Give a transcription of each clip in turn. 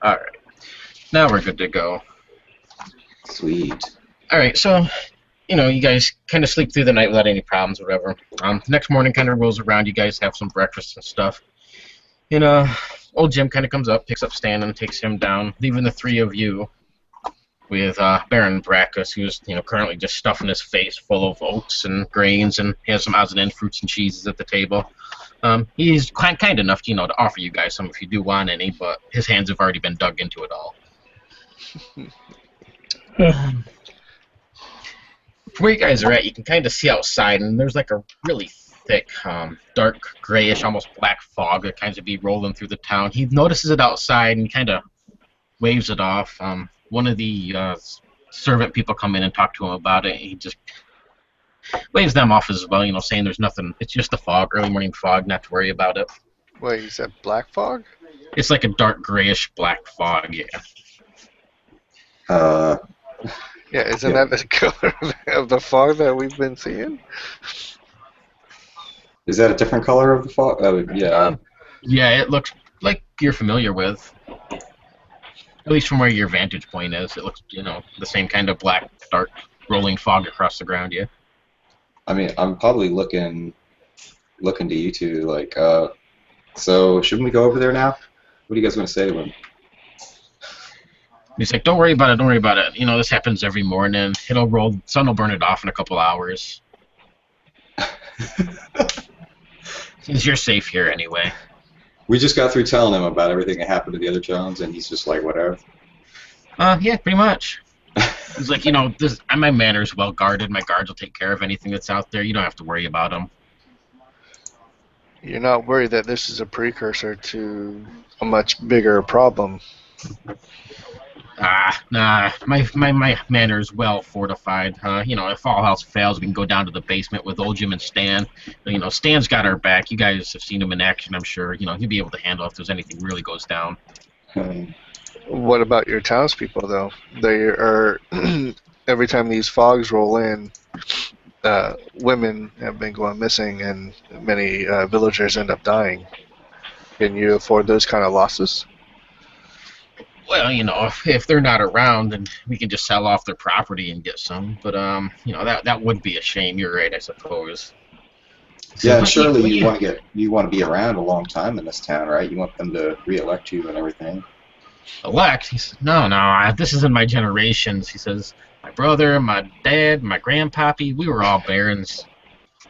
All right, now we're good to go. Sweet. All right, so you guys kind of sleep through the night without any problems, or whatever. Next morning kind of rolls around. You guys have some breakfast and stuff. And old Jim kind of comes up, picks up Stan, and takes him down, leaving the three of you with Baron Brackus, who's currently just stuffing his face full of oats and grains, and has some odds and ends, fruits and cheeses at the table. He's kind enough, to offer you guys some if you do want any, but his hands have already been dug into it all. Where you guys are at, you can kind of see outside, and there's like a really thick, dark grayish, almost black fog that kind of be rolling through the town. He notices it outside and kind of waves it off. One of the servant people come in and talk to him about it. He just waves them off as well, saying there's nothing. It's just the fog, early morning fog, not to worry about it. Wait, you said black fog? It's like a dark grayish black fog, yeah. Yeah, isn't that the color of the fog that we've been seeing? Is that a different color of the fog? Yeah. Yeah, it looks like you're familiar with. At least from where your vantage point is. It looks, the same kind of black, dark, rolling fog across the ground, yeah. I mean, I'm probably looking to you two, like, so shouldn't we go over there now? What do you guys want to say to him? He's like, don't worry about it, don't worry about it. This happens every morning. It'll roll, sun will burn it off in a couple hours. Since you're safe here anyway. We just got through telling him about everything that happened to the other Jones, and he's just like, whatever. Yeah, pretty much. He's like, my manor's well guarded. My guards will take care of anything that's out there. You don't have to worry about them. You're not worried that this is a precursor to a much bigger problem? Nah. My manor's well fortified. If all else fails, we can go down to the basement with old Jim and Stan. Stan's got our back. You guys have seen him in action, I'm sure. He'll be able to handle if there's anything really goes down. What about your townspeople, though? They are every time these fogs roll in, women have been going missing, and many villagers end up dying. Can you afford those kind of losses? Well, if they're not around, then we can just sell off their property and get some. But that would be a shame. You're right, I suppose. Yeah, and surely you want to be around a long time in this town, right? You want them to re-elect you and everything. Elect? He says, no, this isn't my generations. He says, my brother, my dad, my grandpappy, we were all barons.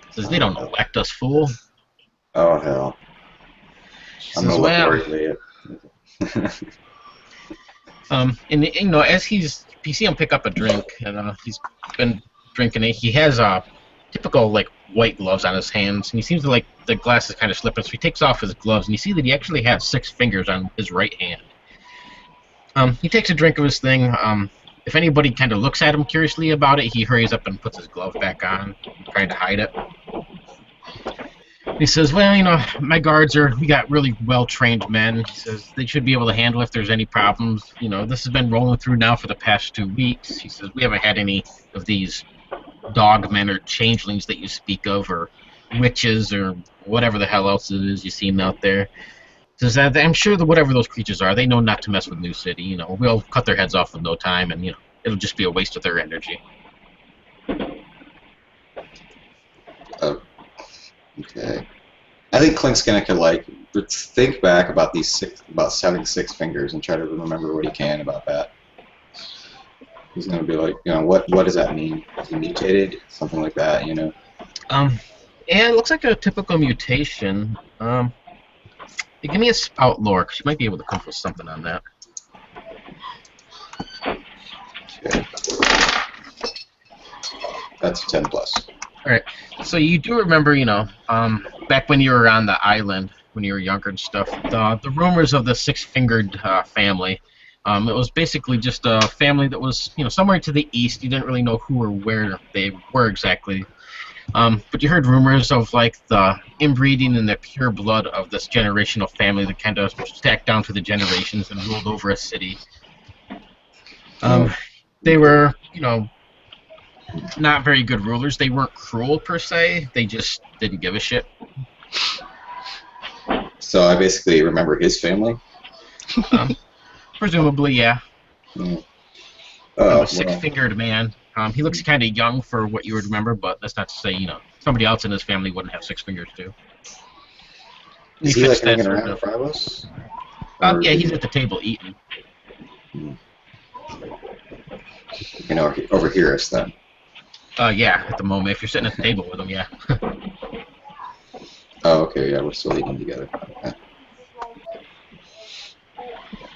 He says, they don't elect us, fool. Oh, hell. I'm going to look worried at it. And as you see him pick up a drink, and he's been drinking it. He has typical white gloves on his hands, and he seems to the glass is kind of slipping. So he takes off his gloves, and you see that he actually has 6 fingers on his right hand. He takes a drink of his thing. If anybody kind of looks at him curiously about it, he hurries up and puts his glove back on, trying to hide it. He says, well, my guards we got really well-trained men. He says, they should be able to handle if there's any problems. This has been rolling through now for the past 2 weeks. He says, we haven't had any of these dogmen or changelings that you speak of, or witches, or whatever the hell else it is you seen out there. He says, I'm sure that whatever those creatures are, they know not to mess with New City. We'll cut their heads off in no time, and, it'll just be a waste of their energy. Okay. I think Clink's gonna think back about having 6 fingers and try to remember what he can about that. He's gonna be like, what does that mean? Is he mutated? Something like that, Yeah, it looks like a typical mutation. Give me a spout lore, because you might be able to come up with something on that. Okay. That's 10 plus. Alright, so you do remember, back when you were on the island, when you were younger and stuff, the rumors of the 6-fingered family. It was basically just a family that was, somewhere to the east. You didn't really know who or where they were exactly. But you heard rumors of, the inbreeding and the pure blood of this generational family that kind of stacked down through the generations and ruled over a city. They were, not very good rulers. They weren't cruel per se. They just didn't give a shit. So I basically remember his family. Um, Presumably, yeah. Mm. A Oh, well. six-fingered man. He looks kind of young for what you would remember, but that's not to say, somebody else in his family wouldn't have six fingers too. He Is he fits like that hanging sort around in of. front of us? Or Yeah, did he's he, at the table eating. you know, overhear us then? Yeah, at the moment, if you're sitting at the table with him, yeah. Oh, okay, yeah, we're still eating together. Okay.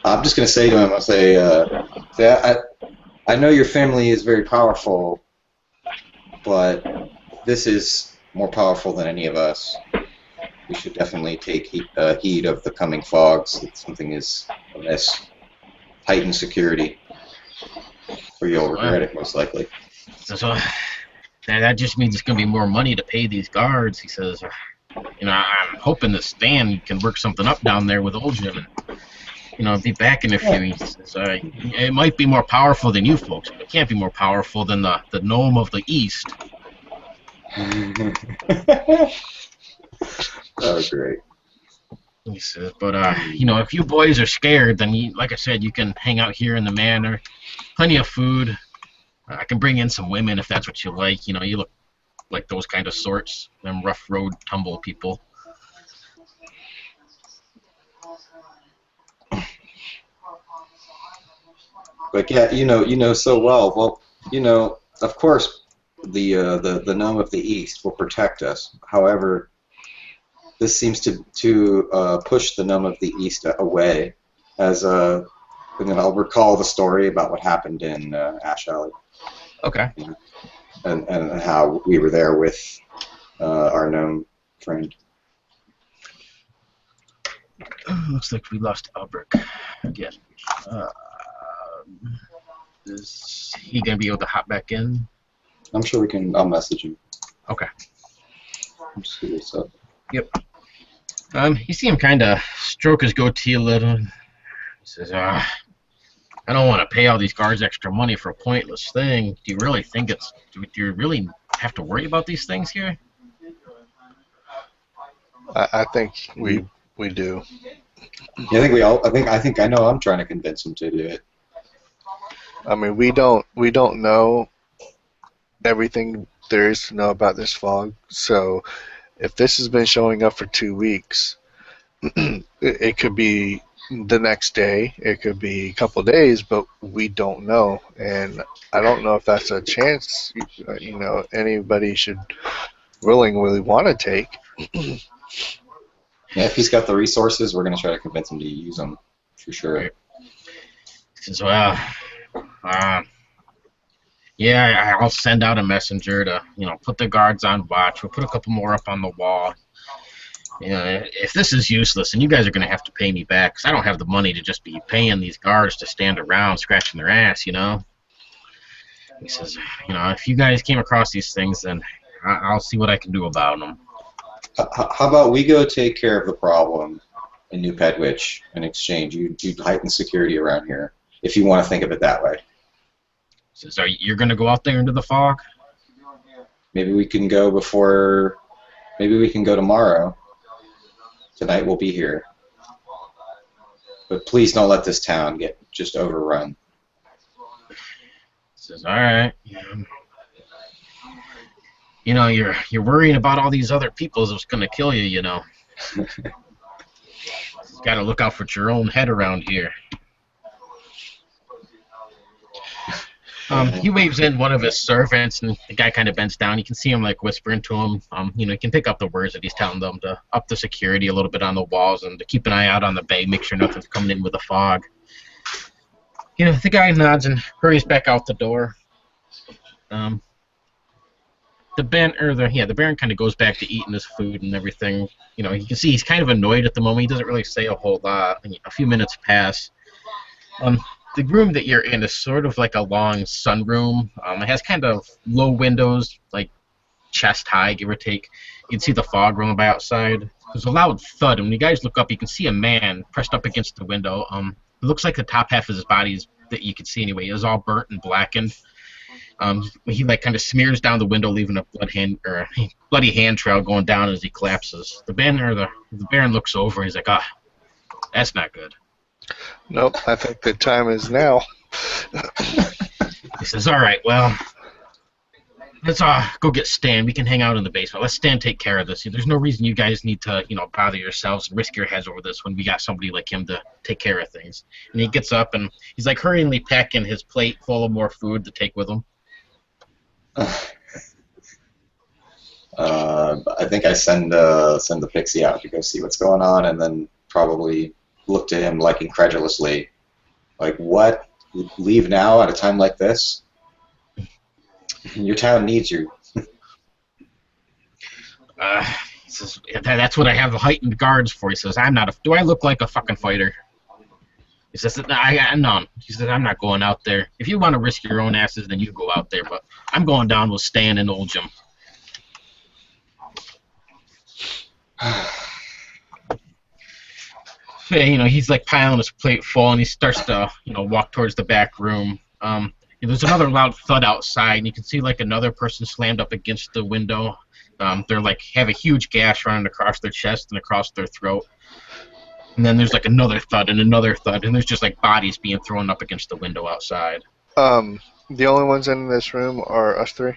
I'm just gonna say to him, I'll say, I know your family is very powerful, but this is more powerful than any of us. We should definitely take heed of the coming fogs. That something is amiss. Heighten security, or you'll Well, regret it most likely. so that just means it's going to be more money to pay these guards. He says, I'm hoping that Stan can work something up down there with old Jim and, be back in a few. He says, it might be more powerful than you folks, but it can't be more powerful than the gnome of the East. Oh, great. He says, but, if you boys are scared, then, like I said, you can hang out here in the manor. Plenty of food. I can bring in some women if that's what you like. You look like those kind of sorts, them rough road tumble people. But yeah, you know so well. Well, of course, the gnome of the East will protect us. However, this seems to push the gnome of the East away, as and then I'll recall the story about what happened in Ash Alley, Okay. and how we were there with our gnome friend. Looks like we lost Albrecht again. Is he gonna be able to hop back in? I'm sure we can. I'll message him. Okay. I'll just see what's up. Yep. You see him kind of stroke his goatee a little. He says, I don't want to pay all these guards extra money for a pointless thing. Do you really think do you really have to worry about these things here? I think we do. Yeah, I think we all. I think I know. I'm trying to convince him to do it. I mean, we don't know everything there is to know about this fog. So if this has been showing up for 2 weeks, it could be the next day, it could be a couple days, but we don't know. And I don't know if that's a chance, anybody should willingly want to take. Yeah, if he's got the resources, we're going to try to convince him to use them for sure. Right. He says, well, yeah, I'll send out a messenger to, put the guards on watch. We'll put a couple more up on the wall. If this is useless, then you guys are going to have to pay me back, because I don't have the money to just be paying these guards to stand around scratching their ass, He says, if you guys came across these things, then I'll see what I can do about them. How about we go take care of the problem in New Pedwich in exchange? You heighten security around here, if you want to think of it that way. He says, you're going to go out there into the fog? Maybe we can go before. Maybe we can go tomorrow. Tonight we'll be here. But please don't let this town get just overrun. He says, all right. You're worrying about all these other people that's going to kill you, Got to look out for your own head around here. He waves in one of his servants, and the guy kind of bends down. You can see him whispering to him. You can pick up the words that he's telling them to up the security a little bit on the walls and to keep an eye out on the bay, make sure nothing's coming in with the fog. The guy nods and hurries back out the door. The Baron kind of goes back to eating his food and everything. You can see he's kind of annoyed at the moment. He doesn't really say a whole lot. A few minutes pass. The room that you're in is sort of like a long sunroom. It has kind of low windows, like chest high, give or take. You can see the fog rolling by outside. There's a loud thud, and when you guys look up, you can see a man pressed up against the window. It looks like the top half of his body that you can see anyway is all burnt and blackened. He like kind of smears down the window, leaving a bloody hand trail going down as he collapses. The Baron looks over. He's like, ah, that's not good. Nope, I think the time is now. He says, all right, well, let's go get Stan. We can hang out in the basement. Let Stan take care of this. There's no reason you guys need to, bother yourselves and risk your heads over this when we got somebody like him to take care of things. And he gets up and he's like hurriedly packing his plate full of more food to take with him. I think I send the pixie out to go see what's going on, and then probably look to him like incredulously, like, what? Leave now at a time like this? Your town needs you. He says, that's what I have the heightened guards for. He says, do I look like a fucking fighter? He says, no. He says, I'm not going out there. If you want to risk your own asses, then you go out there, but I'm going down with Stan and Old Jim. He's like piling his plate full, and he starts to, walk towards the back room. There's another loud thud outside, and you can see like another person slammed up against the window. They're like have a huge gash running across their chest and across their throat. And then there's like another thud, and there's just like bodies being thrown up against the window outside. The only ones in this room are us three.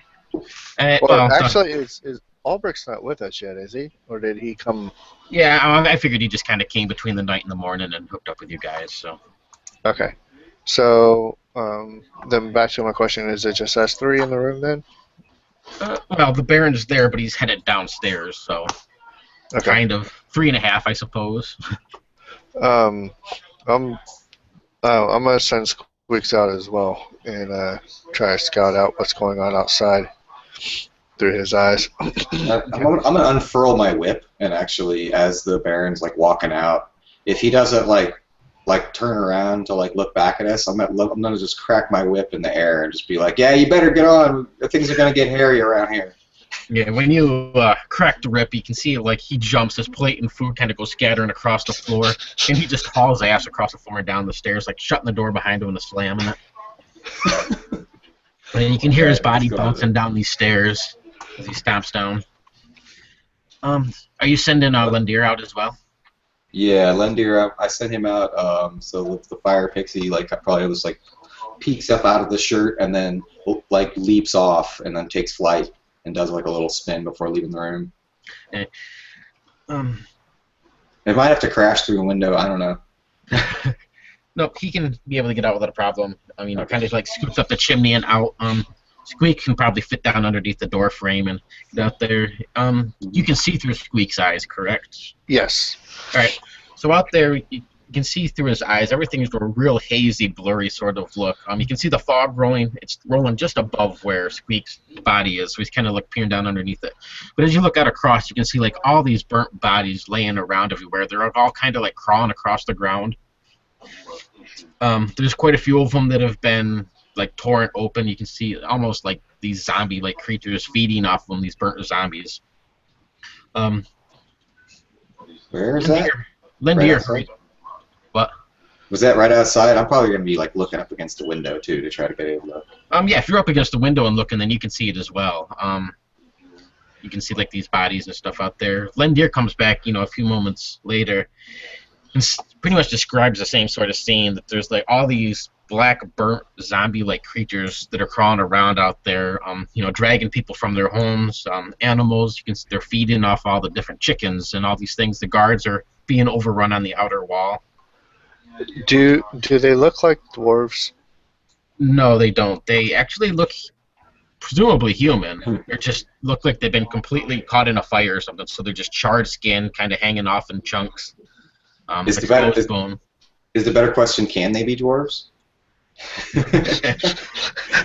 Actually, is Albrecht's not with us yet, is he? Or did he come? Yeah, I figured he just kind of came between the night and the morning and hooked up with you guys. So. Okay. So then back to my question: is it just us three in the room then? Well, the Baron's there, but he's headed downstairs, so kind of 3.5, I suppose. I'm gonna send Squeaks out as well and try to scout out what's going on outside through his eyes. I'm gonna unfurl my whip, and actually, as the Baron's like walking out, if he doesn't like turn around to like look back at us, I'm gonna just crack my whip in the air and just be like, yeah, you better get on. Things are gonna get hairy around here. Yeah, when you crack the rip, you can see like he jumps, his plate and food kind of go scattering across the floor, and he just hauls ass across the floor and down the stairs, like shutting the door behind him and slamming it. And you can hear his body bouncing down these stairs as he stomps down. Are you sending Lendir out as well? Yeah, Lendir, I sent him out. So the fire pixie probably just peeks up out of the shirt and then leaps off and then takes flight and does a little spin before leaving the room. Okay. It might have to crash through a window. I don't know. Nope, he can be able to get out without a problem. I mean, kind of scoots up the chimney and out. Squeak can probably fit down underneath the door frame and get out there. You can see through Squeak's eyes, correct? Yes. All right. So out there, you can see through his eyes. Everything's a real hazy, blurry sort of look. You can see the fog rolling. It's rolling just above where Squeak's body is, so he's kind of peering down underneath it. But as you look out across, you can see all these burnt bodies laying around everywhere. They're all kind of crawling across the ground. There's quite a few of them that have been torn open. You can see almost these zombie-like creatures feeding off them, these burnt zombies. Where is that? Lendir. Right. What? Was that right outside? I'm probably going to be looking up against the window too to try to get able to. Yeah, if you're up against the window and looking, then you can see it as well. You can see these bodies and stuff out there. Lendir comes back, a few moments later, and pretty much describes the same sort of scene. That there's all these black burnt zombie-like creatures that are crawling around out there, dragging people from their homes, animals. They're feeding off all the different chickens and all these things. The guards are being overrun on the outer wall. Do they look like dwarves? No, they don't. They actually look presumably human. They just look like they've been completely caught in a fire or something. So they're just charred skin, kind of hanging off in chunks. Is the better question? Can they be dwarves?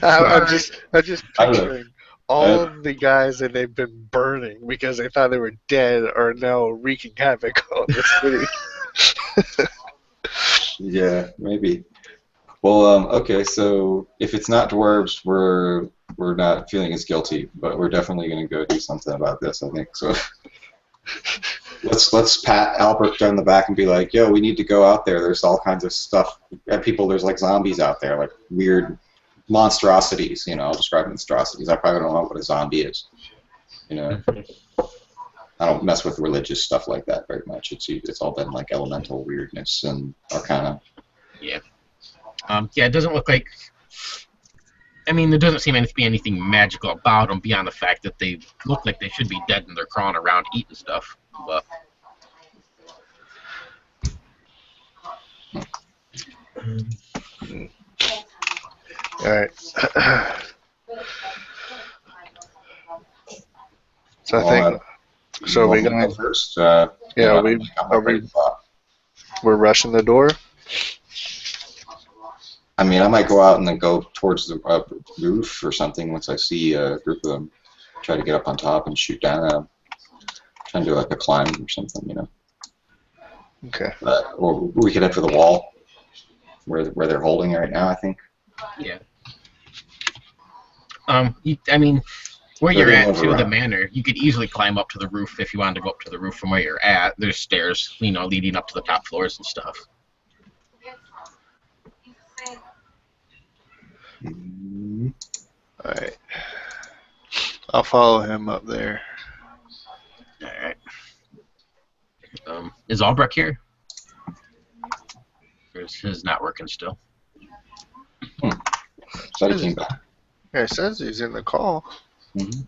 I'm just picturing all of the guys that they've been burning because they thought they were dead are now wreaking havoc on the city. Yeah, maybe. Well, okay, so if it's not dwarves, we're not feeling as guilty, but we're definitely going to go do something about this, I think. So let's pat Albert on the back and be like, yo, we need to go out there. There's all kinds of stuff. There's zombies out there, weird monstrosities. You know, I'll describe monstrosities. I probably don't know what a zombie is. You know, I don't mess with religious stuff like that very much. It's all been like elemental weirdness and arcana. Yeah. Yeah, it doesn't look like. I mean, there doesn't seem to be anything magical about them beyond the fact that they look like they should be dead and they're crawling around eating stuff. But All right. So I think. So you we want me to going. go first. Yeah, we're rushing the door. I mean, I might go out and then go towards the roof or something once I see a group of them. Try to get up on top and shoot down at them. Try and do like a climb or something, you know. Okay. Or we could head for the wall where they're holding it right now, I think. yeah. I mean, where They're you're gonna at move to the around. manor, you could easily climb up to the roof if you wanted to go up to the roof from where you're at. There's stairs, you know, leading up to the top floors and stuff. Mhm. All right. I'll follow him up there. All right. Is Albrecht here? Or is his not working still? So he came back. Yeah, it says he's in the call. Mm-hmm.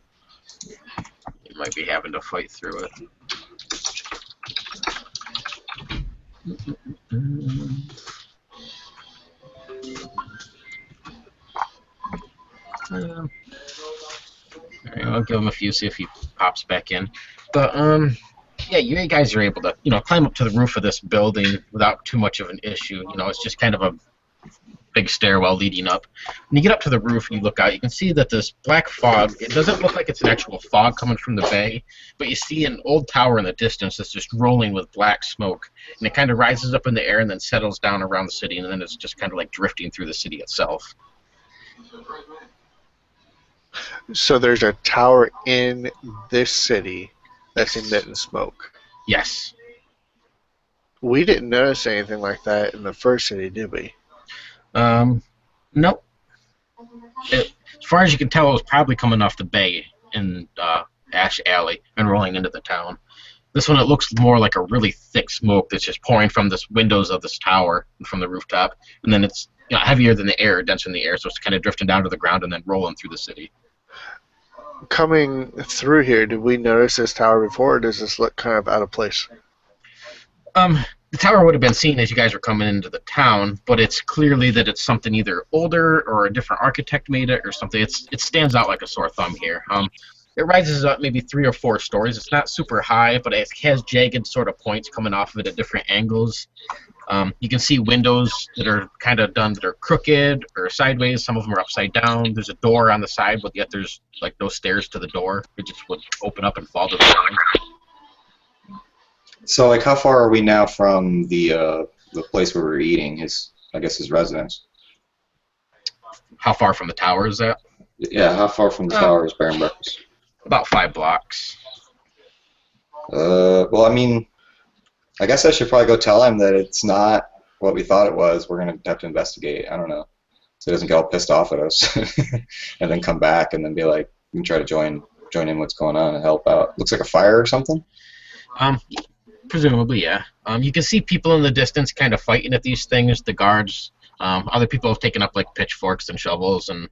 He might be having to fight through it. Alright, I'll give him a few, see if he pops back in. But yeah, you guys are able to, you know, climb up to the roof of this building without too much of an issue. You know, it's just kind of a big stairwell leading up. When you get up to the roof and you look out, you can see that this black fog, it doesn't look like it's an actual fog coming from the bay, but you see an old tower in the distance that's just rolling with black smoke. And it kind of rises up in the air and then settles down around the city, and then it's just kind of like drifting through the city itself. So there's a tower in this city that's emitting smoke. Yes. We didn't notice anything like that in the first city, did we? Nope. As far as you can tell, it was probably coming off the bay in Ash Alley and rolling into the town. This one, it looks more like a really thick smoke that's just pouring from the windows of this tower and from the rooftop, and then it's, you know, heavier than the air, denser in the air, so it's kind of drifting down to the ground and then rolling through the city. Coming through here, did we notice this tower before, or does this look kind of out of place? The tower would have been seen as you guys were coming into the town, but it's clearly that it's something either older or a different architect made it or something. It stands out like a sore thumb here. It rises up maybe 3 or 4 stories. It's not super high, but it has jagged sort of points coming off of it at different angles. You can see windows that are kind of done that are crooked or sideways. Some of them are upside down. There's a door on the side, but yet there's like no stairs to the door. It just would open up and fall to the ground. So, like, how far are we now from the place where we're eating? His residence. How far from the tower is that? Yeah, how far from the tower is Bear and Breakfast? About 5 blocks. Well, I mean, I guess I should probably go tell him that it's not what we thought it was. We're gonna have to investigate. I don't know, so he doesn't get all pissed off at us, and then come back and then be like, "We can try to join in what's going on and help out." Looks like a fire or something. Presumably, yeah. You can see people in the distance kind of fighting at these things. The guards. Other people have taken up like pitchforks and shovels and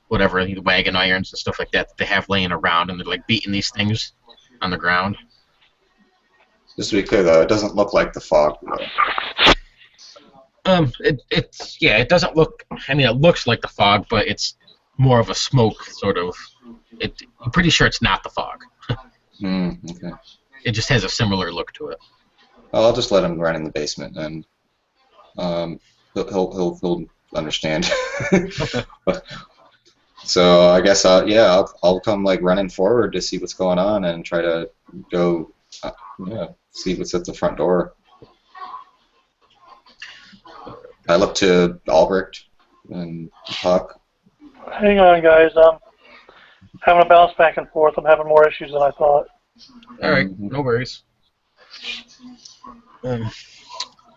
whatever, the wagon irons and stuff like that they have laying around, and they're like beating these things on the ground. Just to be clear, though, it doesn't look like the fog, though. It doesn't look. I mean, it looks like the fog, but it's more of a smoke sort of. I'm pretty sure it's not the fog. Okay. It just has a similar look to it. Well, I'll just let him run in the basement, and he'll understand. Okay. So I guess I'll come like running forward to see what's going on and try to go see what's at the front door. I look to Albrecht and Puck. Hang on, guys. I'm having a bounce back and forth. I'm having more issues than I thought. All right, no worries.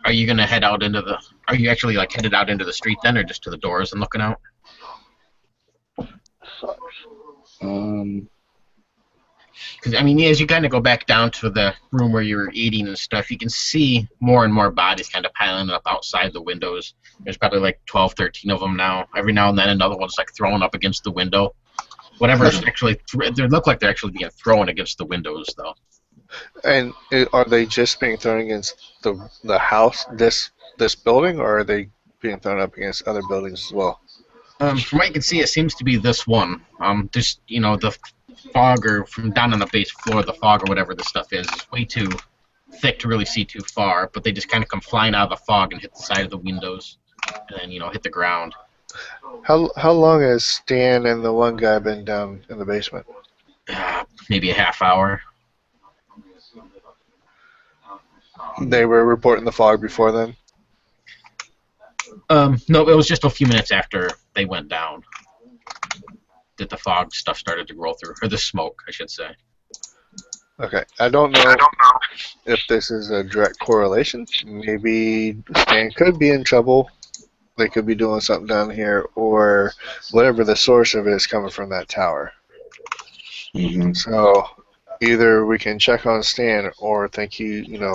Are you gonna head out into the? Are you actually like headed out into the street then, or just to the doors and looking out? Sucks. Because I mean, as you kind of go back down to the room where you were eating and stuff, you can see more and more bodies kind of piling up outside the windows. There's probably like 12, 13 of them now. Every now and then, another one's like thrown up against the window. Whatever's actually, they look like they're actually being thrown against the windows, though. And are they just being thrown against the house, this building, or are they being thrown up against other buildings as well? From what you can see, it seems to be this one. Just the fog, or from down on the base floor, the fog or whatever this stuff is way too thick to really see too far. But they just kind of come flying out of the fog and hit the side of the windows, and then hit the ground. How long has Stan and the one guy been down in the basement? Maybe a half hour. They were reporting the fog before then? No, it was just a few minutes after they went down that the fog stuff started to roll through, or the smoke, I should say. Okay, I don't know if this is a direct correlation. Maybe Stan could be in trouble. They could be doing something down here, or whatever the source of it is coming from that tower. Mm-hmm. So either we can check on Stan, or think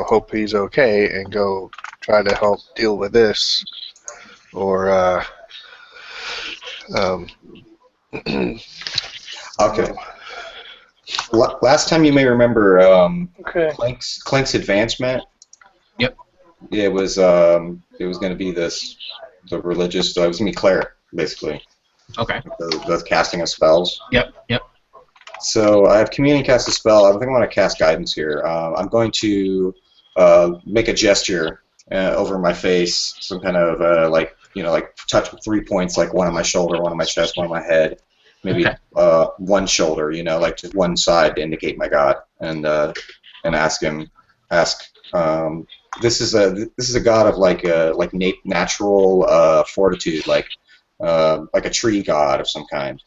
hope he's okay and go try to help deal with this, or Okay. Last time you may remember Okay. Clink's advancement. Yep. It was going to be the religious. So it was going to be cleric, basically. Okay. The casting of spells. Yep. So I have communion cast a spell. I think I want to cast guidance here. I'm going to make a gesture over my face, some kind of like touch 3 points, like one on my shoulder, one on my chest, one on my head, maybe one shoulder, like just one side to indicate my god, and ask. This is a god of like natural fortitude, like a tree god of some kind.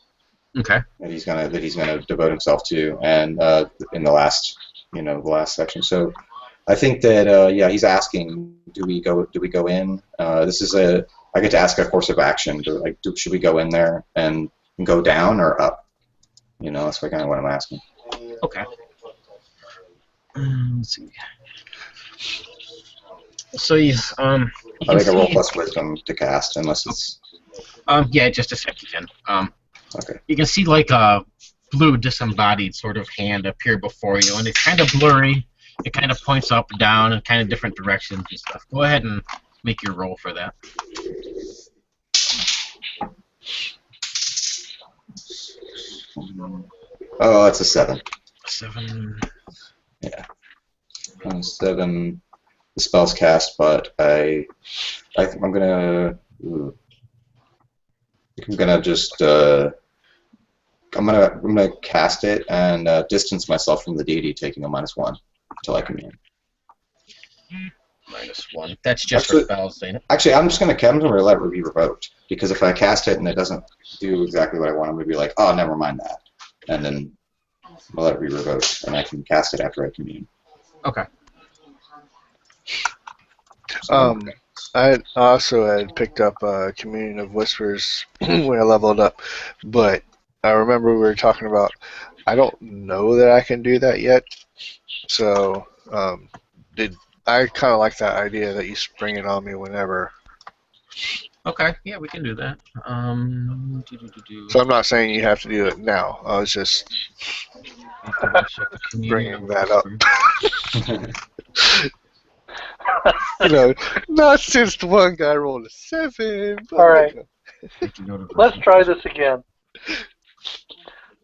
Okay. That he's gonna devote himself to, and in the last section. So I think that he's asking, do we go in? I get to ask a course of action. Should we go in there and go down or up? That's kind of what I'm asking. Okay. Let's see. So you I think a roll plus wisdom to cast, unless it's. Yeah, just a sec, you can. Okay. You can see like a blue disembodied sort of hand appear before you, and it's kind of blurry. It kind of points up, down, and kind of different directions and stuff. Go ahead and make your roll for that. Oh, that's a 7. 7. Yeah. 7. The spell's cast, but I think I'm gonna just I'm gonna cast it and distance myself from the deity, taking a -1 until I commune. -1. That's just for spells, ain't it? Actually, I'm gonna let it be revoked, because if I cast it and it doesn't do exactly what I want, I'm gonna be like, oh, never mind that, and then I'll let it be revoked, and I can cast it after I commune. Okay. I also had picked up Communion of Whispers when I leveled up, but I remember we were talking about, I don't know that I can do that yet, so I kind of like that idea that you spring it on me whenever. Okay, yeah, we can do that. So I'm not saying you have to do it now. I was just bringing that up. Not since the one guy rolled a 7. All right. Let's try this again.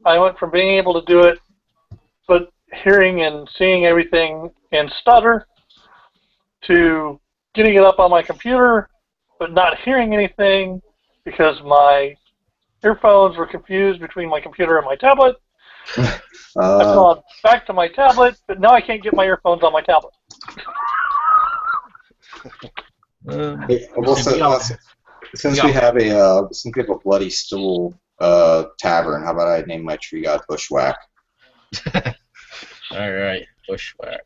I went from being able to do it, but hearing and seeing everything and stutter, to getting it up on my computer, but not hearing anything because my earphones were confused between my computer and my tablet. I've gone back to my tablet, but now I can't get my earphones on my tablet. Since we have a bloody stool tavern, how about I name my tree god Bushwhack? All right, Bushwhack,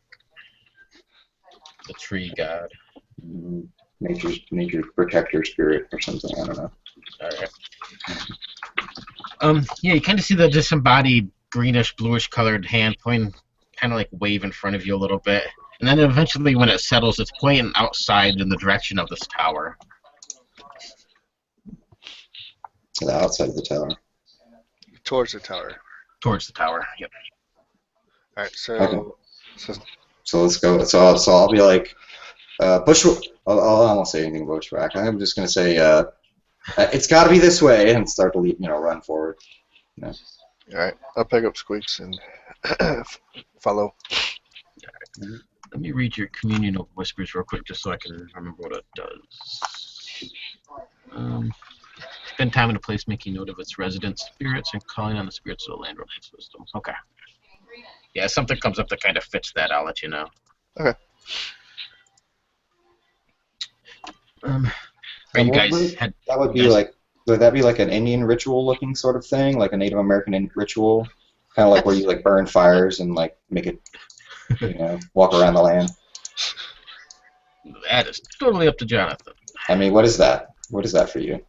the tree god. Nature's protector spirit or something. I don't know. All right. Yeah, you kind of see the disembodied greenish, bluish colored hand pointing, kind of like wave in front of you a little bit, and then eventually, when it settles, it's pointing outside in the direction of this tower. To the outside of the tower. Towards the tower. Towards the tower. Yep. All right. Okay. So So let's go. So I'll be like, bush. I won't say anything bushwhack. I'm just gonna say, it's got to be this way, and start to run forward. all right. I'll pick up Squeaks and follow. Let me read your Communion of Whispers real quick, just so I can remember what it does. Spend time in a place making note of its residents' spirits and calling on the spirits of the land with its wisdom. Okay. Yeah, if something comes up that kind of fits that, I'll let you know. Okay. Are you guys that would be like, would that be like an Indian ritual looking sort of thing, like a Native American ritual, kind of like where you like burn fires and like make it, walk around the land? That is totally up to Jonathan. I mean, what is that? What is that for you?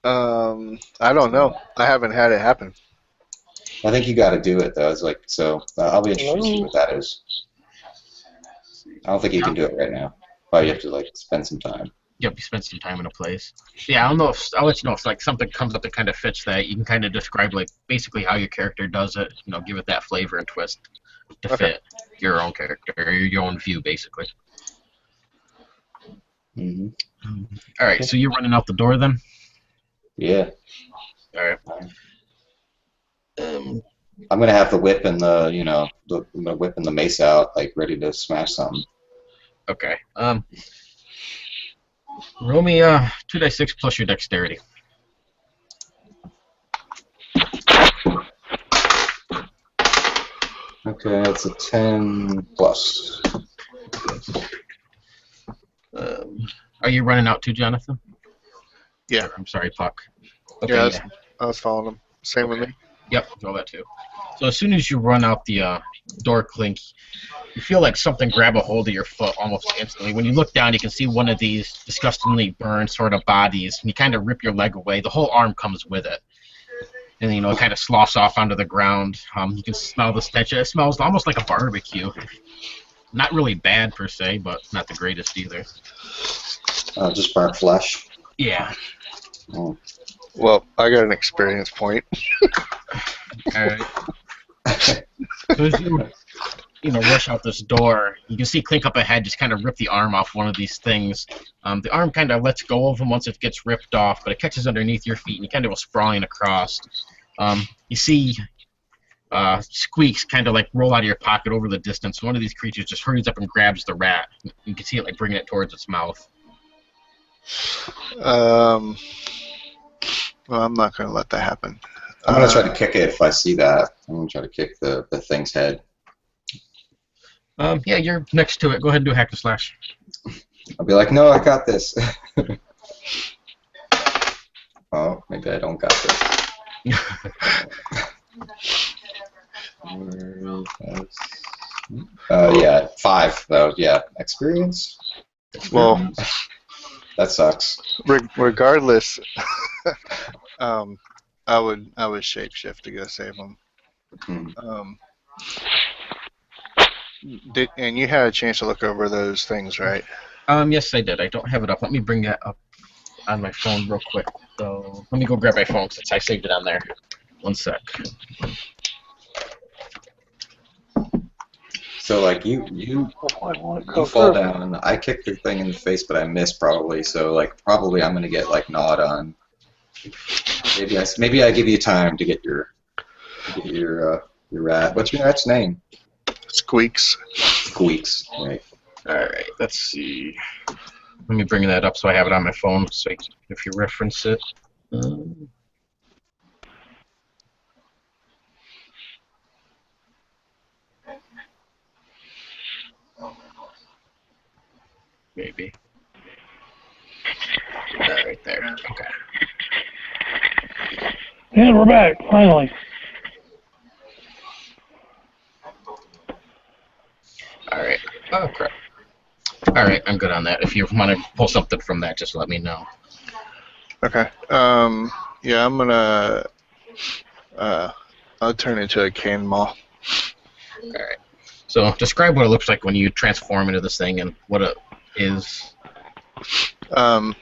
I don't know. I haven't had it happen. I think you got to do it though. It's like I'll be interested to see what that is. I don't think you can do it right now. But you have to like spend some time. Yep, you spend some time in a place. Yeah, I'll let you know if like something comes up that kind of fits that. You can kind of describe like basically how your character does it. Give it that flavor and twist to fit your own character or your own view, basically. Mm-hmm. All right, so you're running out the door then? Yeah. All right. I'm gonna have the whip and the whip and the mace out, like ready to smash something. Okay. Roll me 2d6 plus your dexterity. Okay, that's a 10 plus. Are you running out too, Jonathan? Yeah. I'm sorry, Puck. Okay, yeah, I was following him. Same with me. Yep, roll that too. So as soon as you run out the door clink, you feel like something grab a hold of your foot almost instantly. When you look down, you can see one of these disgustingly burned sort of bodies, and you kind of rip your leg away. The whole arm comes with it. And, it kind of sloughs off onto the ground. You can smell the stench. It smells almost like a barbecue. Not really bad, per se, but not the greatest either. Just burnt flesh. Yeah. Oh. Well, I got an experience point. All right. So as you rush out this door, you can see Clink up ahead just kind of rip the arm off one of these things. The arm kind of lets go of him once it gets ripped off, but it catches underneath your feet and you kind of go sprawling across. You see Squeaks kind of like roll out of your pocket over the distance. One of these creatures just hurries up and grabs the rat. You can see it like bringing it towards its mouth. Well, I'm not going to let that happen. I'm going to try to kick it if I see that. I'm going to try to kick the thing's head. Yeah, you're next to it. Go ahead and do a hack and slash. I'll be like, no, I got this. Oh, maybe I don't got this. Yeah, 5 though. Yeah, experience. Well, that sucks. Regardless, I would shapeshift to go save him. And you had a chance to look over those things, right? Yes, I did. I don't have it up. Let me bring that up on my phone real quick. So let me go grab my phone since I saved it on there. One sec. So like you fall down. I kick the thing in the face, but I miss probably. So like probably I'm gonna get like gnawed on. Maybe I give you time to get your rat. What's your rat's name? Squeaks. Squeaks. Right. All right. Let's see. Let me bring that up so I have it on my phone. So if you reference it. Maybe. Right there. Okay. And we're back, finally. All right. Oh, crap. All right, I'm good on that. If you want to pull something from that, just let me know. Okay. Yeah, I'm gonna. I'll turn into a cane maw. All right. So describe what it looks like when you transform into this thing and what it is. So let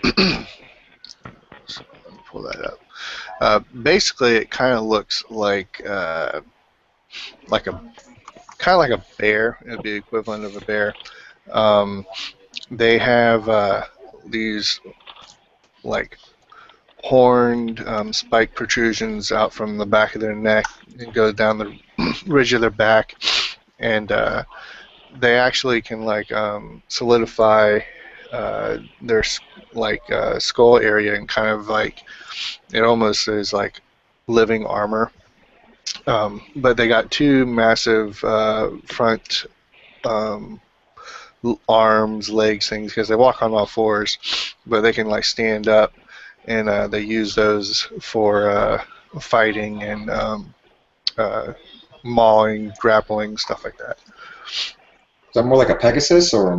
me pull that up. Basically, it kind of looks like a like a bear. It'd be the equivalent of a bear. They have these like horned spike protrusions out from the back of their neck and go down the ridge of their back, and they actually can like solidify their skull area and kind of like it almost is like living armor. But they got two massive front um, arms, legs, things because they walk on all fours, but they can like stand up, and they use those for fighting and mauling, grappling, stuff like that. Is that more like a Pegasus or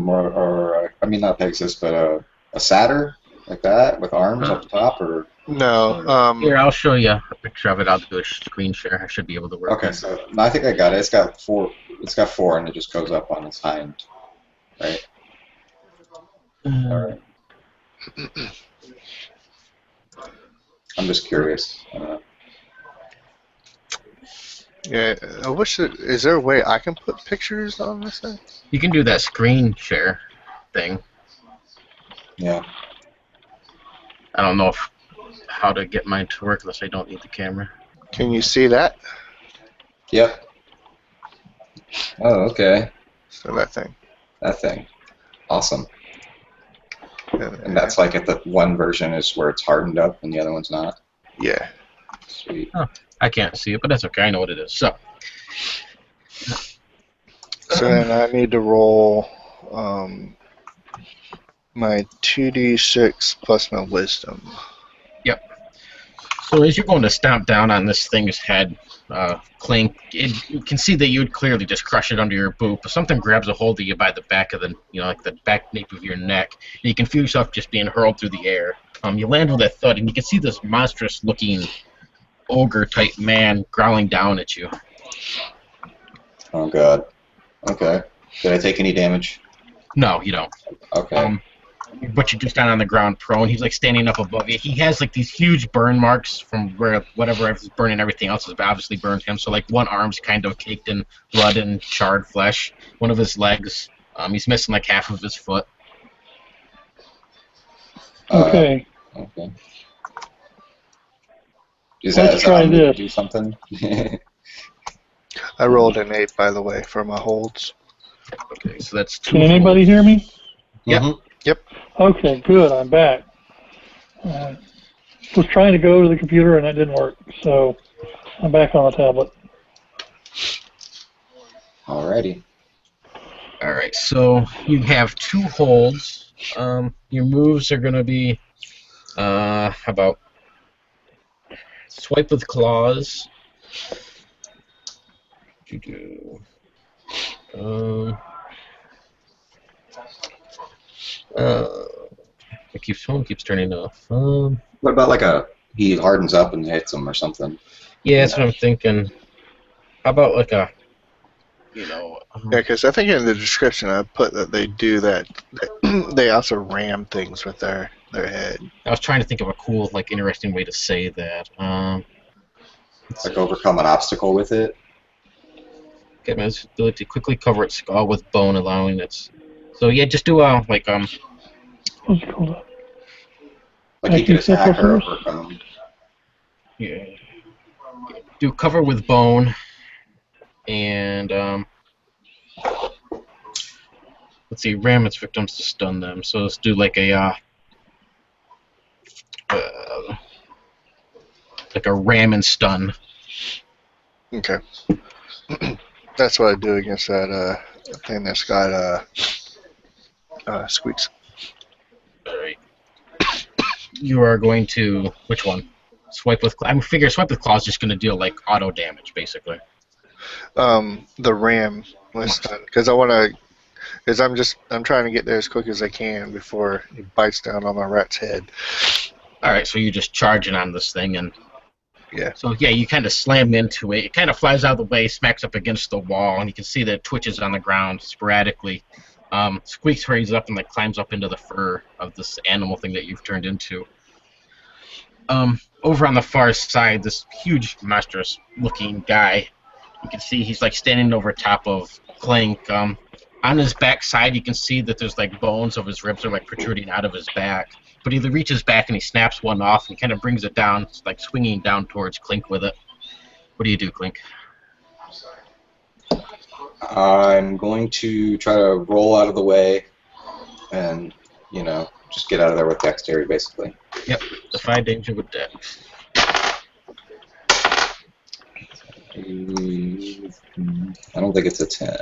I mean not Pegasus, but a satyr like that with arms up the top, or? No. Here, I'll show you a picture of it. I'll do a screen share. I should be able to work. Okay, so no, I think I got it. It's got four. It's got four, and it just goes up on its hind, right? All right. I'm just curious. Yeah, I wish is there a way I can put pictures on this thing? You can do that screen share thing. Yeah. I don't know how to get mine to work unless I don't need the camera. Can you see that? Yep. Oh, okay. So that thing. That thing. Awesome. And And that's like if the one version is where it's hardened up and the other one's not. yeah. Sweet. I can't see it, but that's okay. I know what it is. So then I need to roll my 2d6 plus my wisdom. So as you're going to stomp down on this thing's head, Clink, you can see that you would clearly just crush it under your boot, but something grabs a hold of you by the back of the, like the back nape of your neck, and you can feel yourself just being hurled through the air. You land with a thud, and you can see this monstrous-looking ogre-type man growling down at you. Oh god. Okay. Did I take any damage? No, you don't. Okay. But you're just down on the ground prone. He's like standing up above you. He has like these huge burn marks from where whatever is burning everything else has obviously burned him. So like one arm's kind of caked in blood and charred flesh. One of his legs, he's missing like half of his foot. Okay. Okay. Is Let's try on me to this. do something? I rolled an 8, by the way, for my holds. Okay, so that's 2. Can anybody hear me? Yep. Mhm. Okay, good. I'm back. Was trying to go to the computer and that didn't work, so I'm back on the tablet. Alrighty. All right, so you have 2 holds. Your moves are going to be about swipe with claws. The phone keeps turning off. What about like he hardens up and hits him or something? Yeah, that's what I'm thinking. How about like a, Yeah, because I think in the description I put that they do that. They also ram things with their head. I was trying to think of a cool, like, interesting way to say that. Like overcome an obstacle with it? Get its ability to quickly cover its skull with bone, allowing its. So yeah, just do like What's it called? Like he could Actually, attack or first? overcome. yeah, do cover with bone, and let's see, ram its victims to stun them. So let's do like a ram and stun. Okay. That's what I do against that thing that's got squeaks. Alright. You are going to... Which one? Swipe with... I figure swipe with claw is just going to deal, like, auto damage, basically. The ram was done because I want to Because I'm trying to get there as quick as I can before he bites down on my rat's head. All right, so you're just charging on this thing, and Yeah. so yeah, you kind of slam into it. It kind of flies out of the way, smacks up against the wall, and you can see that it twitches on the ground sporadically. Squeaks hurries up and like climbs up into the fur of this animal thing that you've turned into. Over on the far side, this huge, monstrous-looking guy. You can see he's like standing over top of Clink. On his back side, you can see that there's like bones of his ribs are like protruding out of his back. But he reaches back and he snaps one off and kind of brings it down, like swinging down towards Clink with it. What do you do, Clink? I'm going to try to roll out of the way and, just get out of there with dexterity, basically. Yep, defy danger with dex. I don't think it's a 10.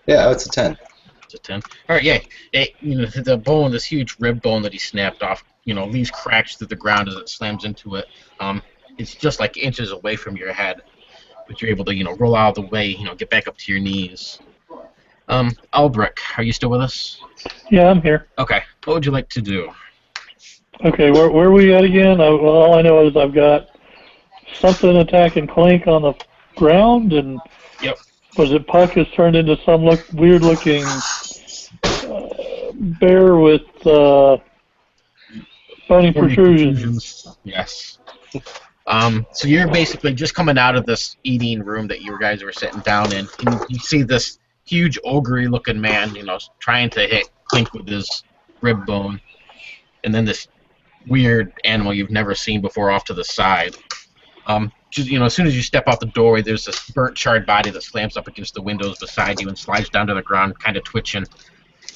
Yeah, it's a 10. It's a 10. All right, yeah. The bone, this huge rib bone that he snapped off, leaves cracks through the ground as it slams into it. It's just like inches away from your head, but you're able to, roll out of the way, get back up to your knees. Albrecht, are you still with us? Yeah, I'm here. Okay. What would you like to do? Okay, where are we at again? All I know is I've got something attacking Clink on the ground, and Yep. Was it Puck has turned into some weird-looking bear with bony protrusions. Yes. So you're basically just coming out of this eating room that you guys were sitting down in. And you see this huge ogre-looking man, trying to hit Clink with his rib bone, and then this weird animal you've never seen before off to the side. As soon as you step out the doorway, there's this burnt, charred body that slams up against the windows beside you and slides down to the ground, kind of twitching.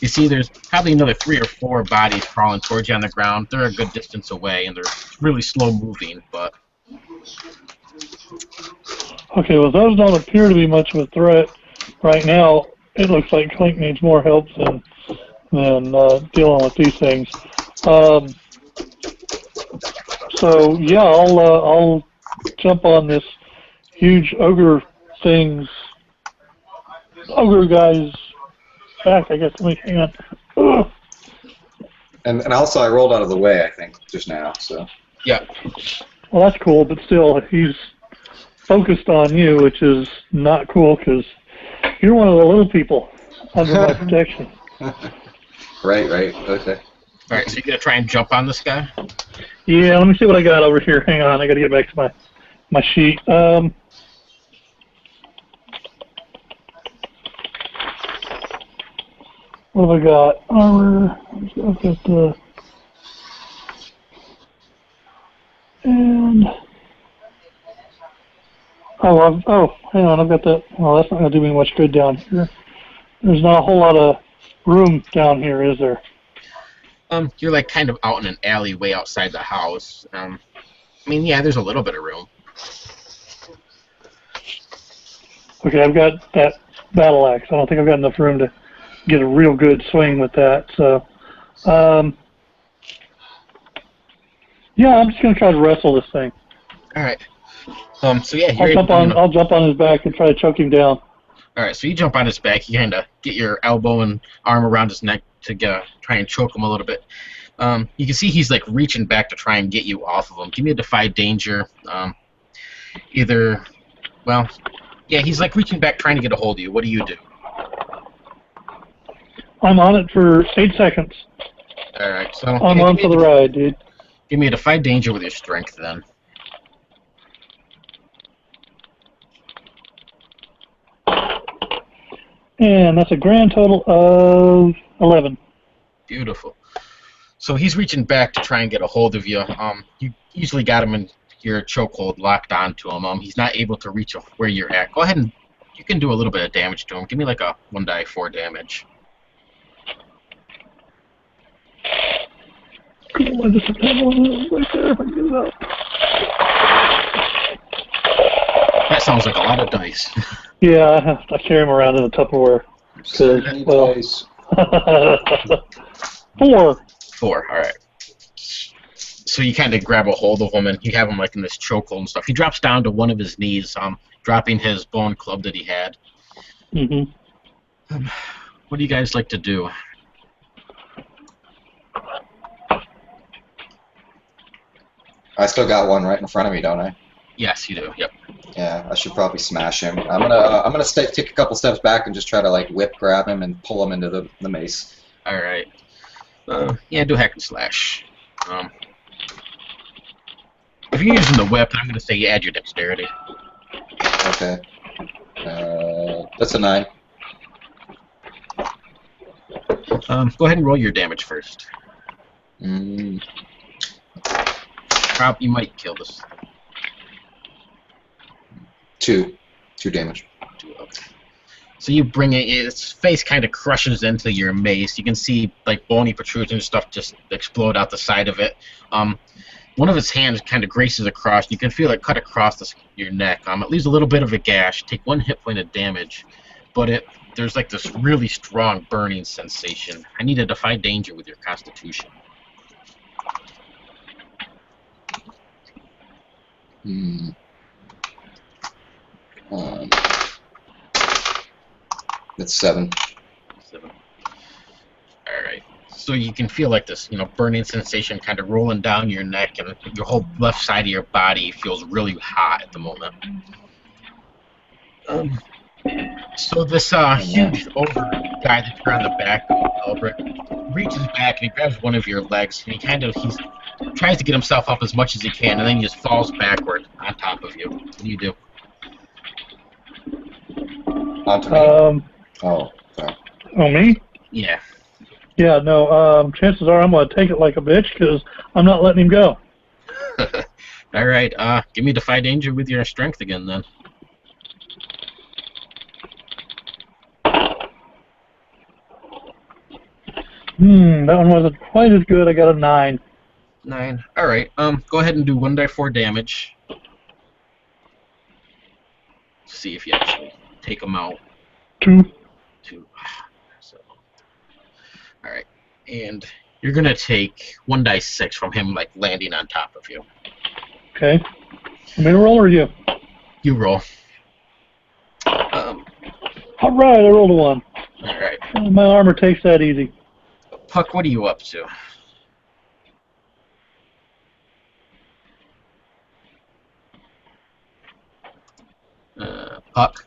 You see there's probably another 3 or 4 bodies crawling towards you on the ground. They're a good distance away, and they're really slow moving, but... Okay, well, those don't appear to be much of a threat right now. It looks like Clink needs more help than dealing with these things. So, yeah, I'll jump on this huge ogre guy's back, I guess. Let me hang on. Ugh. And also, I rolled out of the way, I think, just now, so... Yeah. Well, that's cool, but still, he's focused on you, which is not cool, because you're one of the little people under my protection. Right, okay. Alright, so you're going to try and jump on this guy? Yeah, let me see what I got over here. Hang on, I got to get back to my sheet. What have I got? Armor. I've got the... And... Oh, hang on, I've got that. Well, that's not going to do me much good down here. There's not a whole lot of room down here, is there? You're like kind of out in an alleyway outside the house. Yeah, there's a little bit of room. Okay, I've got that battle axe. I don't think I've got enough room to get a real good swing with that. So, yeah, I'm just gonna try to wrestle this thing. All right. So yeah, I'll jump on his back and try to choke him down. All right. So you jump on his back. You kind of get your elbow and arm around his neck to try and choke him a little bit. You can see he's like reaching back to try and get you off of him. Give me a defy danger. He's like reaching back trying to get a hold of you. What do you do? I'm on it for 8 seconds. All right. So I'm on for the ride, dude. Give me a defy danger with your strength then. And that's a grand total of 11. Beautiful. So he's reaching back to try and get a hold of you. You easily got him in your chokehold locked onto him. He's not able to reach where you're at. Go ahead and you can do a little bit of damage to him. Give me like a 1d4 damage. Cool, I just have one right there if I get it out. That sounds like a lot of dice. Yeah, I carry him around in a Tupperware. Dice. 4. 4, alright. So you kind of grab a hold of him and you have him like in this chokehold and stuff. He drops down to one of his knees, dropping his bone club that he had. Mm-hmm. What do you guys like to do? I still got one right in front of me, don't I? Yes, you do. Yep. Yeah, I should probably smash him. I'm gonna take a couple steps back and just try to like whip grab him and pull him into the mace. All right. Yeah, do hack and slash. If you're using the whip, I'm going to say you add your dexterity. Okay. That's a 9. Go ahead and roll your damage first. You might kill this. 2 damage. 2, okay. So you bring it, its face kind of crushes into your mace. You can see like bony protrusions and stuff just explode out the side of it. One of its hands kind of graces across. You can feel it cut across your neck. It leaves a little bit of a gash. Take 1 hit point of damage, but there's like this really strong burning sensation. I need to defy danger with your constitution. That's 7. 7. All right. So you can feel like this, burning sensation kind of rolling down your neck, and your whole left side of your body feels really hot at the moment. So this huge ogre guy that's around the back of Albrecht reaches back and he grabs one of your legs, and he tries to get himself up as much as he can, and then he just falls backward on top of you. What do you do? Onto me. Oh, me? Yeah. Yeah, no, chances are I'm going to take it like a bitch because I'm not letting him go. All right, give me defy danger with your strength again, then. That one wasn't quite as good. I got a 9. 9. All right, go ahead and do 1d4 damage. See if you actually take him out. 2. 2. So, all right, and you're gonna take 1d6 from him, like landing on top of you. Okay. You me to roll or you? You roll. All right, I rolled a 1. All right. My armor takes that easy. Puck, what are you up to? Puck.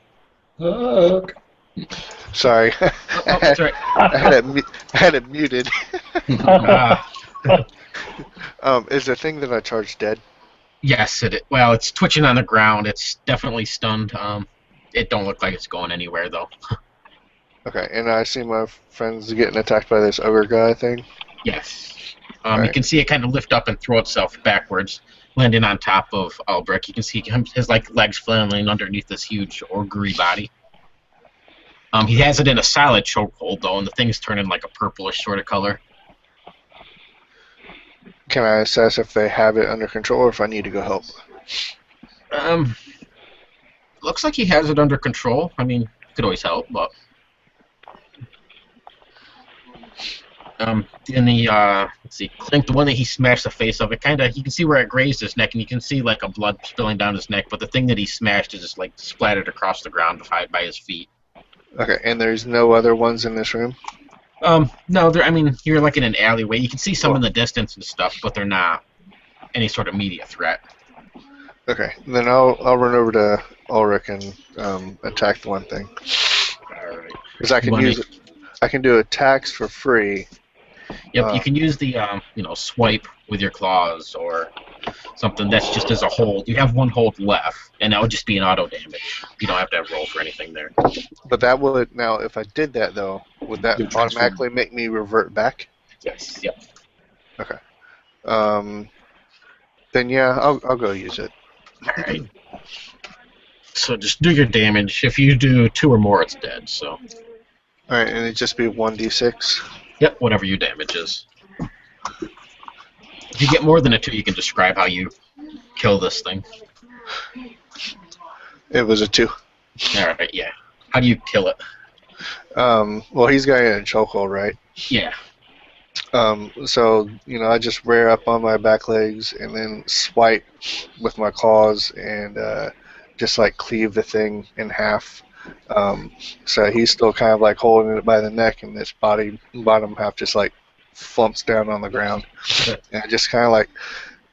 Sorry. Oh, that's right. I had it muted. Is the thing that I charged dead? Yes, well, it's twitching on the ground. It's definitely stunned. It don't look like it's going anywhere, though. Okay, and I see my friends getting attacked by this ogre guy thing? Yes. Right. You can see it kind of lift up and throw itself backwards, landing on top of Albrecht. You can see his legs flailing underneath this huge ogre body. He has it in a solid chokehold, though, and the thing's turning like a purplish sort of color. Can I assess if they have it under control or if I need to go help? Looks like he has it under control. I mean, could always help, but... let's see, Clink, the one that he smashed the face of, you can see where it grazed his neck, and you can see like a blood spilling down his neck, but the thing that he smashed is just like splattered across the ground by his feet. Okay, and there's no other ones in this room? No, you're like in an alleyway. You can see some in the distance and stuff, but they're not any sort of immediate threat. Okay, then I'll run over to Ulrich and attack the one thing. Alright. Because I can do attacks for free. Yep, you can use the swipe with your claws or something that's just as a hold. You have 1 hold left, and that would just be an auto damage. You don't have to roll for anything there. But that would, now if I did that though, would that automatically make me revert back? Yes. Yep. Okay. Then yeah, I'll go use it. Alright. So just do your damage. If you do 2 or more, it's dead, so. Alright, and it'd just be 1d6? Yep, whatever your damage is. If you get more than a 2, you can describe how you kill this thing. It was a 2. Alright, yeah. How do you kill it? Well, he's got it in a chokehold, right? Yeah. So, I just rear up on my back legs and then swipe with my claws and just like cleave the thing in half So he's still kind of like holding it by the neck, and this bottom half just like flumps down on the ground. And I just kind of like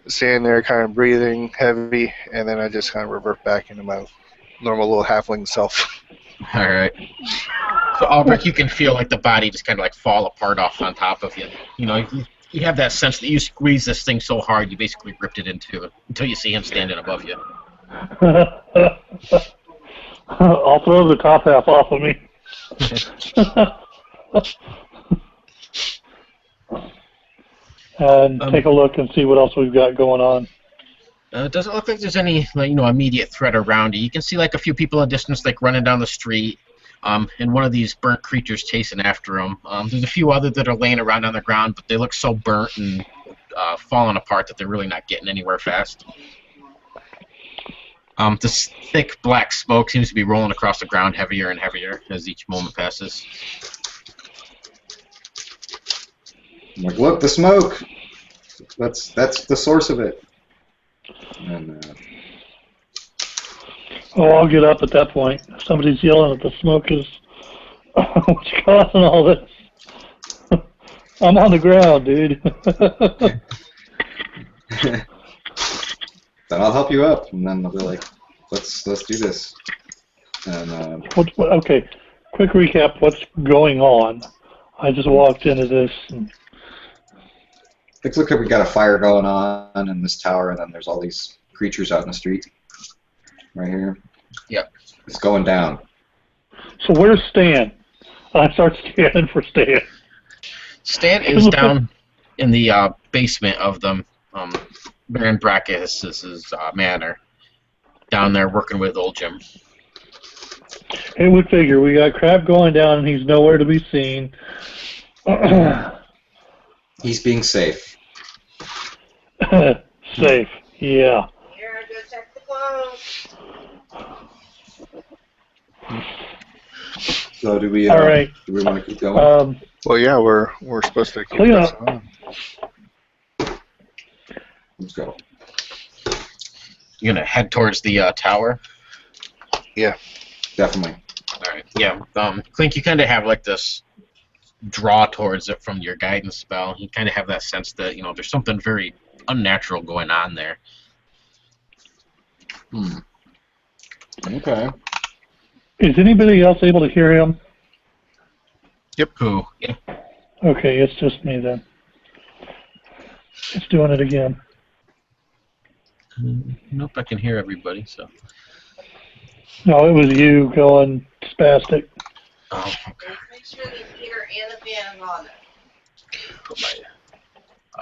standing there, kind of breathing heavy, and then I just kind of revert back into my normal little halfling self. All right. So Albrecht, you can feel like the body just kind of like fall apart off on top of you. You know, you have that sense that you squeeze this thing so hard you basically ripped it into it until you see him standing above you. I'll throw the top half off of me. And take a look and see what else we've got going on. It doesn't look like there's any, like, immediate threat around you. You can see like a few people in the distance, like running down the street, and one of these burnt creatures chasing after them. There's a few others that are laying around on the ground, but they look so burnt and falling apart that they're really not getting anywhere fast. This thick black smoke seems to be rolling across the ground heavier and heavier as each moment passes. I'm like, look, the smoke. That's the source of it. And, I'll get up at that point. Somebody's yelling that the smoke is what's causing all this. I'm on the ground, dude. then I'll help you up, and then they'll be like, let's do this. And okay, quick recap. What's going on? I just walked into this. it looks like we got a fire going on in this tower, and then there's all these creatures out in the street. Right here. Yep. It's going down. So where's Stan? I start scanning for Stan. Stan is down in the basement of the Baron Brachus' manor. Down there working with old Jim. It would figure. We got crap going down and he's nowhere to be seen. He's being safe. Safe, yeah. Here, go check the clothes. So do we? All right. Do we want to keep going? Well, yeah, we're supposed to keep Clean this up. on. Let's go. You're gonna head towards the tower. Yeah. Definitely. All right. Yeah. Clink, you kind of have like this draw towards it from your guidance spell. You kind of have that sense that there's something very unnatural going on there. Okay. Is anybody else able to hear him? Yep. Who? Yeah. Okay, it's just me then. It's doing it again. Nope, I can hear everybody. So. No, it was you going spastic. Oh, okay. Make sure the heater and the fan is on it. Put my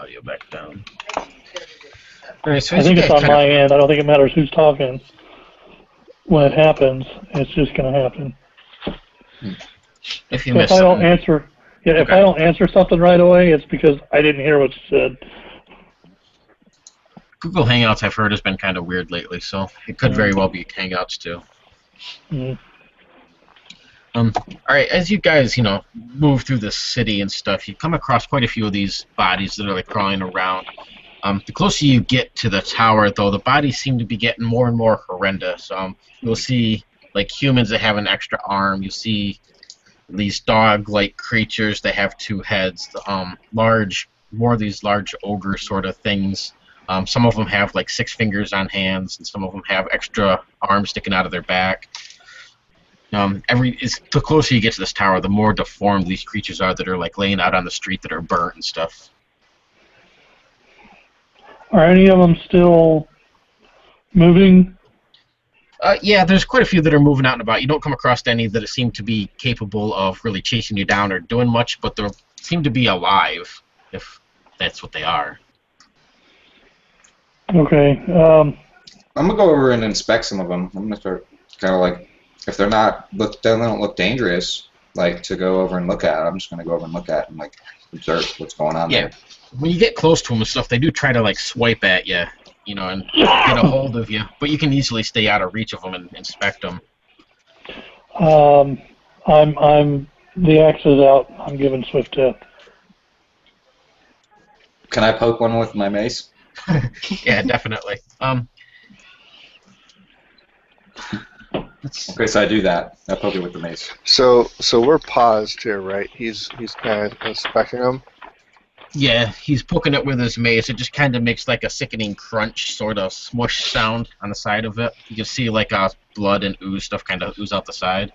audio back down. All right, so I think it's on my end. I don't think it matters who's talking. When it happens, it's just going to happen. If you So miss if I don't something. answer, if Okay. I don't answer something right away, it's because I didn't hear what you said. Google Hangouts, I've heard, has been kind of weird lately, so it could very well be Hangouts too. Mm. All right, as you guys, move through the city and stuff, you come across quite a few of these bodies that are like crawling around. The closer you get to the tower, though, the bodies seem to be getting more and more horrendous. You'll see like humans that have an extra arm. You see these dog-like creatures that have two heads. More of these large ogre sort of things. Some of them have like 6 fingers on hands, and some of them have extra arms sticking out of their back. The closer you get to this tower, the more deformed these creatures are that are like laying out on the street that are burnt and stuff. Are any of them still moving? Yeah, there's quite a few that are moving out and about. You don't come across any that seem to be capable of really chasing you down or doing much, but they seem to be alive, if that's what they are. Okay. I'm gonna go over and inspect some of them. I'm gonna start kind of like, if they don't look dangerous, like to go over and look at. I'm just gonna go over and look at and like observe what's going on there. When you get close to them and stuff, they do try to like swipe at you, and get a hold of you. But you can easily stay out of reach of them and inspect them. The axe is out. I'm giving swift tip. Can I poke one with my mace? Yeah, definitely. Okay, so I do that. I poke it with the mace. So we're paused here, right? He's kind of inspecting them. Yeah, he's poking it with his mace. It just kind of makes like a sickening crunch, sort of smush sound on the side of it. You can see like blood and ooze stuff kind of ooze out the side.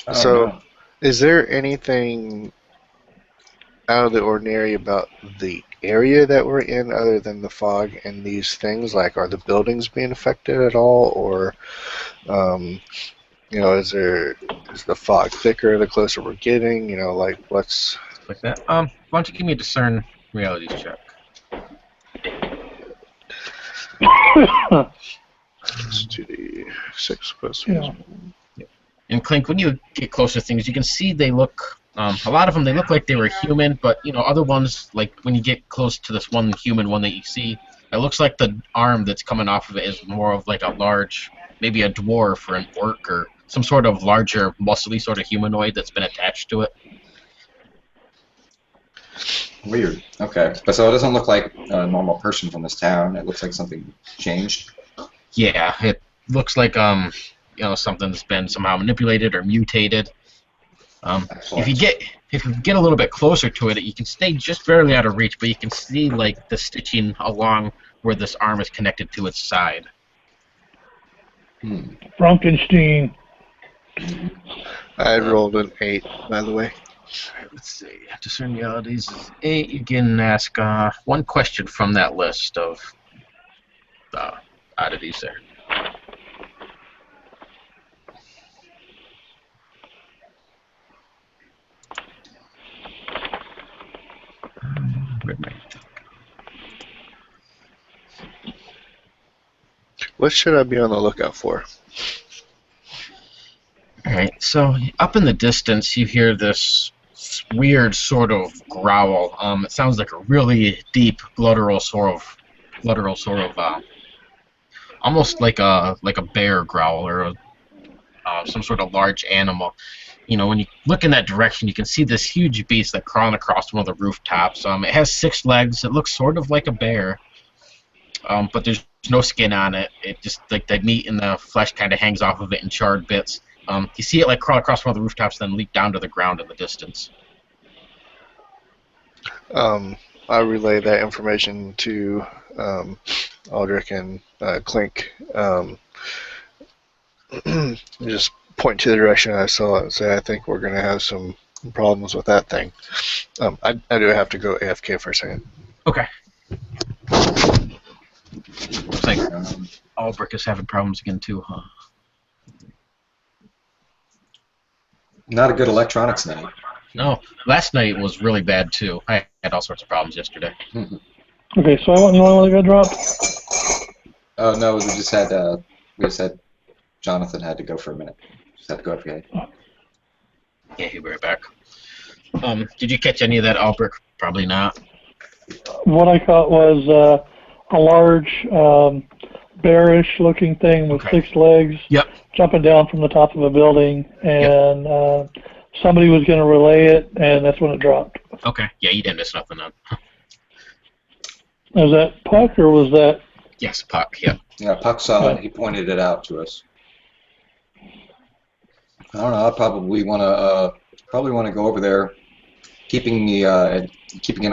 Oh, So, no. is there anything out of the ordinary about the area that we're in other than the fog and these things? Like, are the buildings being affected at all? Or, is the fog thicker the closer we're getting? Like, what's... Like that. Why don't you give me a discern realities check? It's 2d6 plus... Yeah. And Clink, when you get closer to things, you can see they look. A lot of them, they look like they were human, but other ones, like when you get close to this one human one that you see, it looks like the arm that's coming off of it is more of like a large, maybe a dwarf or an orc or some sort of larger, muscly sort of humanoid that's been attached to it. Weird. Okay. But so it doesn't look like a normal person from this town. It looks like something changed. Yeah, it looks like something's been somehow manipulated or mutated. If you get a little bit closer to it, you can stay just barely out of reach, but you can see like the stitching along where this arm is connected to its side. Frankenstein. I rolled an 8, by the way. Let's see. Discern realities is 8. You can ask one question from that list of oddities there. What should I be on the lookout for? Alright, so up in the distance you hear this weird sort of growl. It sounds like a really deep guttural sort of almost like a bear growl or some sort of large animal. When you look in that direction, you can see this huge beast like crawling across one of the rooftops. It has 6 legs. It looks sort of like a bear, but there's no skin on it. It just like the meat and the flesh kind of hangs off of it in charred bits. You see it like crawl across one of the rooftops, then leap down to the ground in the distance. I relay that information to Aldrich and Clink. Just point to the direction I saw it and say, I think we're going to have some problems with that thing. I do have to go AFK for a second. Okay. Looks like Aldrich is having problems again too, huh? Not a good electronics night. No, last night was really bad too. I had all sorts of problems yesterday. Okay, so I want to got dropped. Oh no, we just had Jonathan had to go for a minute. Just had to go AFK. Yeah, he'll be right back. Did you catch any of that, Aldrich? Probably not. What I caught was a large, bearish-looking thing with 6 legs. Yep. Jumping down from the top of a building, and somebody was going to relay it, and that's when it dropped. Okay. Yeah, you didn't miss nothing then. Was that Puck, or was that... Yes, Puck, yeah. Yeah, Puck saw it. He pointed it out to us. I don't know. I probably want to go over there, keeping an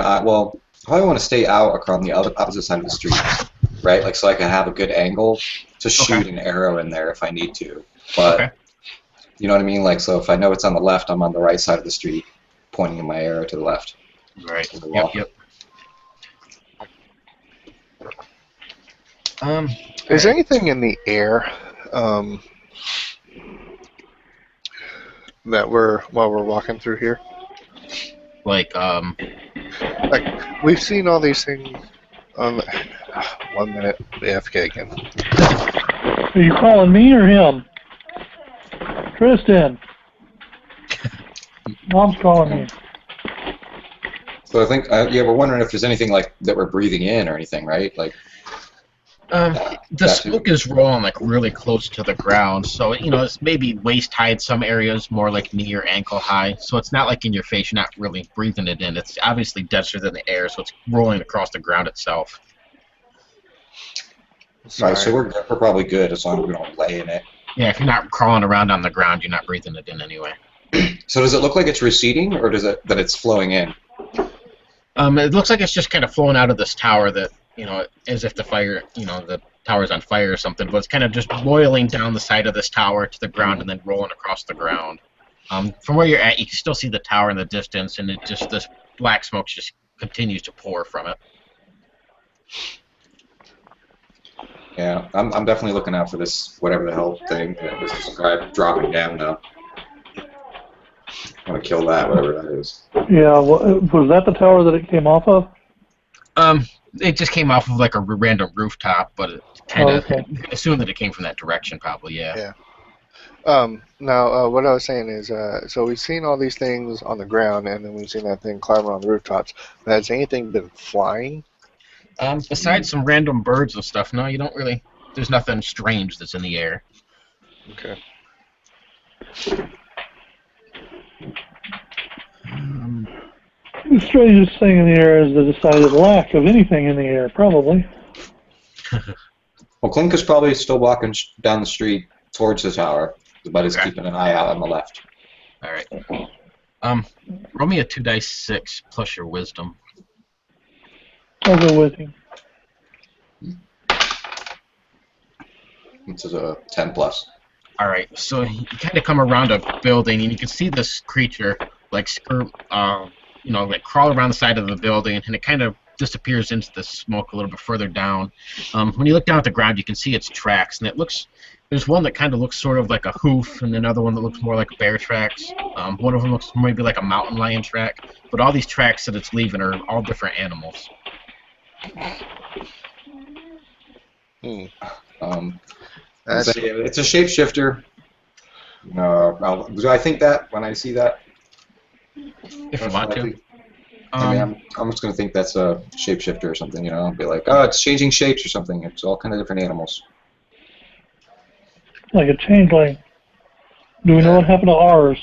eye. Well, I probably want to stay out across the opposite side of the street, right? Like so I can have a good angle to shoot an arrow in there if I need to. But you know what I mean? Like so, if I know it's on the left, I'm on the right side of the street, pointing my arrow to the left. Right. To the wall. Yep. Is there anything in the air that while we're walking through here? Like we've seen all these things on 1 minute AFK again. Are you calling me or him? Tristan. Mom's calling me. So I think we're wondering if there's anything like that we're breathing in or anything, right? Like the smoke is rolling like really close to the ground, so it's maybe waist high in some areas, more like knee or ankle high. So it's not like in your face. You're not really breathing it in. It's obviously denser than the air, so it's rolling across the ground itself. Right, so we're probably good as long as we don't lay in it. Yeah, if you're not crawling around on the ground, you're not breathing it in anyway. So does it look like it's receding, or does it that it's flowing in? It looks like it's just kind of flowing out of this tower that, as if the fire, the tower's on fire or something, but it's kind of just boiling down the side of this tower to the ground and then rolling across the ground. From where you're at, you can still see the tower in the distance, and this black smoke just continues to pour from it. Yeah, I'm definitely looking out for this whatever the hell thing that was described dropping down now. I'm gonna kill that, whatever that is. Yeah, was that the tower that it came off of? It just came off of like a random rooftop, but it kind of assumed that it came from that direction, probably. Yeah. Now, what I was saying is, so we've seen all these things on the ground, and then we've seen that thing climb around the rooftops. But has anything been flying? Besides some random birds and stuff, no, you don't really. There's nothing strange that's in the air. Okay. The strangest thing in the air is the decided lack of anything in the air, probably. Well, Clink is probably still walking down the street towards the tower, but is keeping an eye out on the left. All right. Roll me a 2 dice 6 plus your wisdom. I'll go with you. This is a 10 plus. All right. So you kind of come around a building, and you can see this creature like like crawl around the side of the building, and it kind of disappears into the smoke a little bit further down. When you look down at the ground, you can see its tracks, and there's one that kind of looks sort of like a hoof, and another one that looks more like bear tracks. One of them looks maybe like a mountain lion track, but all these tracks that it's leaving are all different animals. It's a shapeshifter. Do I think that when I see that? If you want to. I'm just going to think that's a shapeshifter or something, Be like, oh, it's changing shapes or something. It's all kind of different animals. Like a changeling. Do we know what happened to ours?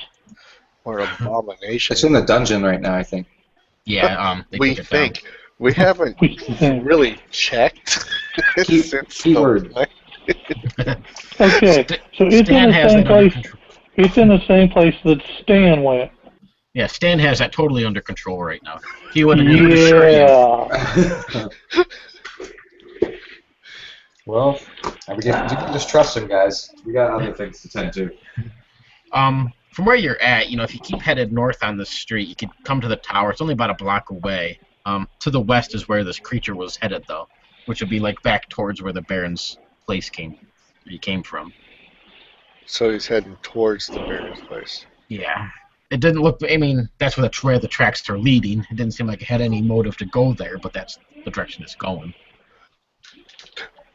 Or abomination. It's in the dungeon right now, I think. Yeah, we think. We haven't really checked. Keyword. Okay, so it's in the same place. It's in the same place that Stan went. Yeah, Stan has that totally under control right now. He wouldn't even assure you. Well, you can just trust him, guys. We got other things to tend to. From where you're at, if you keep headed north on the street, you could come to the tower. It's only about a block away. To the west is where this creature was headed, though, which would be like back towards where the Baron's place came from. So he's heading towards the Baron's place. Yeah. It didn't look. I mean, that's where the tracks are leading. It didn't seem like it had any motive to go there, but that's the direction it's going.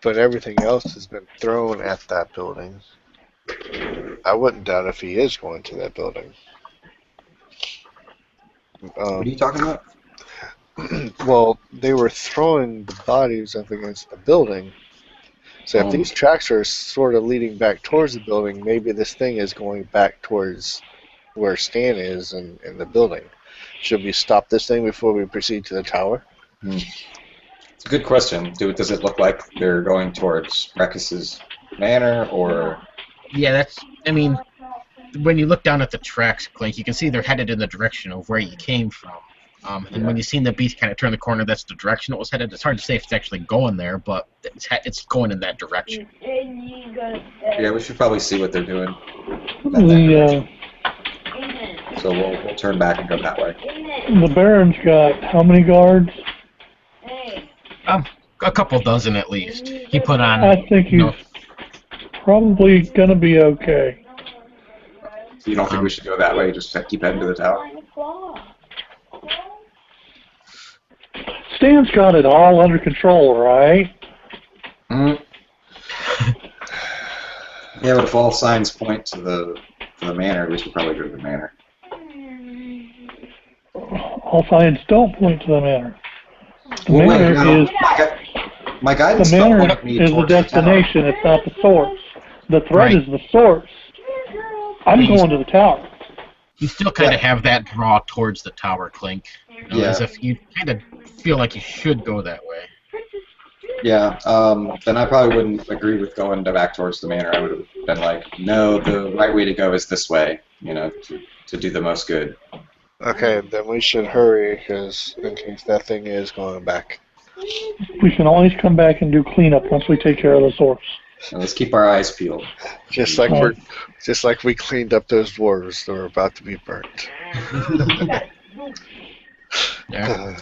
But everything else has been thrown at that building. I wouldn't doubt if he is going to that building. What are you talking about? Well, they were throwing the bodies up against the building. So if these tracks are sort of leading back towards the building, maybe this thing is going back towards where Stan is in the building. Should we stop this thing before we proceed to the tower? It's a good question. Does it look like they're going towards Rekis's manor, or? Yeah, when you look down at the tracks, Clink, you can see they're headed in the direction of where you came from. And when you seen the beast kind of turn the corner, that's the direction it was headed. It's hard to say if it's actually going there, but it's going in that direction. Yeah, we should probably see what they're doing. So we'll turn back and go that way. The Baron's got how many guards? A couple dozen at least. He put on. I think he's probably gonna be okay. So you don't think we should go that way? Just keep heading to the tower. Stan's got it all under control, right? Yeah, but if all signs point to the manor, we should probably go to the manor. All signs don't point to the manor. The manor is my guidance. The manor is the destination. It's not the source. The threat is the source. I'm going to the tower. You still kind of have that draw towards the tower, Clink. As if you kind of feel like you should go that way. Yeah, then I probably wouldn't agree with going back towards the manor. I would have been like, no, the right way to go is this way, to do the most good. Okay, then we should hurry, because in case that thing is going back. We can always come back and do cleanup once we take care of the source. And let's keep our eyes peeled. Just like we cleaned up those dwarves that were about to be burnt. Yeah.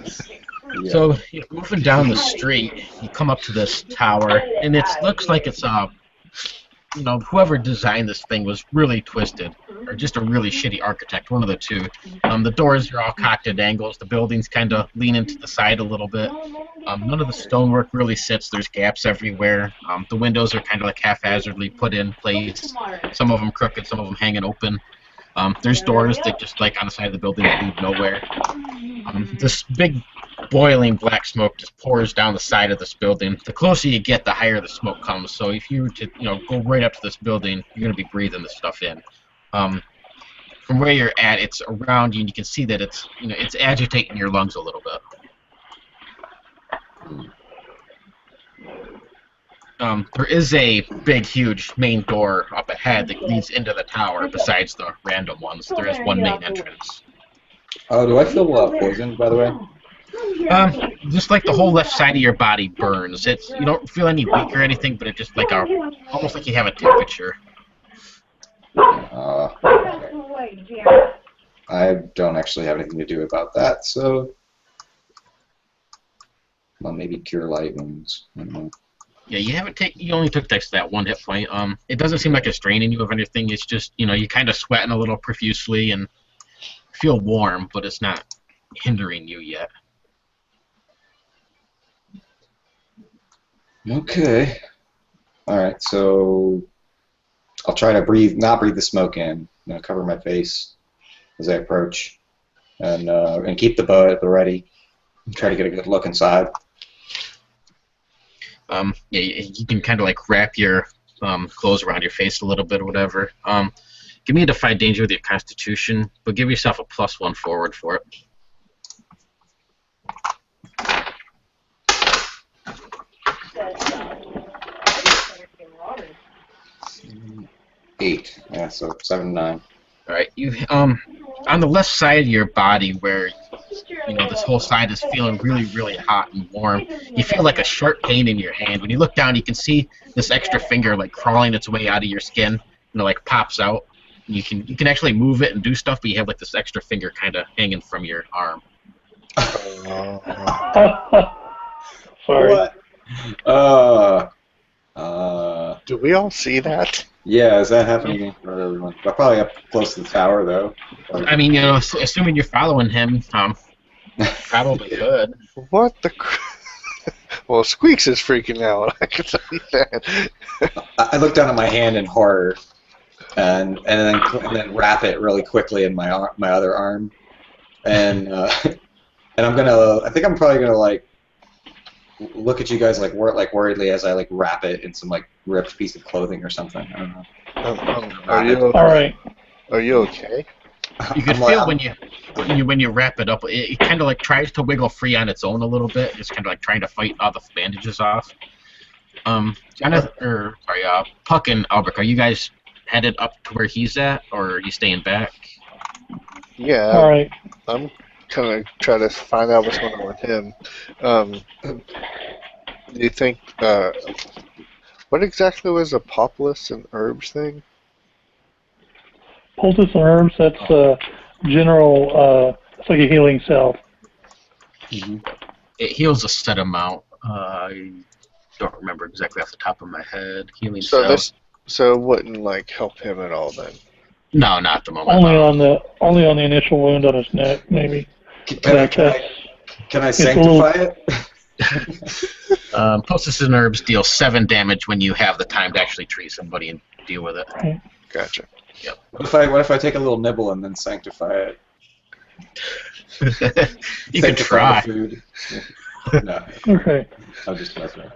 Yeah. So you're moving down the street, you come up to this tower, and it looks like it's whoever designed this thing was really twisted, or just a really shitty architect, one of the two. The doors are all cocked at angles, the buildings kind of lean into the side a little bit. None of the stonework really sits, there's gaps everywhere. The windows are kind of like haphazardly put in place, some of them crooked, some of them hanging open. There's doors that just like on the side of the building that lead nowhere. This big boiling black smoke just pours down the side of this building. The closer you get, the higher the smoke comes. So if you were to go right up to this building, you're going to be breathing this stuff in. From where you're at, it's around you, and you can see that it's it's agitating your lungs a little bit. There is a big, huge main door up ahead that leads into the tower. Besides the random ones, there is one main entrance. Oh, do I feel poisoned, by the way? Just like the whole left side of your body burns. You don't feel any weak or anything, but it's just like almost like you have a temperature. I don't actually have anything to do about that, so well, maybe cure light wounds. I don't know. Yeah, you only took that one hit point. It doesn't seem like it's draining you of anything. It's just you kind of sweating a little profusely and feel warm, but it's not hindering you yet. Okay. All right. So I'll try to not breathe the smoke in. Cover my face as I approach, and keep the bow at the ready. Try to get a good look inside. Yeah, you can kind of like wrap your clothes around your face a little bit or whatever. Give me a defy danger with your constitution, but give yourself a +1 forward for it. 8. Yeah, so 7, 9. All right, you on the left side of your body where this whole side is feeling really, really hot and warm. You feel like a sharp pain in your hand. When you look down, you can see this extra finger like crawling its way out of your skin, like pops out. You can actually move it and do stuff, but you have like this extra finger kind of hanging from your arm. Sorry. What? Do we all see that? Yeah, is that happening for everyone? We're probably up close to the tower, though. I mean, assuming you're following him, probably could. What the? Well, Squeaks is freaking out. I can tell you that. I look down at my hand in horror, and then wrap it really quickly in my other arm, and I think I'm probably gonna like look at you guys like worriedly as I like wrap it in some like ripped piece of clothing or something. I don't know. Are you All right. Are you okay? You can feel when you wrap it up, it kind of like tries to wiggle free on its own a little bit. It's kind of like trying to fight all the bandages off. Puck and Albrecht, are you guys headed up to where he's at, or are you staying back? Yeah. All right. I'm kind of trying to find out what's going on with him. Do you think what exactly was a populus and herbs thing? Poultice and herbs, that's general, it's like a healing salve. Mm-hmm. It heals a set amount. I don't remember exactly off the top of my head. Healing So it wouldn't like help him at all then? No, not at the moment. Only on the initial wound on his neck, maybe. Can I sanctify it? Poultices and herbs deal 7 damage when you have the time to actually treat somebody and deal with it. Right. Gotcha. Yep. What if I take a little nibble and then sanctify it? You can try. Food. No. Okay. I'll just mess around.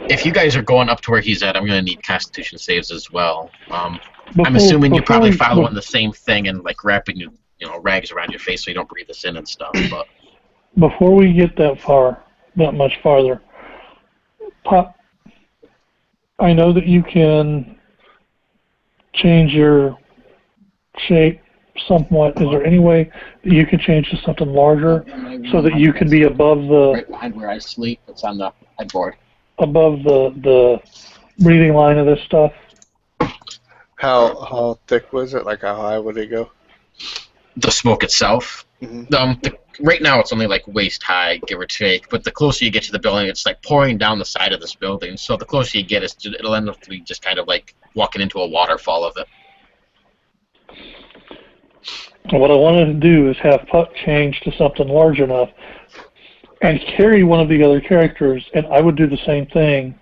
If you guys are going up to where he's at, I'm going to need Constitution saves as well. I'm assuming you're probably following the same thing and like wrapping rags around your face so you don't breathe this in and stuff. But before we get that much farther, Pop, I know that you can change your shape somewhat. Is there any way that you can change to something larger so that you can be above Right behind where I sleep. It's on the headboard. above the breathing line of this stuff? How thick was it? Like how high would it go? The smoke itself. Mm-hmm. Right now it's only like waist high, give or take. But the closer you get to the building, it's like pouring down the side of this building. So the closer you get, it'll end up to be just kind of like walking into a waterfall of it. What I wanted to do is have Puck change to something large enough and carry one of the other characters, and I would do the same thing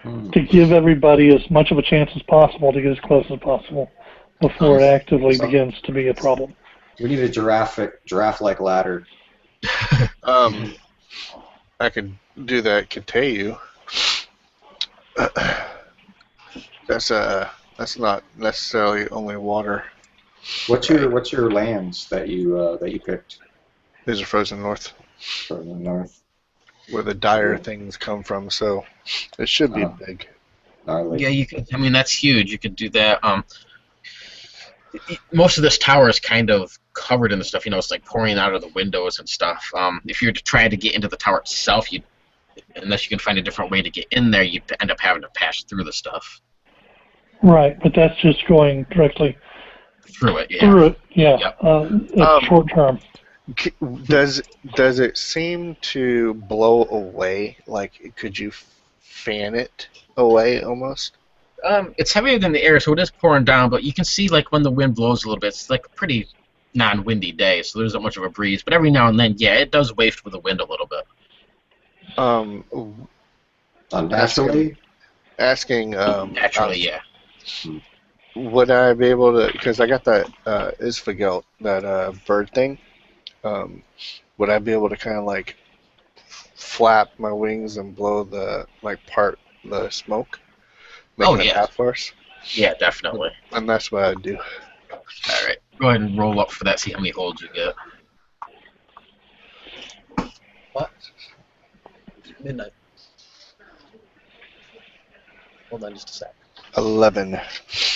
to give everybody as much of a chance as possible to get as close as possible before it actively begins to be a problem. We need a giraffe-like ladder. I could do that. Kiteu. That's not necessarily only water. What's your lands that you picked? These are frozen north, From the north. where the dire things come from. So it should be big. Gnarly. Yeah, you could. I mean, that's huge. You could do that. Most of this tower is kind of covered in the stuff. You know, it's like pouring out of the windows and stuff. If you're trying to get into the tower itself, unless you can find a different way to get in there, you'd end up having to pass through the stuff. Right, but that's just going directly Through it, yeah. through it. Yeah, Yep. it's short term. Does it seem to blow away? Like, could you fan it away almost? It's heavier than the air, so it is pouring down. But you can see, like, when the wind blows a little bit, it's like a pretty non-windy day, so there's not much of a breeze. But every now and then, yeah, it does waft with the wind a little bit. Unnaturally? Asking. Naturally, yeah. Would I be able to? Because I got that Isfagelt, that bird thing. Would I be able to kind of like flap my wings and blow the smoke? Making a path for us? Yeah, definitely. And that's what I'd do. All right, go ahead and roll up for that. See how many holds you get. What? Midnight. Hold on just a sec. 11.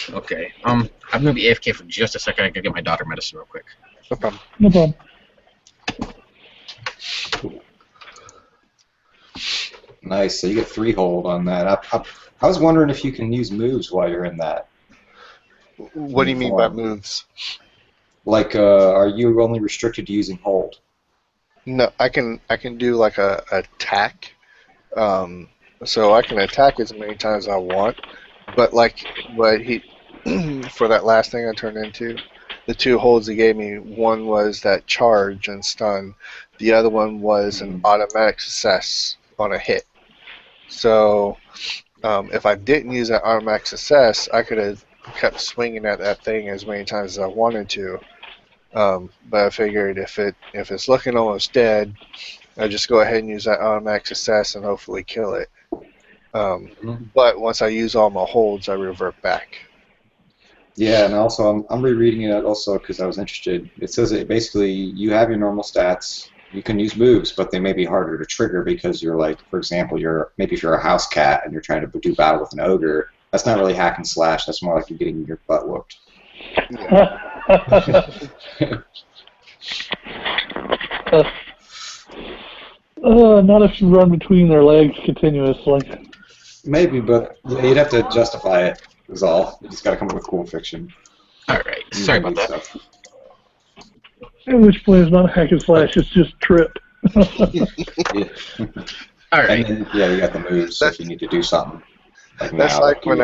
Okay. I'm gonna be AFK for just a second. I gotta get my daughter medicine real quick. No problem. No problem. Nice. So you get 3 hold on that. I was wondering if you can use moves while you're in that. What do you mean by moves? Like, are you only restricted to using hold? No, I can do like a attack. So I can attack as many times as I want. But like what he for that last thing I turned into, the 2 holds he gave me, one was that charge and stun. The other one was an automatic success on a hit. So if I didn't use that automatic success, I could have kept swinging at that thing as many times as I wanted to. But I figured if it's looking almost dead, I just go ahead and use that automatic success and hopefully kill it. But once I use all my holds, I revert back. Yeah, and also I'm rereading it also because I was interested. It says that basically you have your normal stats. You can use moves, but they may be harder to trigger because you're like, for example, if you're a house cat and you're trying to do battle with an ogre. That's not really hack and slash. That's more like you're getting your butt whooped. Yeah. Not if you run between their legs continuously. Maybe, but you'd have to justify it. Is all. You just got to come up with cool fiction. All right. Sorry about that. Stuff. At which point it's not hack and slash, it's just trip. Yeah. All right. And then, yeah, you got the moves if you need to do something. That's like when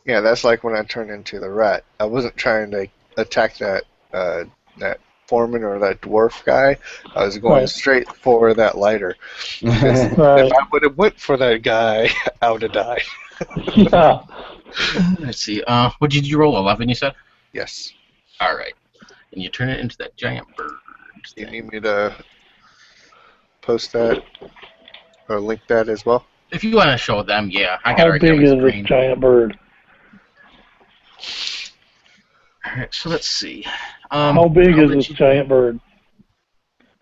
that's like when I turned into the rat. I wasn't trying to attack that foreman or that dwarf guy. I was going straight for that lighter. If I would have went for that guy, I would have died. Yeah. Let's see. What did you roll? 11, you said? Yes. All right. And you turn it into that giant bird. You need me to post that or link that as well? If you want to show them, yeah. I got it How right there big on is my this screen. giant bird? All right, so let's see. How big is this giant bird?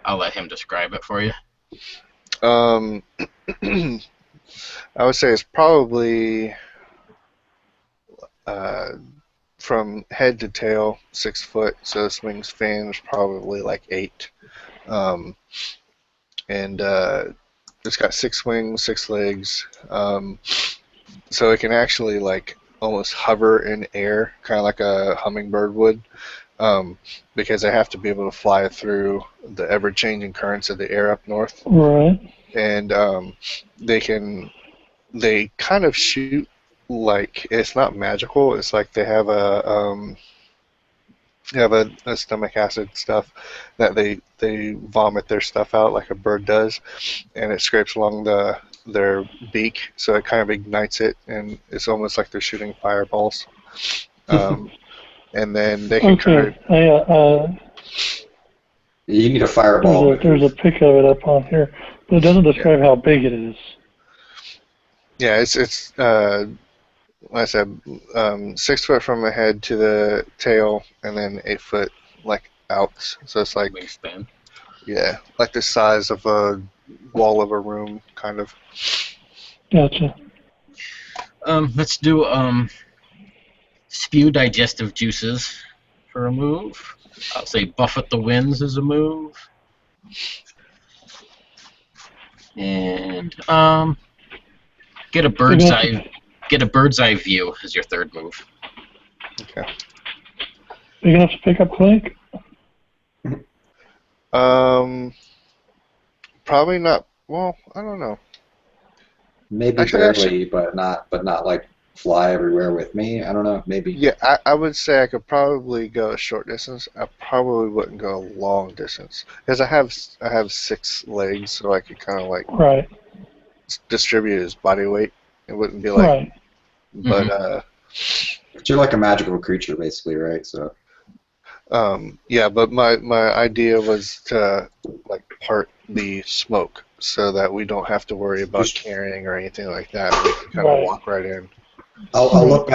I'll let him describe it for you. I would say it's probably from head to tail 6 foot. So this wing's fan is probably like 8. Um, and it's got 6 wings, 6 legs. So it can actually like almost hover in air, kind of like a hummingbird would. Because they have to be able to fly through the ever-changing currents of the air up north. Right. And they kind of shoot like it's not magical. It's like they have a stomach acid stuff that they vomit their stuff out like a bird does, and it scrapes along their beak, so it kind of ignites it, and it's almost like they're shooting fireballs. And then they can kind Okay. You need a fireball. There's a pic of it up on here, but it doesn't describe how big it is. yeah, it's like I said, 6 foot from the head to the tail, and then 8 foot like out. So it's like Wingspan. yeah, like the size of a wall of a room, kind of. Gotcha. Let's do spew digestive juices for a move. I'll say buffet the winds is a move. And get a bird's eye view is your third move. Okay. Are you gonna have to pick up Clink? Probably not. Well, I don't know. Maybe barely, but not like fly everywhere with me. I don't know. Maybe. Yeah, I would say I could probably go a short distance. I probably wouldn't go a long distance because I have 6 legs, so I could kind of like distribute his body weight. It wouldn't be like, but But you're like a magical creature, basically, right? So. yeah, but my idea was to like part the smoke so that we don't have to worry about carrying or anything like that. We can kind of walk right in. I'll look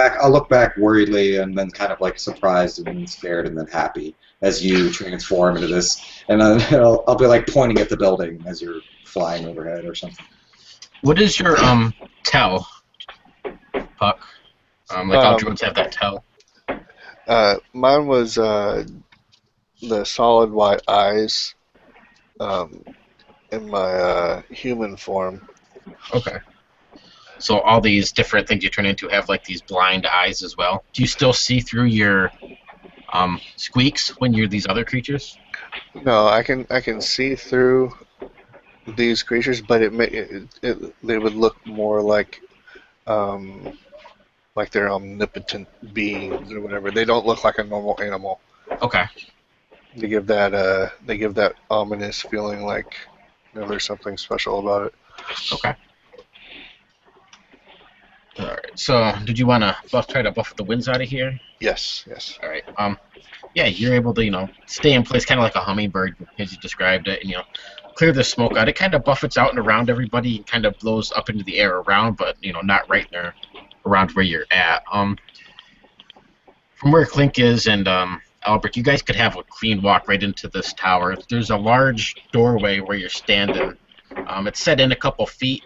back worriedly, and then kind of like surprised, and then scared, and then happy as you transform into this, and then I'll be like pointing at the building as you're flying overhead or something. What is your tell, Puck? Like all drones have that tell. Mine was the solid white eyes in my human form. Okay. So all these different things you turn into have like these blind eyes as well. Do you still see through your squeaks when you're these other creatures? No, I can see through these creatures, but they would look more like they're omnipotent beings or whatever. They don't look like a normal animal. Okay. They give that ominous feeling like there's something special about it. Okay. All right. So, did you want to try to buff the winds out of here? Yes. All right. Yeah, you're able to stay in place, kind of like a hummingbird, as you described it, and clear the smoke out. It kind of buffets out and around everybody, and kind of blows up into the air around, but not right there, around where you're at. From where Clink is and Albert, you guys could have a clean walk right into this tower. There's a large doorway where you're standing. It's set in a couple feet.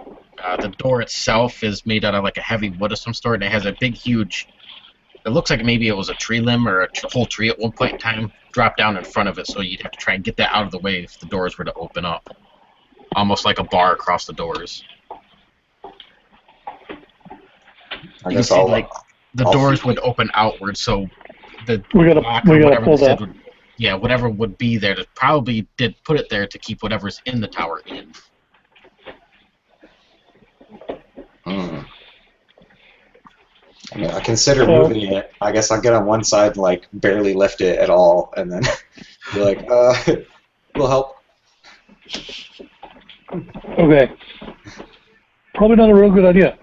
The door itself is made out of like a heavy wood of some sort, and it has a big, huge. It looks like maybe it was a tree limb or a whole tree at one point in time dropped down in front of it, so you'd have to try and get that out of the way if the doors were to open up. Almost like a bar across the doors. You can see like the doors would open outward, so the we gotta pull that. Whatever would be there, probably did put it there to keep whatever's in the tower in. I mean, I consider moving it. I guess I'll get on one side and like barely lift it at all, and then be like, we'll help. Okay. Probably not a real good idea.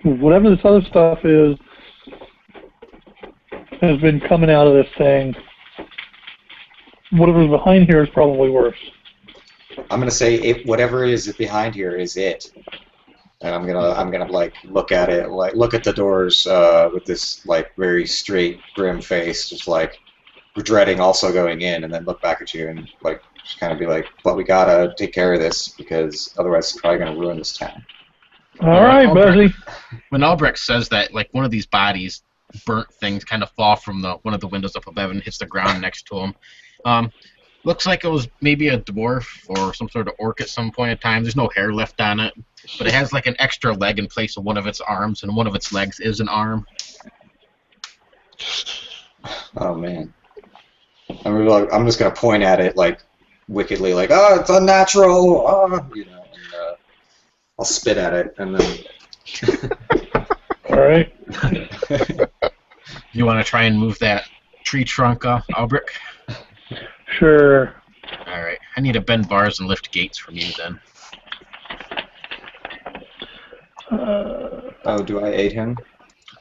Whatever this other stuff is has been coming out of this thing. Whatever's behind here is probably worse. I'm gonna say whatever is behind here is it. And I'm gonna like look at it, like look at the doors with this like very straight, grim face, just like dreading also going in, and then look back at you and like just kind of be like, "But we gotta take care of this because otherwise it's probably gonna ruin this town." All right, Buzzy. When Albrecht says that, like one of these bodies, burnt things, kind of fall from one of the windows up above and hits the ground next to him. Looks like it was maybe a dwarf or some sort of orc at some point in time. There's no hair left on it, but it has like an extra leg in place of one of its arms, and one of its legs is an arm. Oh man. I'm just gonna point at it like wickedly, like, oh, it's unnatural. Oh, you know, and I'll spit at it, and then. All right. You want to try and move that tree trunk, Albrecht? Sure. All right. I need to bend bars and lift gates from you then. Oh, do I aid him?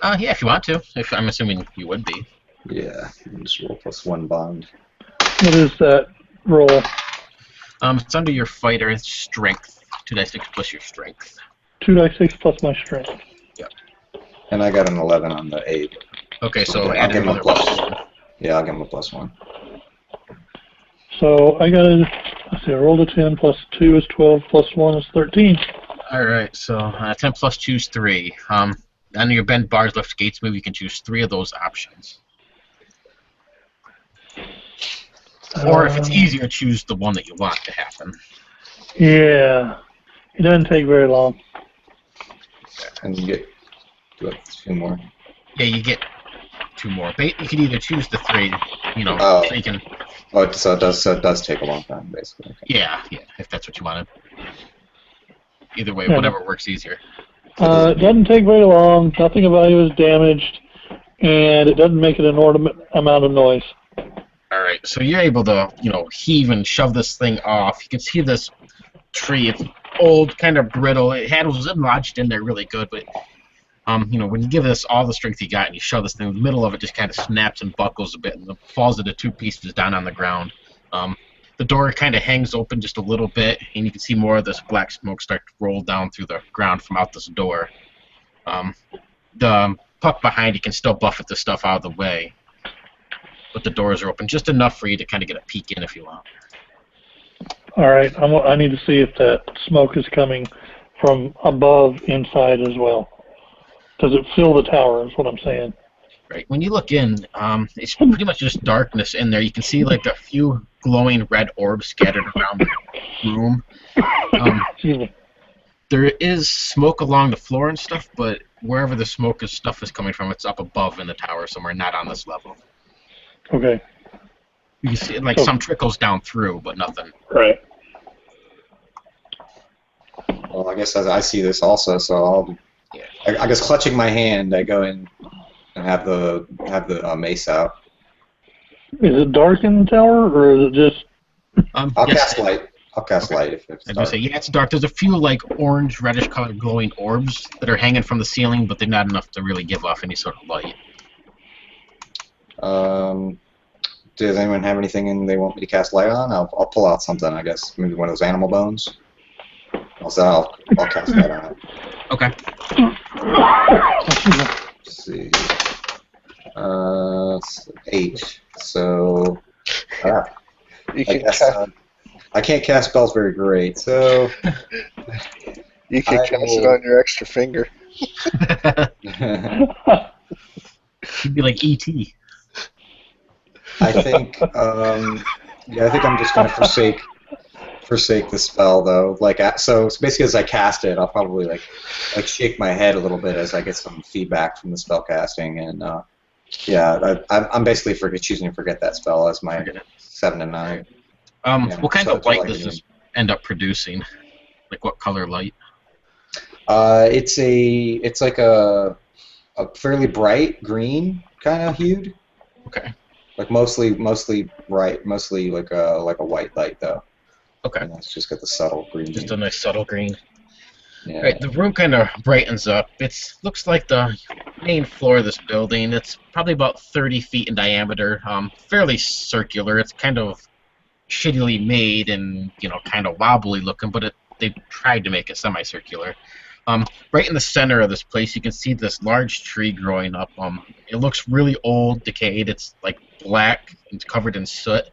Yeah, if you want to. If I'm assuming you would be. Yeah, just roll +1 bond. What is that roll? It's under your fighter strength. 2d6 plus your strength. 2d6 plus my strength. Yep. And I got an 11 on the aid. Okay, so I'll add give him a another +1. Yeah, I'll give him a +1. So I got let's see, I rolled a 10 plus 2 is 12 plus 1 is 13. All right, so 10 plus 2 is 3. Under your bend bars, lift gates move, you can choose 3 of those options. Or if it's easier, choose the one that you want to happen. Yeah. It doesn't take very long. And you get 2 more. Yeah, you get 2 more. You can either choose the 3, you know, Oh. so you can... Oh, so it does take a long time, basically. Okay. Yeah, if that's what you wanted. Either way, whatever works easier. It doesn't take very long, nothing of value is damaged, and it doesn't make an inordinate amount of noise. Alright, so you're able to, you know, heave and shove this thing off. You can see this tree. It's old, kind of brittle. It was lodged in there really good, but, you know, when you give this all the strength you got and you shove this thing, the middle of it just kind of snaps and buckles a bit and falls into 2 pieces down on the ground. The door kind of hangs open just a little bit, and you can see more of this black smoke start to roll down through the ground from out this door. The puck behind you can still buffet the stuff out of the way, but the doors are open just enough for you to kind of get a peek in if you want. All right, I need to see if that smoke is coming from above inside as well. Does it fill the tower is what I'm saying. Right. When you look in, it's pretty much just darkness in there. You can see like a few glowing red orbs scattered around the room. Excuse me. There is smoke along the floor and stuff, but wherever the smoke and stuff is coming from, it's up above in the tower somewhere, not on this level. Okay. You can see like some trickles down through, but nothing. Right. Well, I guess I see this also, so I guess clutching my hand, I go in and have the mace out. Is it dark in the tower, or is it just... I'll cast light. I'll cast light if it's dark. Say, yeah, it's dark. There's a few like orange, reddish colored glowing orbs that are hanging from the ceiling, but they're not enough to really give off any sort of light. Does anyone have anything they want me to cast light on? I'll pull out something, I guess. Maybe one of those animal bones. I'll cast light on it. Okay. Let's see. 8. So, I can't cast spells very great, so... You can cast it on your extra finger. You'd be like E.T. I think I'm just going to forsake the spell, though. So basically, as I cast it, I'll probably like shake my head a little bit as I get some feedback from the spell casting, and I'm basically choosing to forget that spell as my 7 and 9. What kind of light does this end up producing? Like what color light? It's like a fairly bright green kind of hued. Okay. Like mostly bright, mostly like a white light though. Okay. And it's just got the subtle green. Just a nice subtle green. Yeah. Right, the room kind of brightens up. Looks like the main floor of this building. It's probably about 30 feet in diameter, fairly circular. It's kind of shittily made and, you know, kind of wobbly looking, but they tried to make it semicircular. Right in the center of this place, you can see this large tree growing up. It looks really old, decayed. It's like black and covered in soot.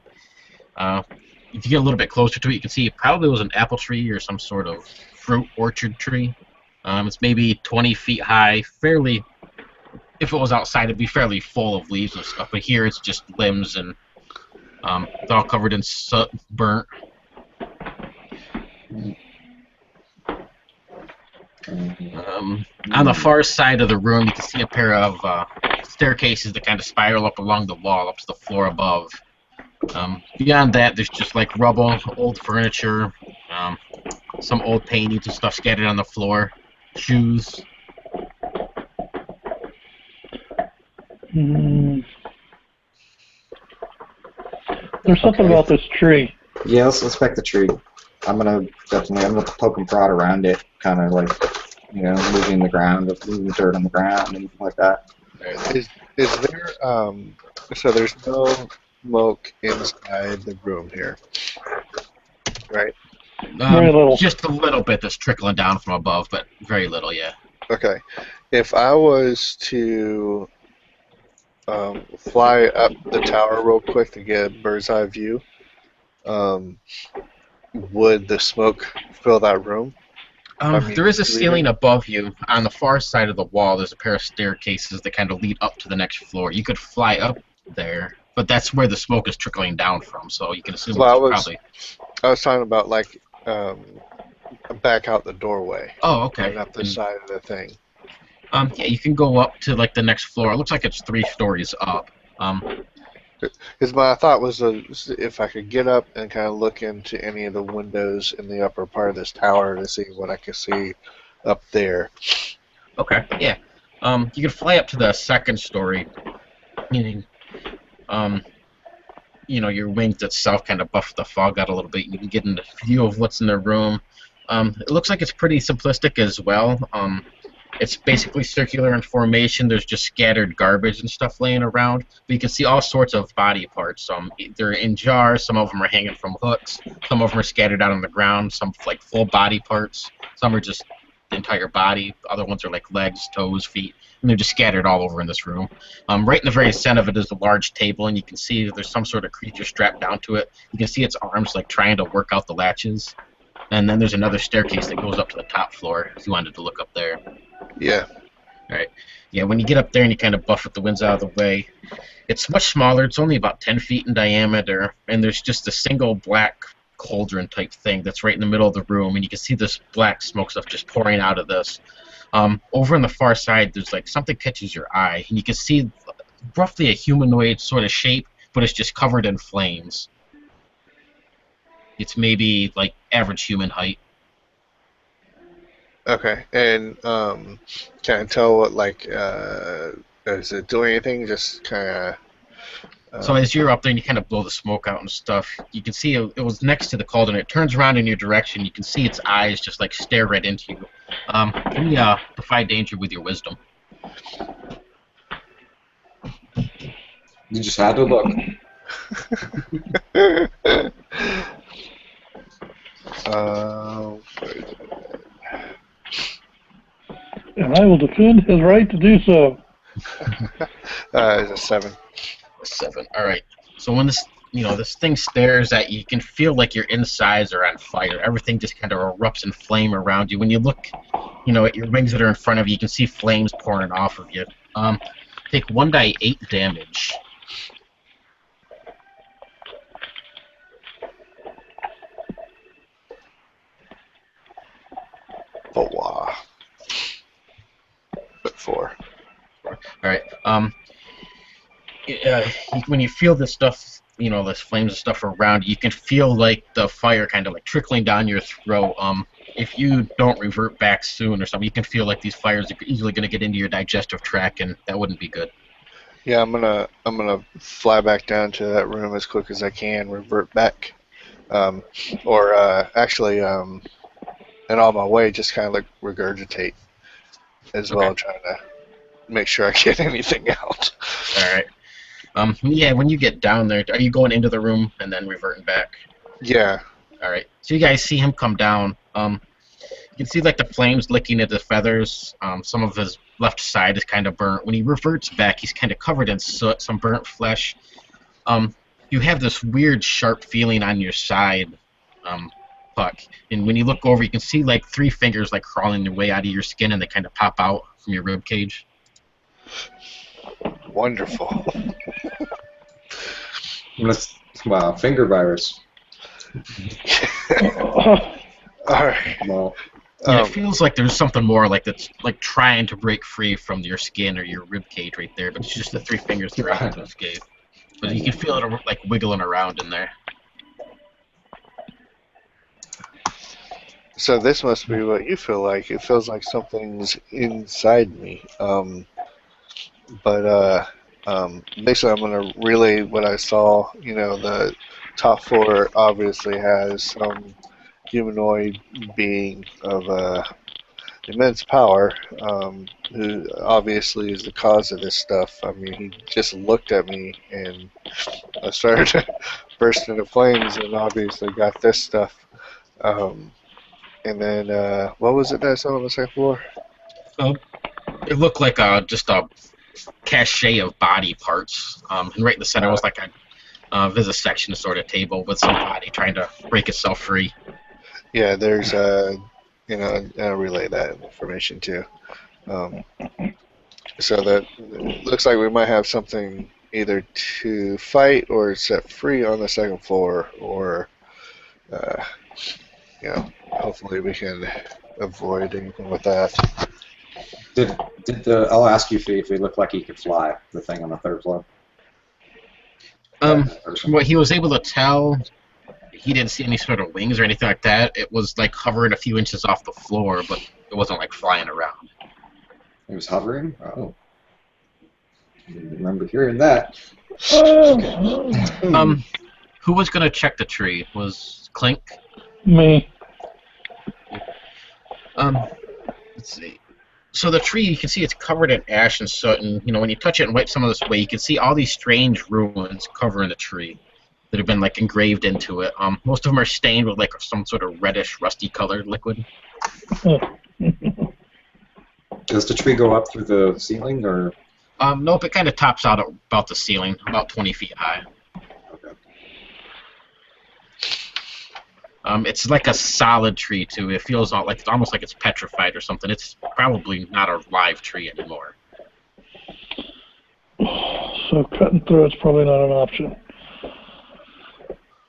If you get a little bit closer to it, you can see it probably was an apple tree or some sort of fruit orchard tree. It's maybe 20 feet high, fairly. If it was outside, it'd be fairly full of leaves and stuff. But here, it's just limbs and it's all covered in soot, burnt. On the far side of the room, you can see a pair of staircases that kind of spiral up along the wall up to the floor above. Beyond that, there's just like rubble, old furniture, some old paintings and stuff scattered on the floor, shoes. There's something about this tree. Yeah, let's back the tree. I'm gonna poke and prod around it, kind of like, moving the ground, moving the dirt on the ground, and anything like that. Is there so there's no smoke inside the room here, right? Very little. Just a little bit that's trickling down from above, but very little, yeah. Okay. If I was to fly up the tower real quick to get a bird's eye view, would the smoke fill that room? There is a ceiling above you. On the far side of the wall, there's a pair of staircases that kind of lead up to the next floor. You could fly up there, but that's where the smoke is trickling down from, so you can assume probably... I was talking about, like, back out the doorway. Oh, okay. And up the side of the thing. Yeah, you can go up to, like, the next floor. It looks like it's 3 stories up. Because my thought was if I could get up and kind of look into any of the windows in the upper part of this tower to see what I could see up there. Okay, yeah. You can fly up to the 2nd story, meaning, your wings itself kind of buff the fog out a little bit. You can get into view of what's in the room. It looks like it's pretty simplistic as well. It's basically circular in formation. There's just scattered garbage and stuff laying around. But you can see all sorts of body parts. They're in jars. Some of them are hanging from hooks. Some of them are scattered out on the ground. Some like full body parts. Some are just the entire body. Other ones are like legs, toes, feet. And they're just scattered all over in this room. Right in the very center of it is a large table, and you can see there's some sort of creature strapped down to it. You can see its arms like trying to work out the latches. And then there's another staircase that goes up to the top floor if you wanted to look up there. Yeah. All right. Yeah, when you get up there and you kind of buffet the winds out of the way, it's much smaller. It's only about 10 feet in diameter, and there's just a single black cauldron type thing that's right in the middle of the room, and you can see this black smoke stuff just pouring out of this. Over on the far side, there's like something catches your eye, and you can see roughly a humanoid sort of shape, but it's just covered in flames. It's maybe like average human height. Okay, and can I tell what, like, is it doing anything? Just kind of... So as you're up there and you kind of blow the smoke out and stuff, you can see it was next to the cauldron. It turns around in your direction. You can see its eyes just like stare right into you. Can you defy danger with your wisdom? You just had to look. And I will defend his right to do so. It's a 7. 7. All right. So when this thing stares at you, you can feel like your insides are on fire. Everything just kind of erupts in flame around you. When you look, at your wings that are in front of you, you can see flames pouring off of you. Take 1d8 damage. Oh, wow. But 4. All right. When you feel this stuff, this flames and stuff around you can feel like the fire kind of like trickling down your throat. If you don't revert back soon or something, you can feel like these fires are easily going to get into your digestive tract, and that wouldn't be good. Yeah, I'm gonna fly back down to that room as quick as I can, revert back, actually, and on my way, just kind of like regurgitate as well, trying to make sure I get anything out. All right. Yeah, when you get down there, are you going into the room and then reverting back? Yeah. All right. So you guys see him come down. You can see like the flames licking at the feathers. Some of his left side is kind of burnt. When he reverts back, he's kind of covered in soot, some burnt flesh. You have this weird, sharp feeling on your side. puck. And when you look over, you can see like 3 fingers like crawling their way out of your skin, and they kind of pop out from your rib cage. Wonderful. Wow, finger virus. All right. Well, And it feels like there's something more like that's like trying to break free from your skin or your rib cage right there, but it's just the 3 fingers that are able to escape. But you can feel it like wiggling around in there. So this must be what you feel like. It feels like something's inside me. Basically, I'm going to relay what I saw. You know, the top floor obviously has some humanoid being of immense power, who obviously is the cause of this stuff. I mean, he just looked at me and I started to burst into flames and obviously got this stuff. And then, what was it that I saw on the second floor? It looked like just a cachet of body parts. And right in the center was like a vivisection sort of table with some body trying to break itself free. Yeah, there's I'll relay that information too. So that looks like we might have something either to fight or set free on the second floor, or hopefully we can avoid anything with that. I'll ask you if he looked like he could fly, the thing on the third floor. From what he was able to tell, he didn't see any sort of wings or anything like that. It was like hovering a few inches off the floor, but it wasn't like flying around. He was hovering? Oh. I didn't remember hearing that. Who was going to check the tree? Was Clink? Me. Let's see. So the tree, you can see it's covered in ash and soot, and when you touch it and wipe some of this away, you can see all these strange ruins covering the tree that have been like engraved into it. Most of them are stained with like some sort of reddish, rusty colored liquid. Does the tree go up through the ceiling, or? Nope, it kind of tops out at about the ceiling, about 20 feet high. Okay. It's like a solid tree too. It feels like it's almost like it's petrified or something. It's probably not a live tree anymore. So cutting through it's probably not an option.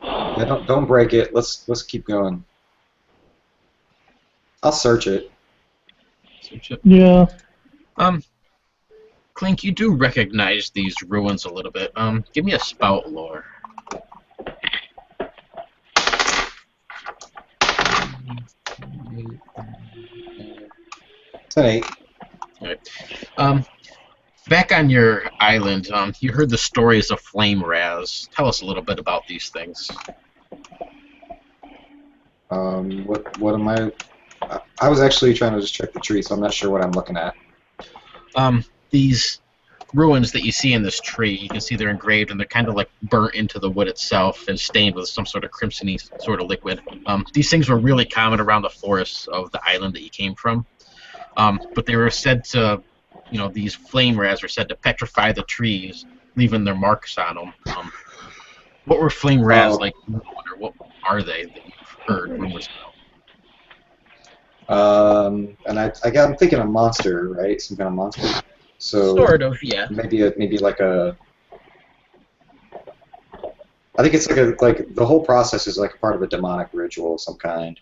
Yeah, don't break it. Let's keep going. I'll search it. Search it. Yeah. Clink, you do recognize these ruins a little bit. Give me a spout lore. It's an 8. All right. Back on your island, you heard the stories of Flame Raz. Tell us a little bit about these things. What am I was actually trying to just check the tree, so I'm not sure what I'm looking at. These ruins that you see in this tree, you can see they're engraved and they're kind of like burnt into the wood itself and stained with some sort of crimsony sort of liquid. These things were really common around the forests of the island that you came from. But they were said to, these flame raz were said to petrify the trees, leaving their marks on them. What were flame raz like, or what are they that you've heard rumors about? And I'm thinking a monster, right? Some kind of monster. So sort of, yeah. Maybe like a. I think it's like the whole process is like part of a demonic ritual of some kind,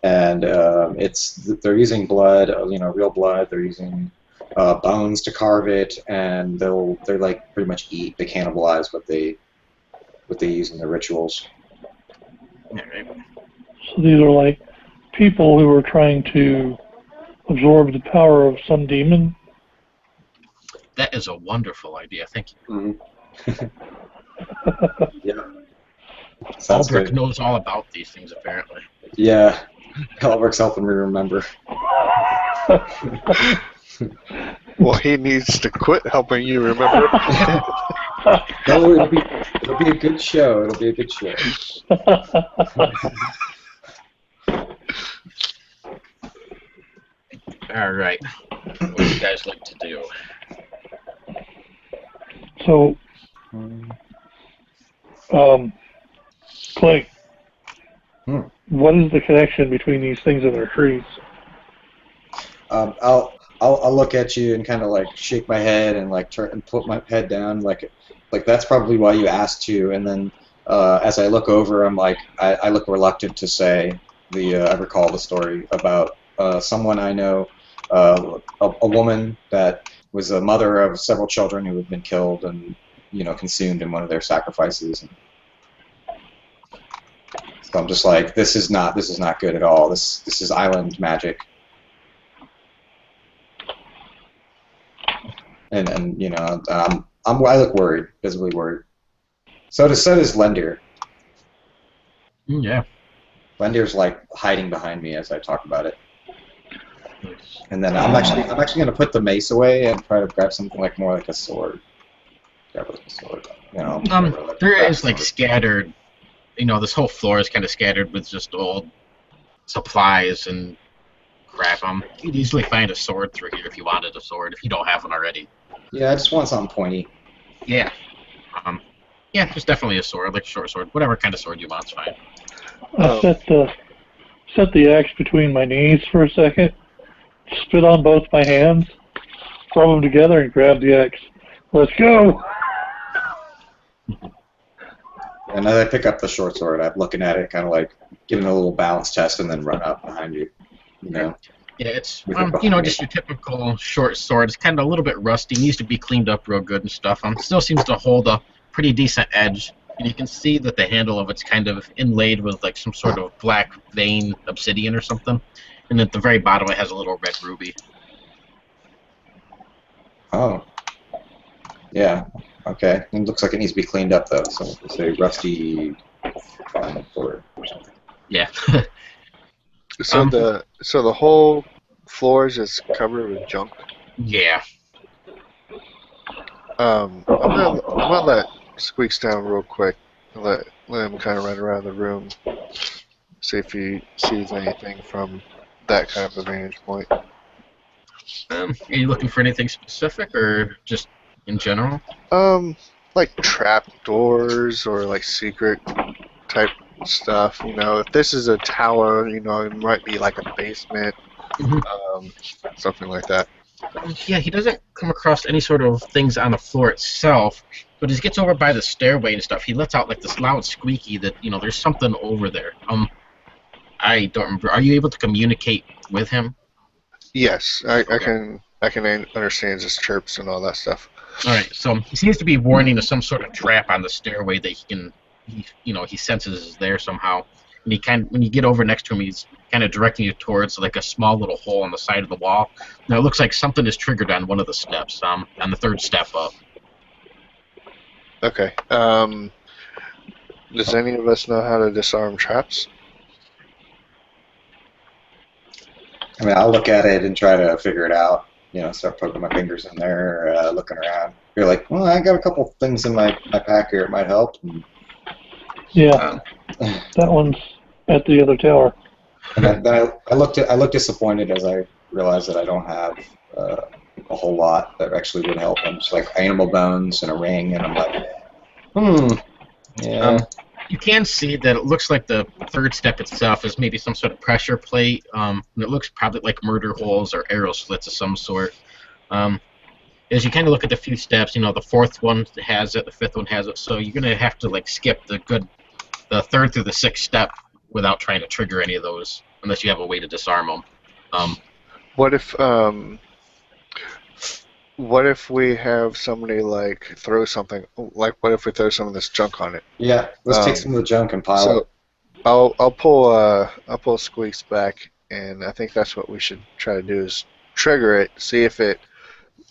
and they're using blood, real blood. They're using bones to carve it, and they're like pretty much eat. They cannibalize what they use in their rituals. Yeah, right. So these are like people who are trying to absorb the power of some demon. That is a wonderful idea. Thank you. Mm-hmm. Yeah. Sounds Albrecht good. knows all about these things, apparently. Yeah. Albrecht's helping me remember. Well, he needs to quit helping you remember. No, it'll be a good show. It'll be a good show. All right. What do you guys like to do? So, Clay, What is the connection between these things and their trees? I'll look at you and kind of like shake my head and like turn and put my head down like that's probably why you asked to. And then as I look over, I'm like I look reluctant to say I recall the story about someone I know, a woman that was a mother of several children who had been killed and consumed in one of their sacrifices. And so I'm just like, this is not good at all. This is island magic. And I look worried, visibly worried. So does Lender. Yeah. Lender's like hiding behind me as I talk about it. And then I'm actually going to put the mace away and try to grab something like more like a sword. Grab a sword, there is like scattered. This whole floor is kind of scattered with just old supplies and crap. You'd easily find a sword through here if you wanted a sword, if you don't have one already. Yeah, I just want something pointy. Yeah. Yeah, there's definitely a sword, like a short sword. Whatever kind of sword you want's fine. I set the axe between my knees for a second, spit on both my hands, rub them together, and grab the axe. Let's go! And as I pick up the short sword, I'm looking at it, kind of like giving it a little balance test, and then run up behind you. Yeah, it's just your typical short sword. It's kind of a little bit rusty, needs to be cleaned up real good and stuff. Still seems to hold a pretty decent edge, and you can see that the handle of it's kind of inlaid with like some sort of black vein obsidian or something, and at the very bottom it has a little red ruby. Oh. Yeah. Okay. It looks like it needs to be cleaned up though. So it's a rusty sword or something. Yeah. So the whole floor is just covered with junk. Yeah. I'm gonna let Squeaks down real quick. Let him kind of run around the room, see if he sees anything from that kind of a vantage point. Are you looking for anything specific or just in general? Like trap doors or like secret type stuff. If this is a tower, it might be like a basement, something like that. Yeah, he doesn't come across any sort of things on the floor itself, but as he gets over by the stairway and stuff, he lets out like this loud squeaky that there's something over there. I don't remember. Are you able to communicate with him? Yes, I can understand his chirps and all that stuff. All right, so he seems to be warning of some sort of trap on the stairway that he senses is there somehow. And when you get over next to him, he's kind of directing you towards like a small little hole on the side of the wall. Now it looks like something is triggered on one of the steps, on the third step up. Okay. Does any of us know how to disarm traps? I mean, I'll look at it and try to figure it out. Start poking my fingers in there, looking around. You're like, well, I got a couple things in my pack here. It might help. Yeah, that one's at the other tower. And then I look disappointed as I realize that I don't have a whole lot that actually would help. I'm just like animal bones and a ring, and I'm like, yeah. You can see that it looks like the third step itself is maybe some sort of pressure plate. And it looks probably like murder holes or arrow slits of some sort. As you kind of look at the few steps, the fourth one has it, the fifth one has it, so you're going to have to like skip the third through the sixth step without trying to trigger any of those, unless you have a way to disarm them. What if we have somebody like throw something? Like, what if we throw some of this junk on it? Yeah, let's take some of the junk and pile it. I'll pull Squeaks back, and I think that's what we should try to do is trigger it, see if it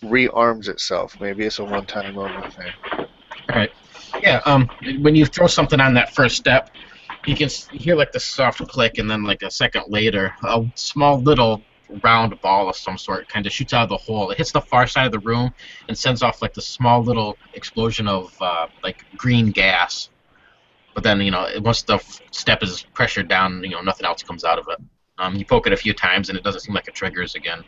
rearms itself. Maybe it's a one-time only thing. All right. Yeah. When you throw something on that first step, you can hear like the soft click, and then like a second later, a small little round ball of some sort kind of shoots out of the hole. It hits the far side of the room and sends off like the small little explosion of like green gas. But then once the step is pressured down, nothing else comes out of it. You poke it a few times and it doesn't seem like it triggers again.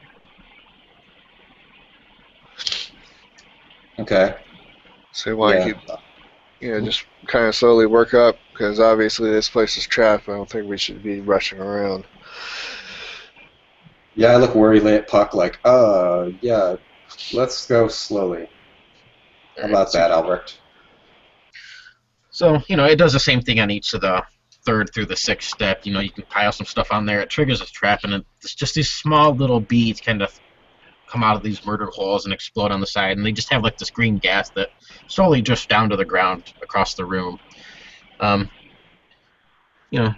Okay. So why keep just kind of slowly work up, because obviously this place is trapped. I don't think we should be rushing around. Yeah, I look worriedly at Puck like, yeah, let's go slowly. How about that, Albrecht? So, it does the same thing on each of the third through the sixth step. You can pile some stuff on there. It triggers a trap, and it's just these small little beads kind of come out of these murder holes and explode on the side, and they just have like this green gas that slowly drifts down to the ground across the room.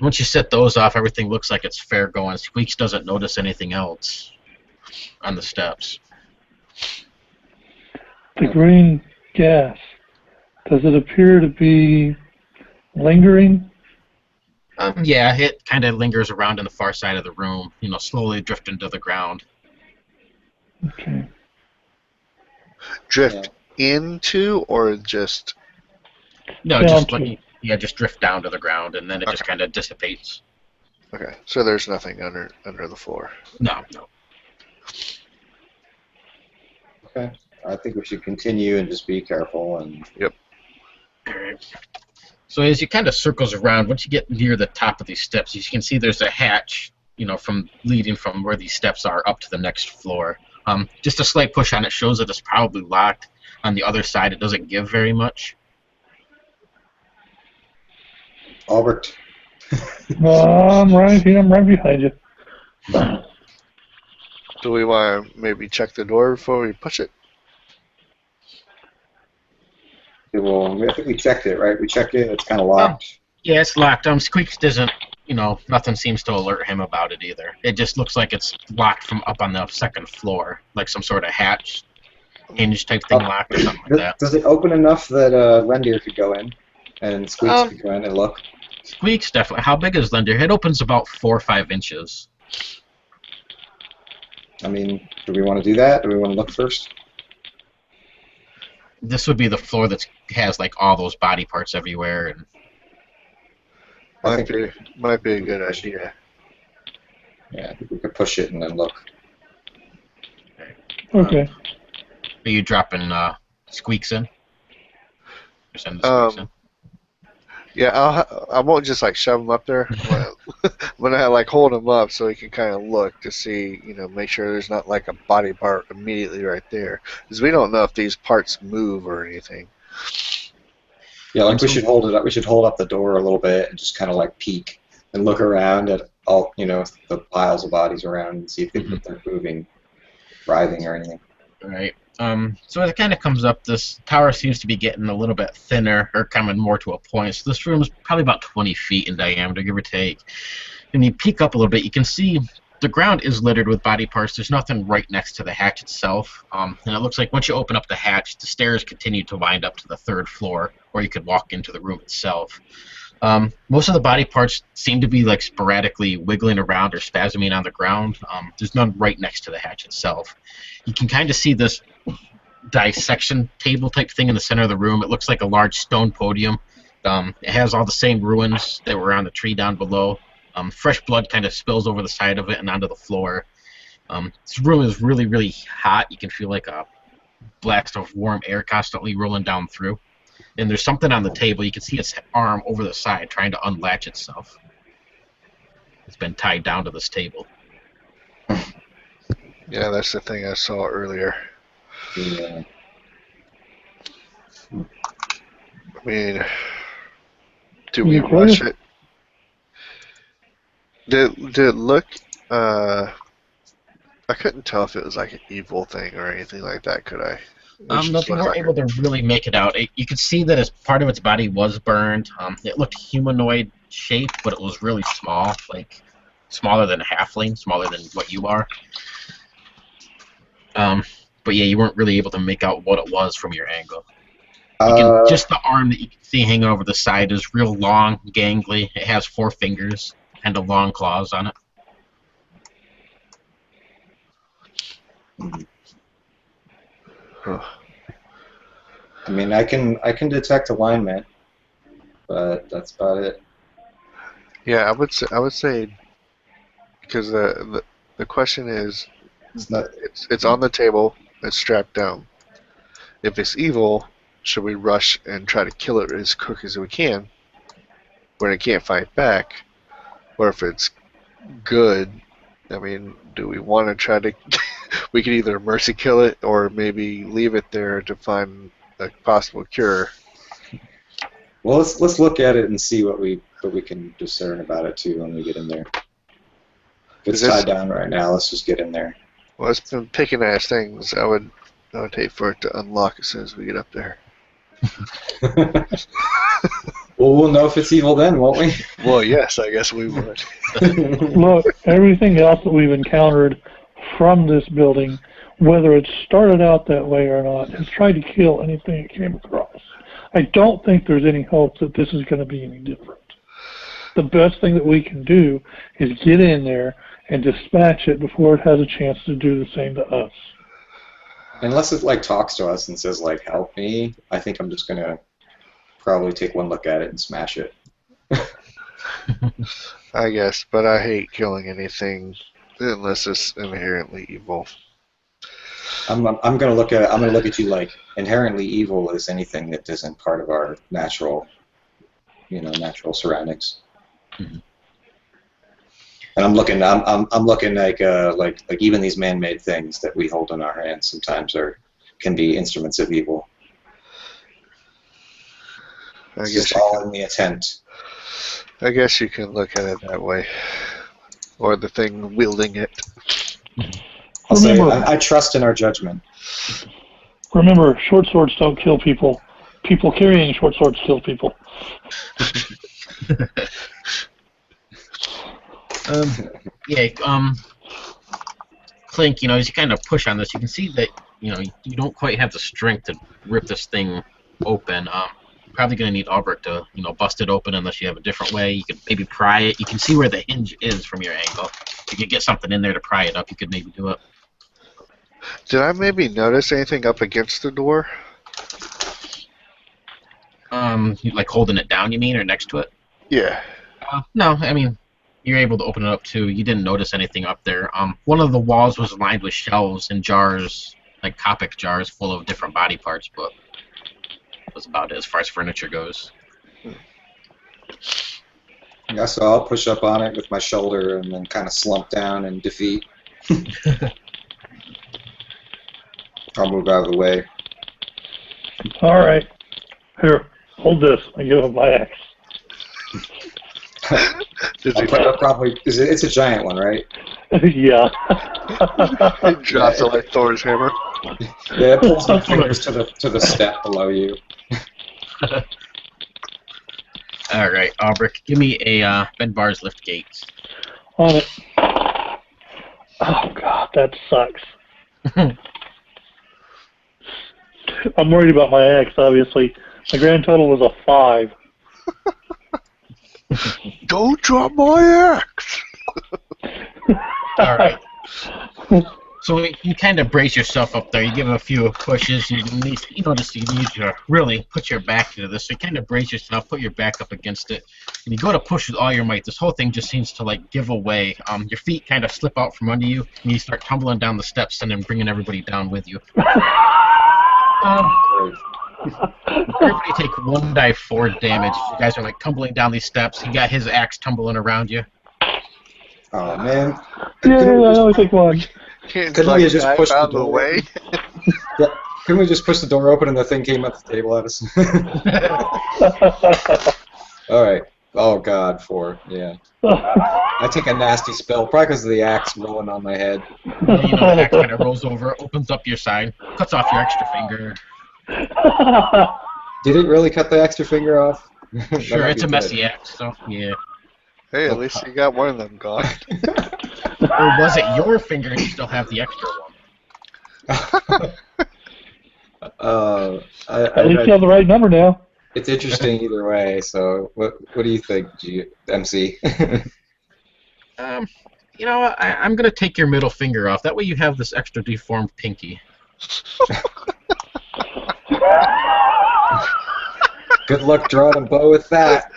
Once you set those off, everything looks like it's fair going. Squeaks doesn't notice anything else on the steps. The green gas, does it appear to be lingering? Yeah, it kind of lingers around in the far side of the room, slowly drifting to the ground. Okay. Drift into, or just... No, Down just to. just drift down to the ground, and then it just kind of dissipates. Okay, so there's nothing under the floor. No. Okay. I think we should continue and just be careful. And Yep. All right. So as you kind of circles around, once you get near the top of these steps, you can see there's a hatch, from leading from where these steps are up to the next floor. Just a slight push on it shows that it's probably locked. On the other side, it doesn't give very much. Albrecht. I'm right here. I'm right behind you. Do we want to maybe check the door before we push it? Well, I think we checked it, right? We checked it. It's kind of locked. Yeah, it's locked. Squeaks doesn't, nothing seems to alert him about it either. It just looks like it's locked from up on the second floor, like some sort of hatch, hinge type thing locked or something like that. Does it open enough that Rendir could go in and Squeaks could go in and look? Squeaks definitely. How big is Lender? It opens about 4 or 5 inches. I mean, do we want to do that? Do we want to look first? This would be the floor that has like all those body parts everywhere, and Might be a good idea. Yeah, I think we could push it and then look. Okay. Are you dropping Squeaks in? Or sending Squeaks in? Yeah, I won't just like shove him up there. I'm gonna like hold him up so he can kind of look to see, make sure there's not like a body part immediately right there, because we don't know if these parts move or anything. Yeah, like we should hold it up. We should hold up the door a little bit and just kind of like peek and look around at all, the piles of bodies around and see if they're moving, writhing or anything. All right. So as it kind of comes up, this tower seems to be getting a little bit thinner, or coming more to a point. So this room is probably about 20 feet in diameter, give or take. And you peek up a little bit, you can see the ground is littered with body parts. There's nothing right next to the hatch itself. And it looks like once you open up the hatch, the stairs continue to wind up to the third floor, or you could walk into the room itself. Most of the body parts seem to be like sporadically wiggling around or spasming on the ground. There's none right next to the hatch itself. You can kind of see this dissection table type thing in the center of the room. It looks like a large stone podium. It has all the same ruins that were on the tree down below. Fresh blood kind of spills over the side of it and onto the floor. This room is really, really hot. You can feel like a blast of warm air constantly rolling down through. And there's something on the table. You can see its arm over the side trying to unlatch itself. It's been tied down to this table. Yeah, that's the thing I saw earlier. Yeah. I mean, do we rush it? Did it look? I couldn't tell if it was like an evil thing or anything like that. Could I? No, they weren't able to really make it out. You could see that as part of its body was burned. It looked humanoid shaped, but it was really small, like smaller than a halfling, smaller than what you are. But yeah, you weren't really able to make out what it was from your angle. Just the arm that you can see hanging over the side is real long, gangly. It has 4 fingers and long claws on it. I mean, I can detect alignment, but that's about it. Yeah, I would say because the question is, It's not. it's on the table, it's strapped down. If it's evil, should we rush and try to kill it as quick as we can when it can't fight back? Or if it's good, I mean, do we want to try to... we could either mercy kill it or maybe leave it there to find a possible cure. Well, let's look at it and see what we can discern about it too when we get in there. If it's tied down right now, let's just get in there. Well, it's been picking at things. I would hate for it to unlock as soon as we get up there. Well, we'll know if it's evil then, won't we? Well, yes, I guess we would. Look, everything else that we've encountered from this building, whether it started out that way or not, has tried to kill anything it came across. I don't think there's any hope that this is going to be any different. The best thing that we can do is get in there and dispatch it before it has a chance to do the same to us. Unless it like talks to us and says like "help me," I think I'm just gonna probably take one look at it and smash it. I guess, but I hate killing anything unless it's inherently evil. I'm gonna look at it. I'm gonna look at you like inherently evil is anything that isn't part of our natural surroundings. Mhm. And I'm looking like even these man-made things that we hold in our hands sometimes can be instruments of evil. It's just all in the intent. I guess you can look at it that way, or the thing wielding it. I'll say I trust in our judgment. Remember, short swords don't kill people. People carrying short swords kill people. Clink, as you kind of push on this, you can see that, you don't quite have the strength to rip this thing open. Probably going to need Albert to, bust it open unless you have a different way. You could maybe pry it. You can see where the hinge is from your angle. If you could get something in there to pry it up, you could maybe do it. Did I maybe notice anything up against the door? Like holding it down, you mean, or next to it? Yeah. No, I mean, you're able to open it up too. You didn't notice anything up there. One of the walls was lined with shelves and jars, like Copic jars full of different body parts, but that was about it as far as furniture goes. Yeah, so I'll push up on it with my shoulder and then kind of slump down and defeat. I'll move out of the way. All right. Here, hold this. I give him my axe. It's a giant one, right? Yeah. It drops it like Thor's hammer. Yeah, it pulls my fingers to the step below you. All right, Albrecht, give me a bend bars, lift gates. On it. Oh God, that sucks. I'm worried about my axe, obviously. My grand total was a 5. Don't drop my axe! All right. So you kind of brace yourself up there. You give it a few pushes. You notice you need to really put your back into this. So you kind of brace yourself, put your back up against it, and you go to push with all your might. This whole thing just seems to like give away. Your feet kind of slip out from under you, and you start tumbling down the steps and then bringing everybody down with you. Everybody take 1d4 damage. You guys are like tumbling down these steps. You got his axe tumbling around you. Oh man! Yeah, I only take 1. Couldn't we just push out the of the way? Yeah. Couldn't we just push the door open and the thing came up the table at us? All right. Oh God, 4. Yeah. I take a nasty spell, probably because of the axe rolling on my head. The axe kind of rolls over, opens up your side, cuts off your extra finger. Did it really cut the extra finger off? Sure, it's a messy axe, so yeah. Hey, at least you got one of them gone. Or was it your finger and you still have the extra one? At least you have the right number now. It's interesting either way. So, what do you think, MC? You know what? I'm gonna take your middle finger off. That way you have this extra deformed pinky. Good luck drawing a bow with that.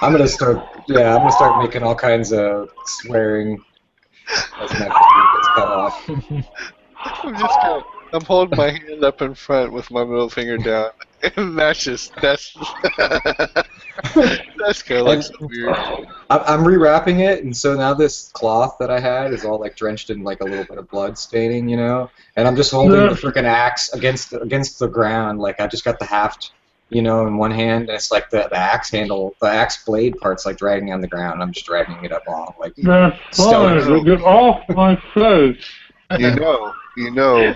I'm gonna start making all kinds of swearing as my finger gets cut off. I'm holding my hand up in front with my middle finger down, and that's that's kind of like so weird. I'm rewrapping it, and so now this cloth that I had is all like drenched in like a little bit of blood staining, you know. And I'm just holding the freaking axe against the ground, like I just got the haft, you know, in one hand, and it's like the axe handle, the axe blade part's like dragging on the ground. I'm just dragging it up along, like. That's fine. Get off my face. You know,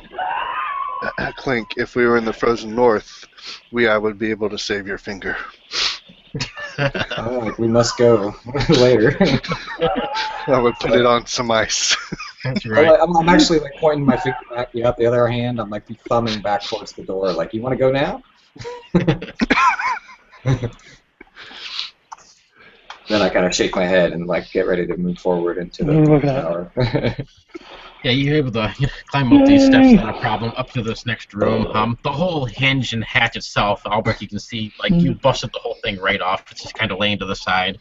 Clink, if we were in the frozen north, I would be able to save your finger. Oh, we must go later. I would put it on some ice. That's right. I'm actually like pointing my finger back. Yeah, the other hand, I'm like thumbing back towards the door. Like, you want to go now? Then I kind of shake my head and like get ready to move forward into the tower. Yeah, you're able to climb up these steps not a problem up to this next room. The whole hinge and hatch itself, Albrecht, you can see like you busted the whole thing right off. It's just kind of laying to the side.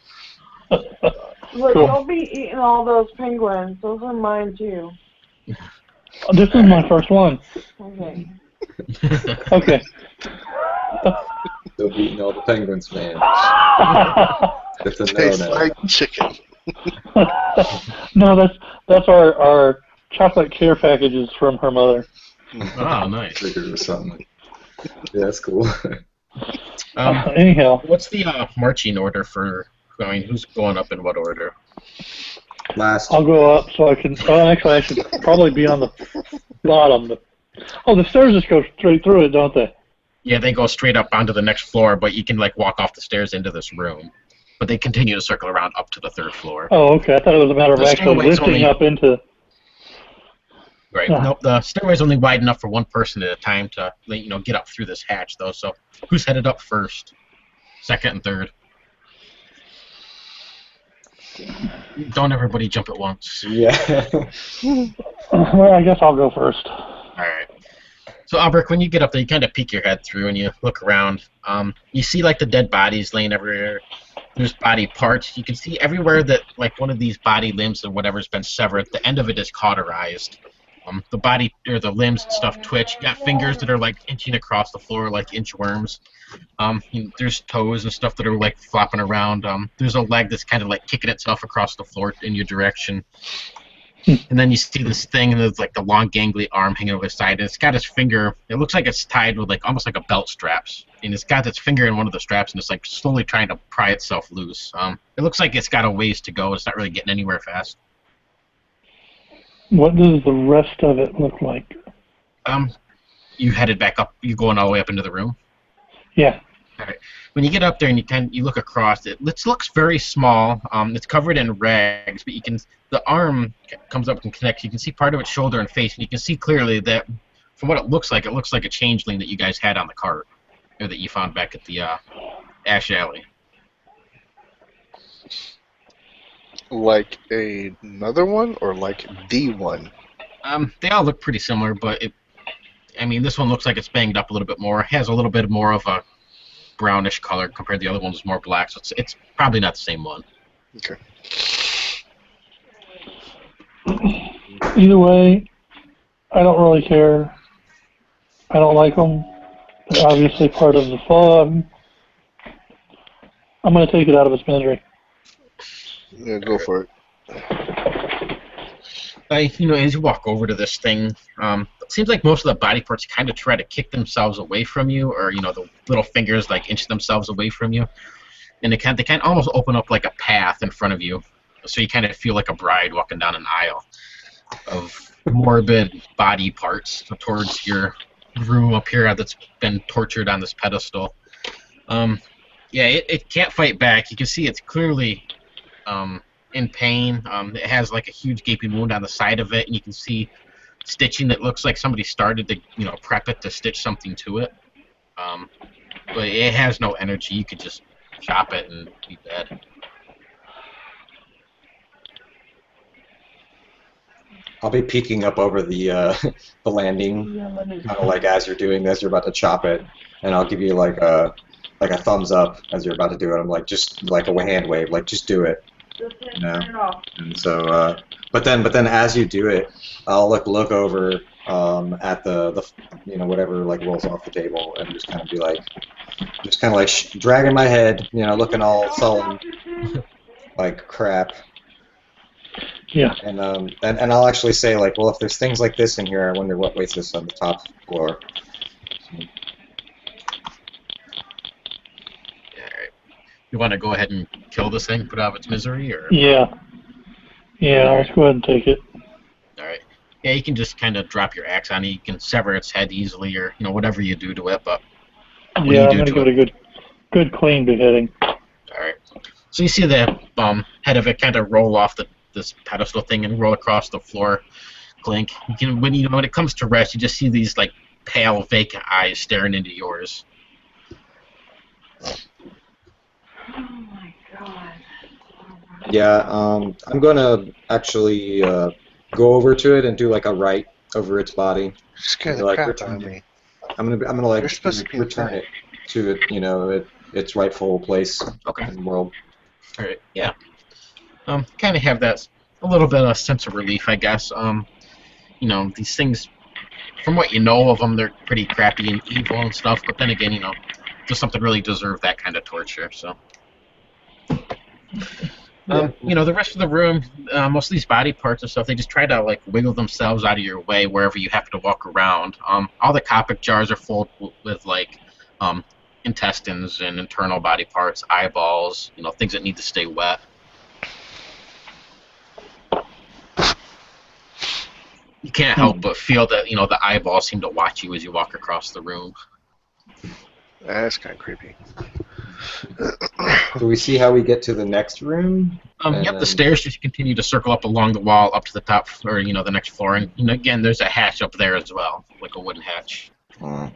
Look, don't be eating all those penguins. Those are mine too. This is my first one. Okay. Okay. Still beating all the penguins, man. It's a Tastes no-no. like chicken. No, that's our chocolate care packages from her mother. Oh, nice. Trigger or something. Yeah, that's cool. Anyhow, what's the marching order for going? Who's going up in what order? Last. I'll go up so I can. Oh, actually, I should probably be on the bottom. The stairs just go straight through it, don't they? Yeah, they go straight up onto the next floor, but you can like walk off the stairs into this room. But they continue to circle around up to the third floor. Oh, okay. I thought it was a matter of The actually stairway's lifting only- up into. Right. Yeah. Nope. The stairway's only wide enough for one person at a time to, get up through this hatch, though. So, who's headed up first? Second and third. Don't everybody jump at once. Yeah. Well, I guess I'll go first. All right. So, Albrecht, when you get up there, you kind of peek your head through and you look around. You see like the dead bodies laying everywhere. There's body parts. You can see everywhere that like one of these body limbs or whatever's been severed. The end of it is cauterized. The body or the limbs and stuff twitch. You got fingers that are like inching across the floor like inchworms. There's toes and stuff that are like flopping around. There's a leg that's kind of like kicking itself across the floor in your direction. And then you see this thing, and there's like the long gangly arm hanging over the side, and it's got its finger. It looks like it's tied with like almost like a belt straps, and it's got its finger in one of the straps, and it's like slowly trying to pry itself loose. It looks like it's got a ways to go. It's not really getting anywhere fast. What does the rest of it look like? You headed back up. You going all the way up into the room? Yeah. All right. When you get up there and you look across, it looks very small. It's covered in rags, but the arm comes up and connects. You can see part of its shoulder and face, and you can see clearly that from what it looks like a changeling that you guys had on the cart, or that you found back at the Ash Alley. Like another one, or like the one? They all look pretty similar, but this one looks like it's banged up a little bit more. It has a little bit more of a brownish color compared to the other one was more black, so it's probably not the same one. Okay. Either way, I don't really care. I don't like them. They're obviously part of the fog. I'm going to take it out of its misery. Yeah, go for it. As you walk over to this thing, it seems like most of the body parts kind of try to kick themselves away from you, or the little fingers like inch themselves away from you, and they kind of almost open up like a path in front of you, so you kind of feel like a bride walking down an aisle of morbid body parts towards your room up here that's been tortured on this pedestal. It can't fight back. You can see it's clearly in pain. It has like a huge gaping wound on the side of it, and you can see stitching that looks like somebody started to prep it to stitch something to it. But it has no energy. You could just chop it and be dead. I'll be peeking up over the landing, kind of like as you're doing this, you're about to chop it, and I'll give you like a thumbs up as you're about to do it. I'm like, just like a hand wave, like just do it. You know? And so, but then as you do it, I'll look over at the whatever like rolls off the table and just kind of be like, dragging my head, looking all sullen, like crap. Yeah. And I'll actually say like, well, if there's things like this in here, I wonder what waits us on the top floor. You want to go ahead and kill this thing, put it out of its misery, or? Yeah. Yeah, let's go ahead and take it. All right. Yeah, you can just kind of drop your axe on it. You can sever its head easily, or whatever you do to it. But yeah, I'm gonna give it a good clean beheading. All right. So you see the head of it kind of roll off this pedestal thing and roll across the floor. Clink. When it comes to rest, you just see these like pale, vacant eyes staring into yours. Oh my god. Yeah, I'm gonna actually go over to it and do like a right over its body. Scare the like crap return out of it. me. I'm gonna like You're supposed to be return it to its rightful place Okay. in the world. All right. Yeah. Kind of have that a little bit of sense of relief, I guess. These things, from what you know of them, they're pretty crappy and evil and stuff. But then again, does something really deserve that kind of torture? So. The rest of the room, most of these body parts and stuff, they just try to like wiggle themselves out of your way wherever you happen to walk around. All the Copic jars are full with like intestines and internal body parts, eyeballs, things that need to stay wet. You can't help but feel that the eyeballs seem to watch you as you walk across the room. That's kind of creepy. Do we see how we get to the next room? Yep, the stairs just continue to circle up along the wall up to the top, or the next floor, and again, there's a hatch up there as well, like a wooden hatch. You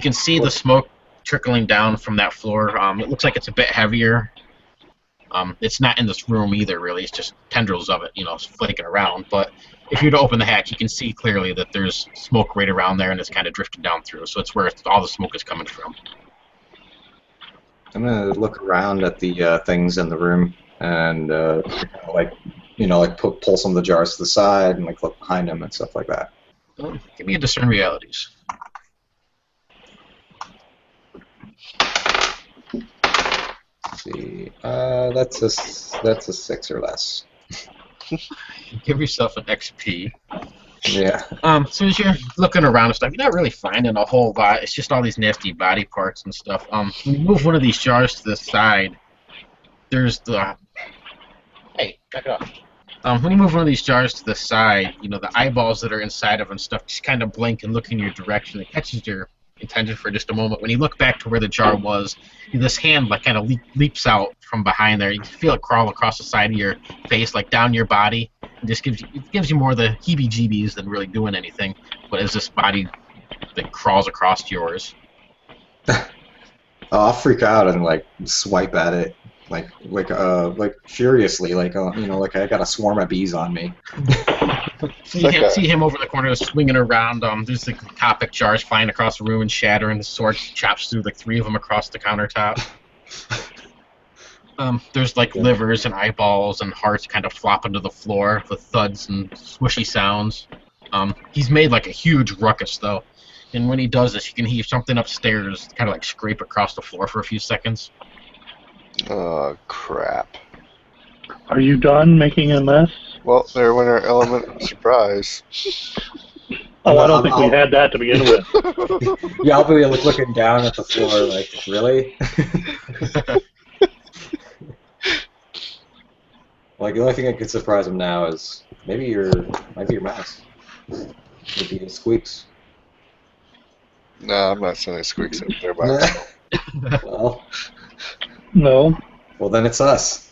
can see the smoke trickling down from that floor. It looks like it's a bit heavier. It's not in this room either, really. It's just tendrils of it, flaking around. But if you were to open the hatch, you can see clearly that there's smoke right around there, and it's kind of drifted down through. So it's where all the smoke is coming from. I'm gonna look around at the things in the room and pull some of the jars to the side and like look behind them and stuff like that. Give me a discern realities. Let's see, that's a 6 or less. Give yourself an XP. Yeah. So as you're looking around and stuff, you're not really finding a whole lot. It's just all these nasty body parts and stuff. When you move one of these jars to the side, there's the... Hey, back it off. When you move one of these jars to the side, the eyeballs that are inside of it and stuff just kind of blink and look in your direction. It catches your attention for just a moment. When you look back to where the jar was, this hand like kind of leaps out from behind there. You can feel it crawl across the side of your face, like down your body. It just gives you more of the heebie-jeebies than really doing anything. But as this body that crawls across yours, I'll freak out and like swipe at it, like furiously, like I got a swarm of bees on me. So you see him over the corner swinging around. There's the Copic jars flying across the room and shattering. The sword chops through like 3 of them across the countertop. There's like livers and eyeballs and hearts kind of flopping to the floor with thuds and swishy sounds. He's made like a huge ruckus though, and when he does this, you can hear something upstairs kind of like scrape across the floor for a few seconds. Oh, crap. Are you done making a mess? Well, there went our element of surprise. Oh, I don't think we had that to begin with. Yeah, I'll be looking down at the floor like, really? Like, the only thing that could surprise him now is maybe your mouse. Maybe it squeaks. No, I'm not sending squeaks up there by myself. Well, No. well, then it's us.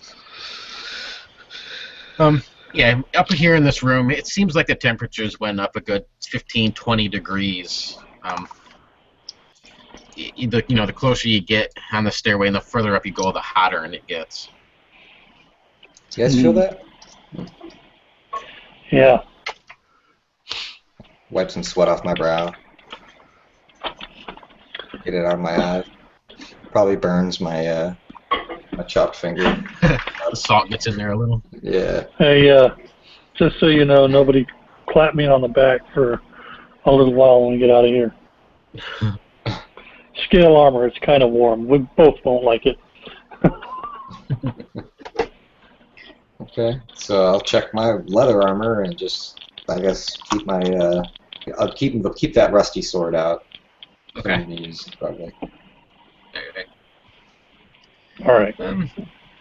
Yeah, up here in this room, it seems like the temperatures went up a good 15, 20 degrees. The closer you get on the stairway and the further up you go, the hotter it gets. You guys feel that? Yeah. Wipe some sweat off my brow. Get it out of my eye. Probably burns my My chopped finger. The salt gets in there a little. Yeah. Hey, just so you know, nobody clap me on the back for a little while when we get out of here. Scale armor, it's kind of warm. We both won't like it. Okay. So I'll check my leather armor and just, I guess, keep my I'll keep that rusty sword out. Okay. Probably. All right.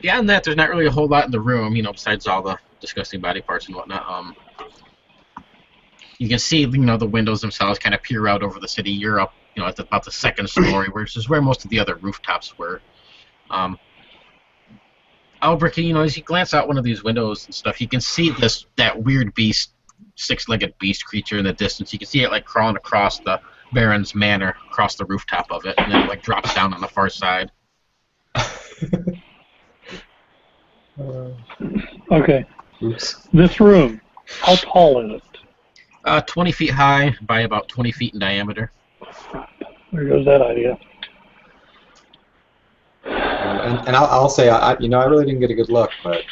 Beyond that, there's not really a whole lot in the room, besides all the disgusting body parts and whatnot. You can see, the windows themselves kind of peer out over the city. You're up, at about the second story, which is where most of the other rooftops were. Albrecht, as you glance out one of these windows and stuff, you can see that weird beast, six-legged beast creature in the distance. You can see it crawling across the Baron's manor, across the rooftop of it, and then it drops down on the far side. Okay. Oops. This room, how tall is it? 20 feet high by about 20 feet in diameter. There goes that idea. And I'll say, I really didn't get a good look, but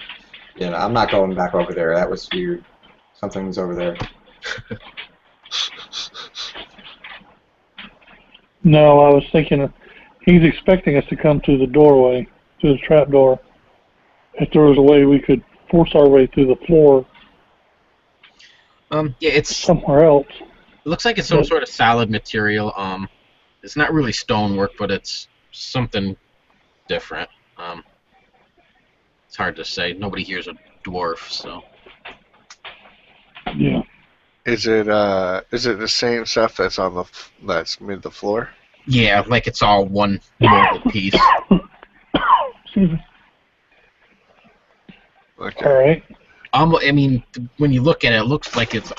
I'm not going back over there. That was weird. Something was over there. No, I was thinking he's expecting us to come to the doorway, to the trap door. If there was a way we could force our way through the floor Yeah, it's somewhere else. It looks like it's some sort of solid material. It's not really stonework, but it's something different. It's hard to say. Nobody here's a dwarf, so. Yeah. Is it the same stuff that's made the floor? Yeah, like it's all one molded piece. Excuse me. Okay. All right. I mean, when you look at it, it looks like it's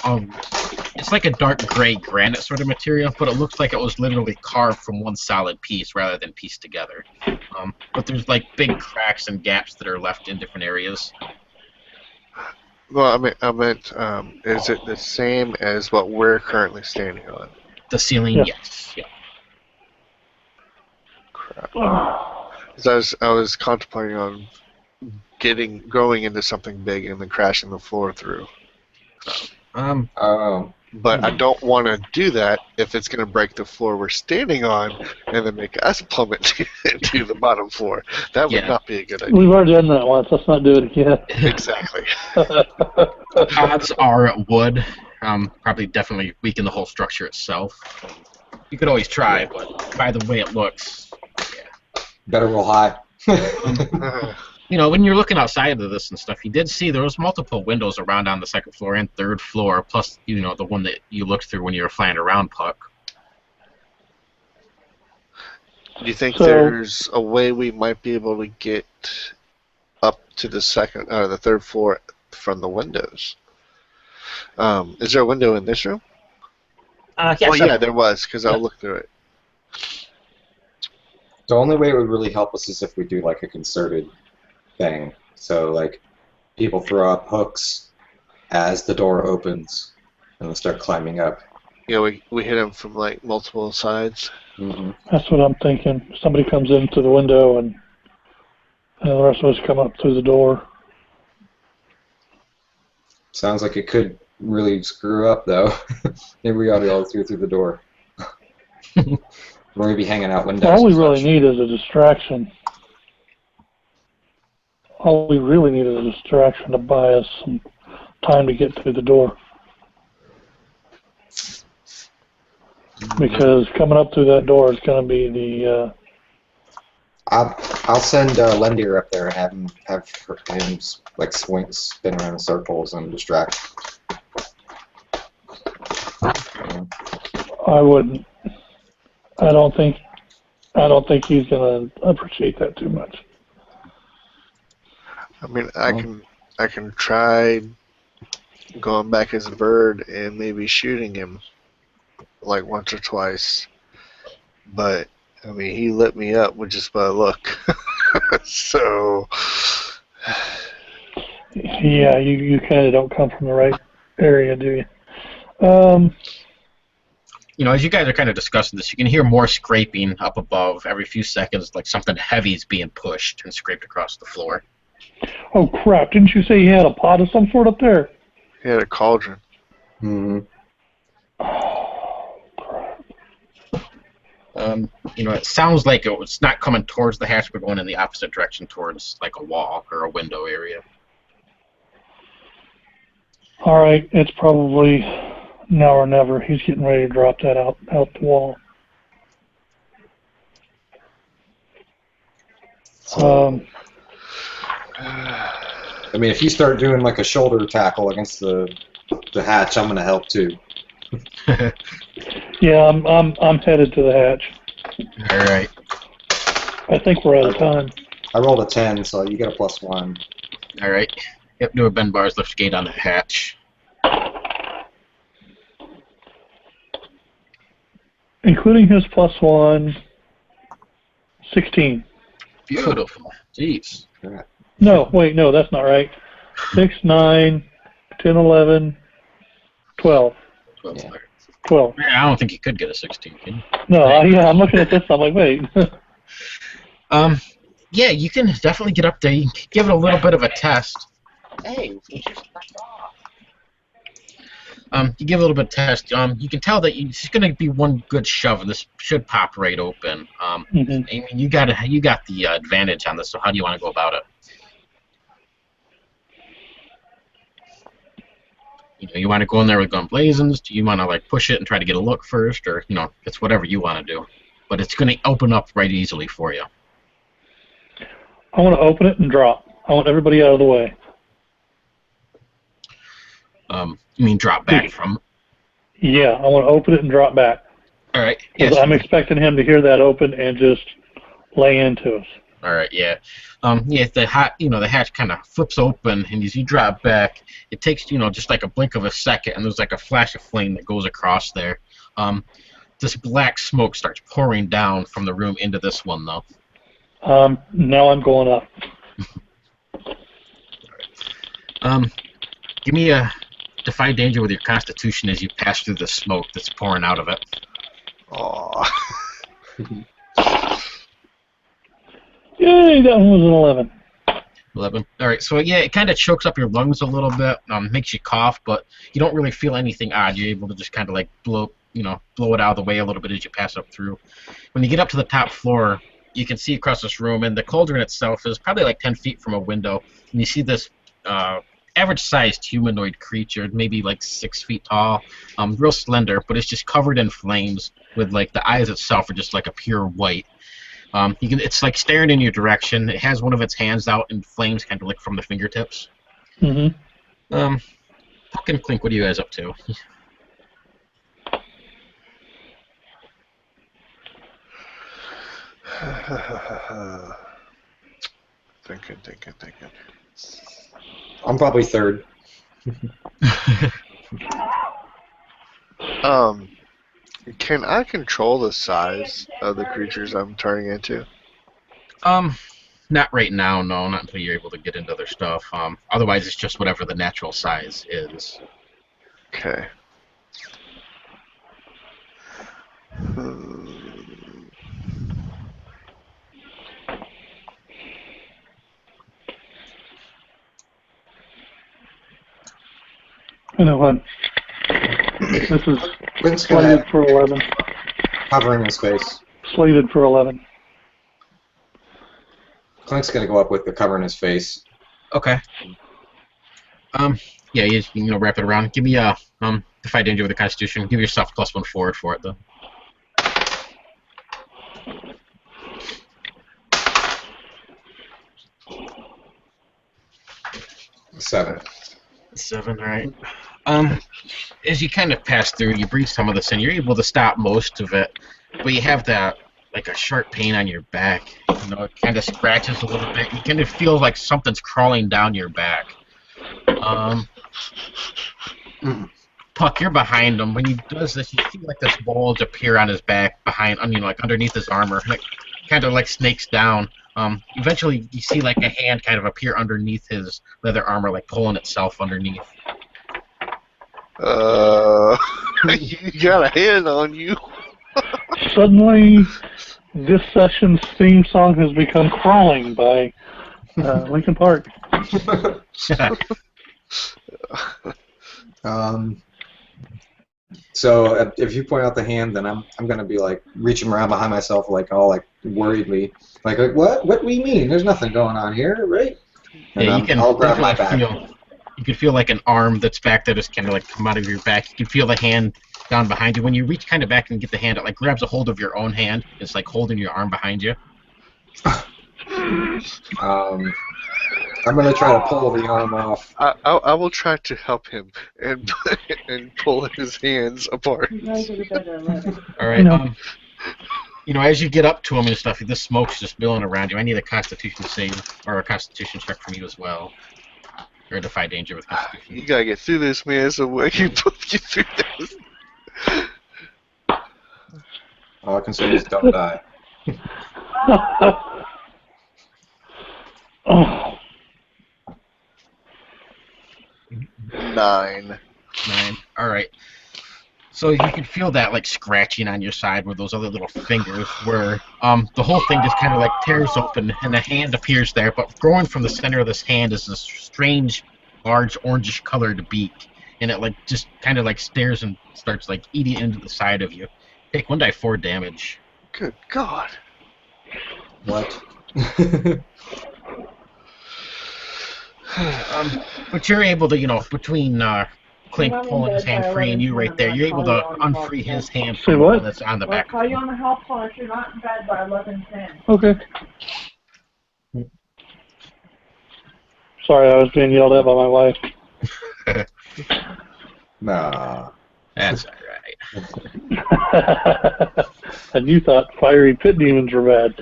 like a dark gray granite sort of material, but it looks like it was literally carved from one solid piece rather than pieced together. But there's big cracks and gaps that are left in different areas. Well, I meant, is it the same as what we're currently standing on? The ceiling, Yeah. yes. Yeah. Crap. 'Cause I was contemplating on growing into something big and then crashing the floor through. Oh. But I don't want to do that if it's going to break the floor we're standing on and then make us plummet to the bottom floor. That would not be a good idea. We've already done that once. Let's not do it again. Exactly. Pods are wood. Probably definitely weaken the whole structure itself. You could always try, but by the way it looks, yeah. Better roll high. When you're looking outside of this and stuff, you did see there was multiple windows around on the second floor and third floor, plus, the one that you looked through when you were flying around, Puck. Do you think there's a way we might be able to get up to the third floor from the windows? Is there a window in this room? Yeah, there was, because I'll look through it. The only way it would really help us is if we do a concerted thing. So people throw up hooks as the door opens and they start climbing up. Yeah, we hit them from multiple sides. Mm-hmm. That's what I'm thinking. Somebody comes into the window and the rest of us come up through the door. Sounds like it could really screw up, though. Maybe we ought to go through the door. We're going to be hanging out windows. All we really need is a distraction. All we really need is a distraction to buy us some time to get through the door. Because coming up through that door is going to be the... I'll send Lendir up there and have him spin around in circles and distract. I wouldn't. I don't think he's going to appreciate that too much. I mean, I can try going back as a bird and maybe shooting him once or twice, but I mean, he lit me up with just by look. So yeah, you kind of don't come from the right area, do you? as you guys are kind of discussing this, you can hear more scraping up above every few seconds, like something heavy is being pushed and scraped across the floor. Oh crap! Didn't you say he had a pot of some sort up there? He had a cauldron. Mm-hmm. Oh crap! It sounds like it's not coming towards the hatch, but going in the opposite direction towards like a wall or a window area. All right, it's probably now or never. He's getting ready to drop that out the wall. I mean, if you start doing like a shoulder tackle against the hatch, I'm gonna help too. Yeah, I'm headed to the hatch. All right. I think we're out of time. I rolled a 10, so you get a +1. All right. Yep, do a bend bars lift gate on the hatch. Including his +1, 16. Beautiful. Jeez. No, wait, no, that's not right. 6, 9, 10, 11, 12. 12. Yeah. 12. I don't think you could get a 16, can you? No, yeah, I'm looking at this, I'm like, wait. Yeah, you can definitely get up there. You can give it a little bit of a test. Hey, would you back off? You give it a little bit of test. You can tell that it's just going to be one good shove, and this should pop right open. I mean, you got the advantage on this. So how do you want to go about it? You want to go in there with gun blazing? Do you want to like push it and try to get a look first, or it's whatever you want to do. But it's going to open up right easily for you. I want to open it and drop. I want everybody out of the way. You mean drop back from? Yeah, I want to open it and drop back. All right. Yes. I'm expecting him to hear that open and just lay into us. All right. Yeah. The hatch kind of flips open, and as you drop back, it takes just like a blink of a second, and there's like a flash of flame that goes across there. This black smoke starts pouring down from the room into this one, though. Now I'm going up. Give me a defy danger with your constitution as you pass through the smoke that's pouring out of it. Aww. Yay, that one was an 11. 11. All right, so yeah, it kind of chokes up your lungs a little bit, makes you cough, but you don't really feel anything odd. You're able to just kind of like blow it out of the way a little bit as you pass up through. When you get up to the top floor, you can see across this room, and the cauldron itself is probably like 10 feet from a window, and you see this average-sized humanoid creature, maybe like 6 feet tall, real slender, but it's just covered in flames with like the eyes itself are just like a pure white. It's like staring in your direction. It has one of its hands out, and flames kind of lick from the fingertips. Mm-hmm. Puck and Clink, what are you guys up to? Thinking. I'm probably third. Can I control the size of the creatures I'm turning into? Not right now, no, not until you're able to get into their stuff. Otherwise, it's just whatever the natural size is. Okay. You know what? This is Quinn's gonna slated have for 11. covering his face. Slated for 11. Clink's gonna go up with the cover in his face. Okay. Yeah, you wrap it around. Give me a defy danger with the Constitution. Give yourself +1 forward for it, though. Seven. 7, all right. As you kind of pass through, you breathe some of this in. You're able to stop most of it, but you have that like a sharp pain on your back. It kind of scratches a little bit. You kind of feel like something's crawling down your back. Puck, you're behind him. When he does this, you see like this bulge appear on his back like underneath his armor. And it kind of like snakes down. Eventually, you see like a hand kind of appear underneath his leather armor, like pulling itself underneath. You got a hand on you. Suddenly, this session's theme song has become Crawling by Linkin Park. So if you point out the hand, then I'm gonna be like reaching around behind myself, like all like worriedly, like what do you mean? There's nothing going on here, right? And Yeah, you can I'll grab my definitely back. you can feel like an arm that's back there just kind of like come out of your back. You can feel the hand down behind you. When you reach kind of back and get the hand, it like grabs a hold of your own hand. It's like holding your arm behind you. I'm gonna try to pull the arm off. I will try to help him and pull his hands apart. You guys are better already. All right. You know, as you get up to him and stuff, the smoke's just billowing around you. I need a Constitution save or a Constitution check from you as well, or defy danger with Constitution. You gotta get through this, man. So I can put you through this. All I can say is don't die. Oh. 9. 9. All right. So you can feel that like scratching on your side where those other little fingers were. The whole thing just kind of like tears open and a hand appears there, but growing from the center of this hand is this strange, large orangish colored beak, and it like just kind of like stares and starts like eating into the side of you. Take 1d4 damage. Good God. What? But you're able to, you know, between Clink pulling his hand free and you right there, you're able to unfree his hand from the one that's on the I'll back. call you on the help phone if you're not in bed by 11:10. Okay. Sorry, I was being yelled at by my wife. Nah. That's alright. And you thought fiery pit demons were bad.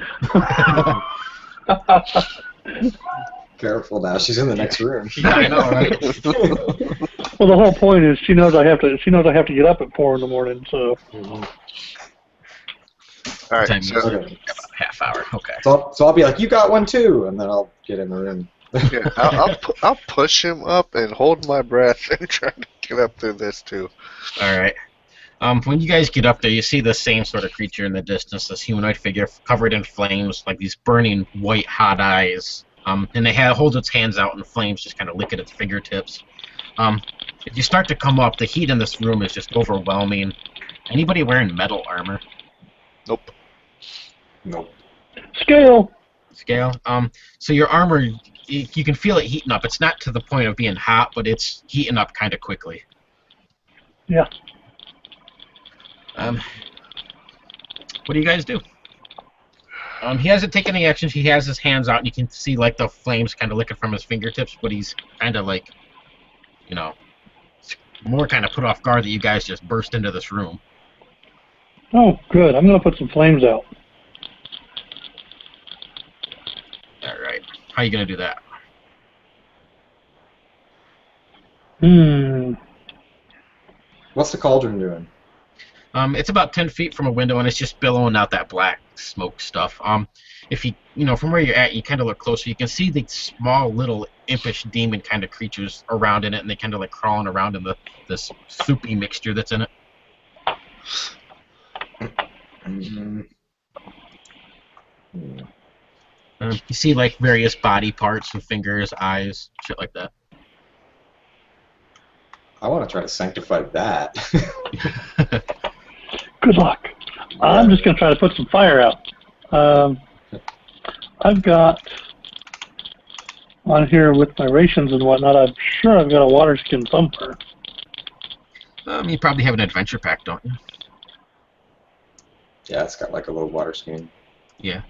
Careful now. She's in the next room. Yeah, I know, right? Well, the whole point is she knows I have to. She knows I have to get up at 4 in the morning. So. Mm-hmm. All right. Time So, is about a half hour. Okay. So I'll be like, you got one too, and then I'll get in the room. yeah, I'll push him up and hold my breath and try to get up through this too. All right. When you guys get up there, you see the same sort of creature in the distance, this humanoid figure covered in flames, like these burning white hot eyes. And it holds its hands out, and the flames just kind of lick at its fingertips. If you start to come up, the heat in this room is just overwhelming. Anybody wearing metal armor? Nope. Nope. Scale. So your armor, you can feel it heating up. It's not to the point of being hot, but it's heating up kind of quickly. Yeah. What do you guys do? He hasn't taken any actions. He has his hands out, and you can see like the flames kind of licking from his fingertips, but he's kind of like, you know, more kind of put off guard that you guys just burst into this room. Oh, good. I'm gonna put some flames out. All right. How are you gonna do that? What's the cauldron doing? It's about 10 feet from a window, and it's just billowing out that black smoke stuff. If you know, from where you're at, you kind of look closer, you can see the small, little, impish demon kind of creatures around in it, and they kind of like crawling around in this soupy mixture that's in it. Mm-hmm. You see like various body parts and fingers, eyes, shit like that. I want to try to sanctify that. Good luck. I'm just gonna try to put some fire out. I've got on here with my rations and whatnot. I'm sure I've got a water skin somewhere. You probably have an adventure pack, don't you? Yeah, it's got like a little water skin. Yeah.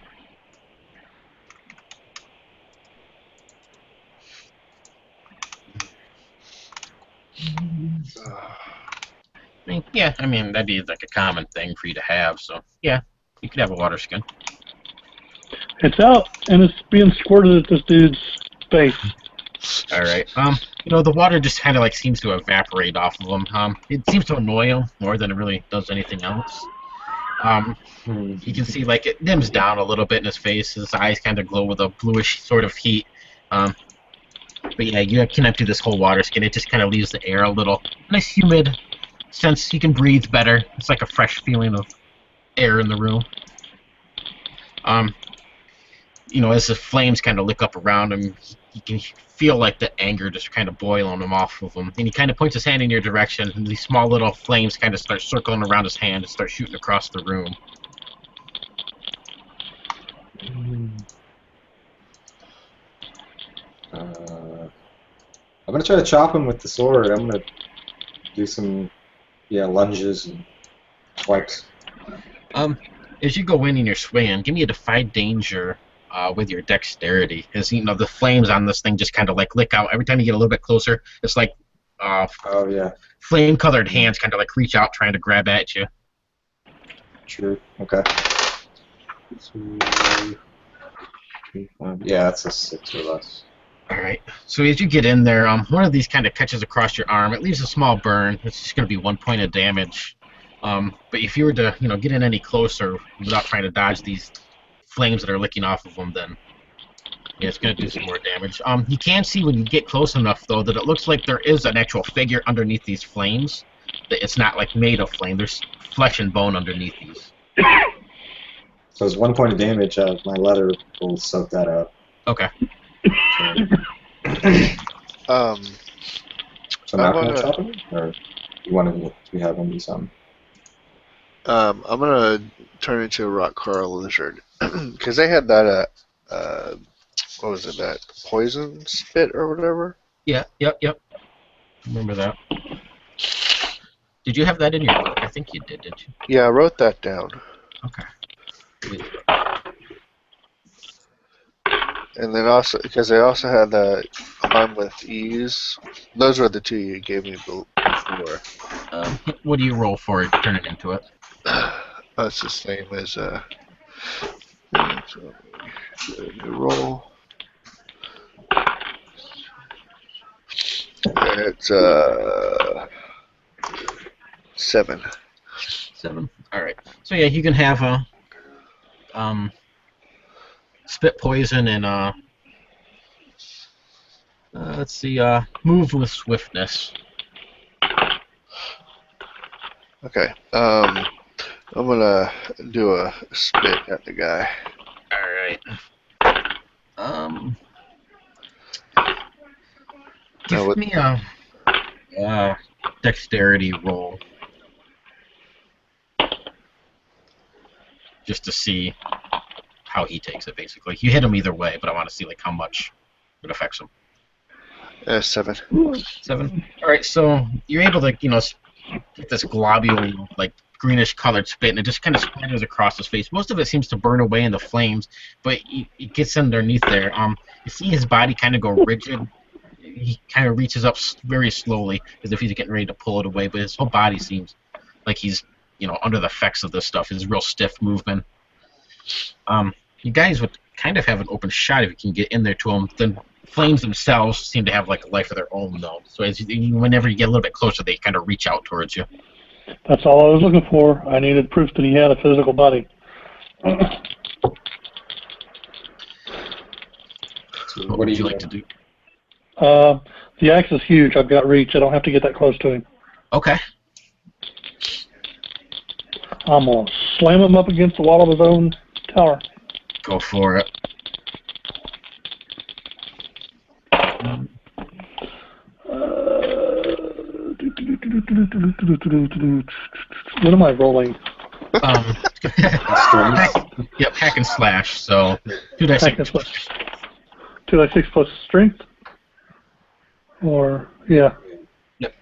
I mean, that'd be like a common thing for you to have, so yeah, you could have a water skin. It's out, and it's being squirted at this dude's face. Alright, you know, the water just kind of like seems to evaporate off of him. It seems to annoy him more than it really does anything else. You can see like it dims down a little bit in his face. His eyes kind of glow with a bluish sort of heat. But yeah, you can empty this whole water skin. It just kind of leaves the air a little nice, humid sense. You can breathe better. It's like a fresh feeling of air in the room. As the flames kind of lick up around him, you can feel like the anger just kind of boiling him off of him. And he kind of points his hand in your direction, and these small little flames kind of start circling around his hand and start shooting across the room. I'm gonna try to chop him with the sword. I'm gonna do some, lunges and swipes. As you go in and you're swinging, give me a defy danger with your dexterity. As the flames on this thing just kind of like lick out every time you get a little bit closer. It's like flame-colored hands kind of like reach out trying to grab at you. True. Okay. 2, 3, 5. Yeah, that's a 6 or less. Alright, so as you get in there, one of these kind of catches across your arm. It leaves a small burn. It's just going to be 1 point of damage. But if you were to, get in any closer without trying to dodge these flames that are licking off of them, then it's going to do some more damage. You can see when you get close enough, though, that it looks like there is an actual figure underneath these flames. That it's not, like, made of flame. There's flesh and bone underneath these. So it's 1 point of damage. My leather will soak that up. Okay. So now can I chop him? Or you want to have him do something? I'm gonna turn into a rock coral lizard because they had that what was it, that poison spit or whatever? Yep. Remember that. Did you have that in your book? I think you did, didn't you? Yeah, I wrote that down. Okay. And then also, because they also had the climb with ease. Those were the two you gave me before. What do you roll for it? Turn it into it. That's the same as new roll. It's 7. 7. All right. So yeah, you can have a spit poison and let's see, move with swiftness. Okay. I'm gonna do a spit at the guy. All right. Give me a dexterity roll. Just to see how he takes it, basically. You hit him either way, but I want to see like how much it affects him. 7. 7. All right, so you're able to, get this globule, like greenish colored spit, and it just kind of splatters across his face. Most of it seems to burn away in the flames, but it gets underneath there. You see his body kind of go rigid. He kind of reaches up very slowly, as if he's getting ready to pull it away, but his whole body seems like he's, under the effects of this stuff. His real stiff movement. You guys would kind of have an open shot if you can get in there to him. The flames themselves seem to have like a life of their own, though. So whenever you get a little bit closer, they kind of reach out towards you. That's all I was looking for. I needed proof that he had a physical body. So what would you like to do? The axe is huge. I've got reach. I don't have to get that close to him. Okay. I'm going to slam him up against the wall of his own tower. Go for it. What am I rolling? Yep, hack and slash. So 2d6. 2d6 plus strength? Or, yeah. Yep.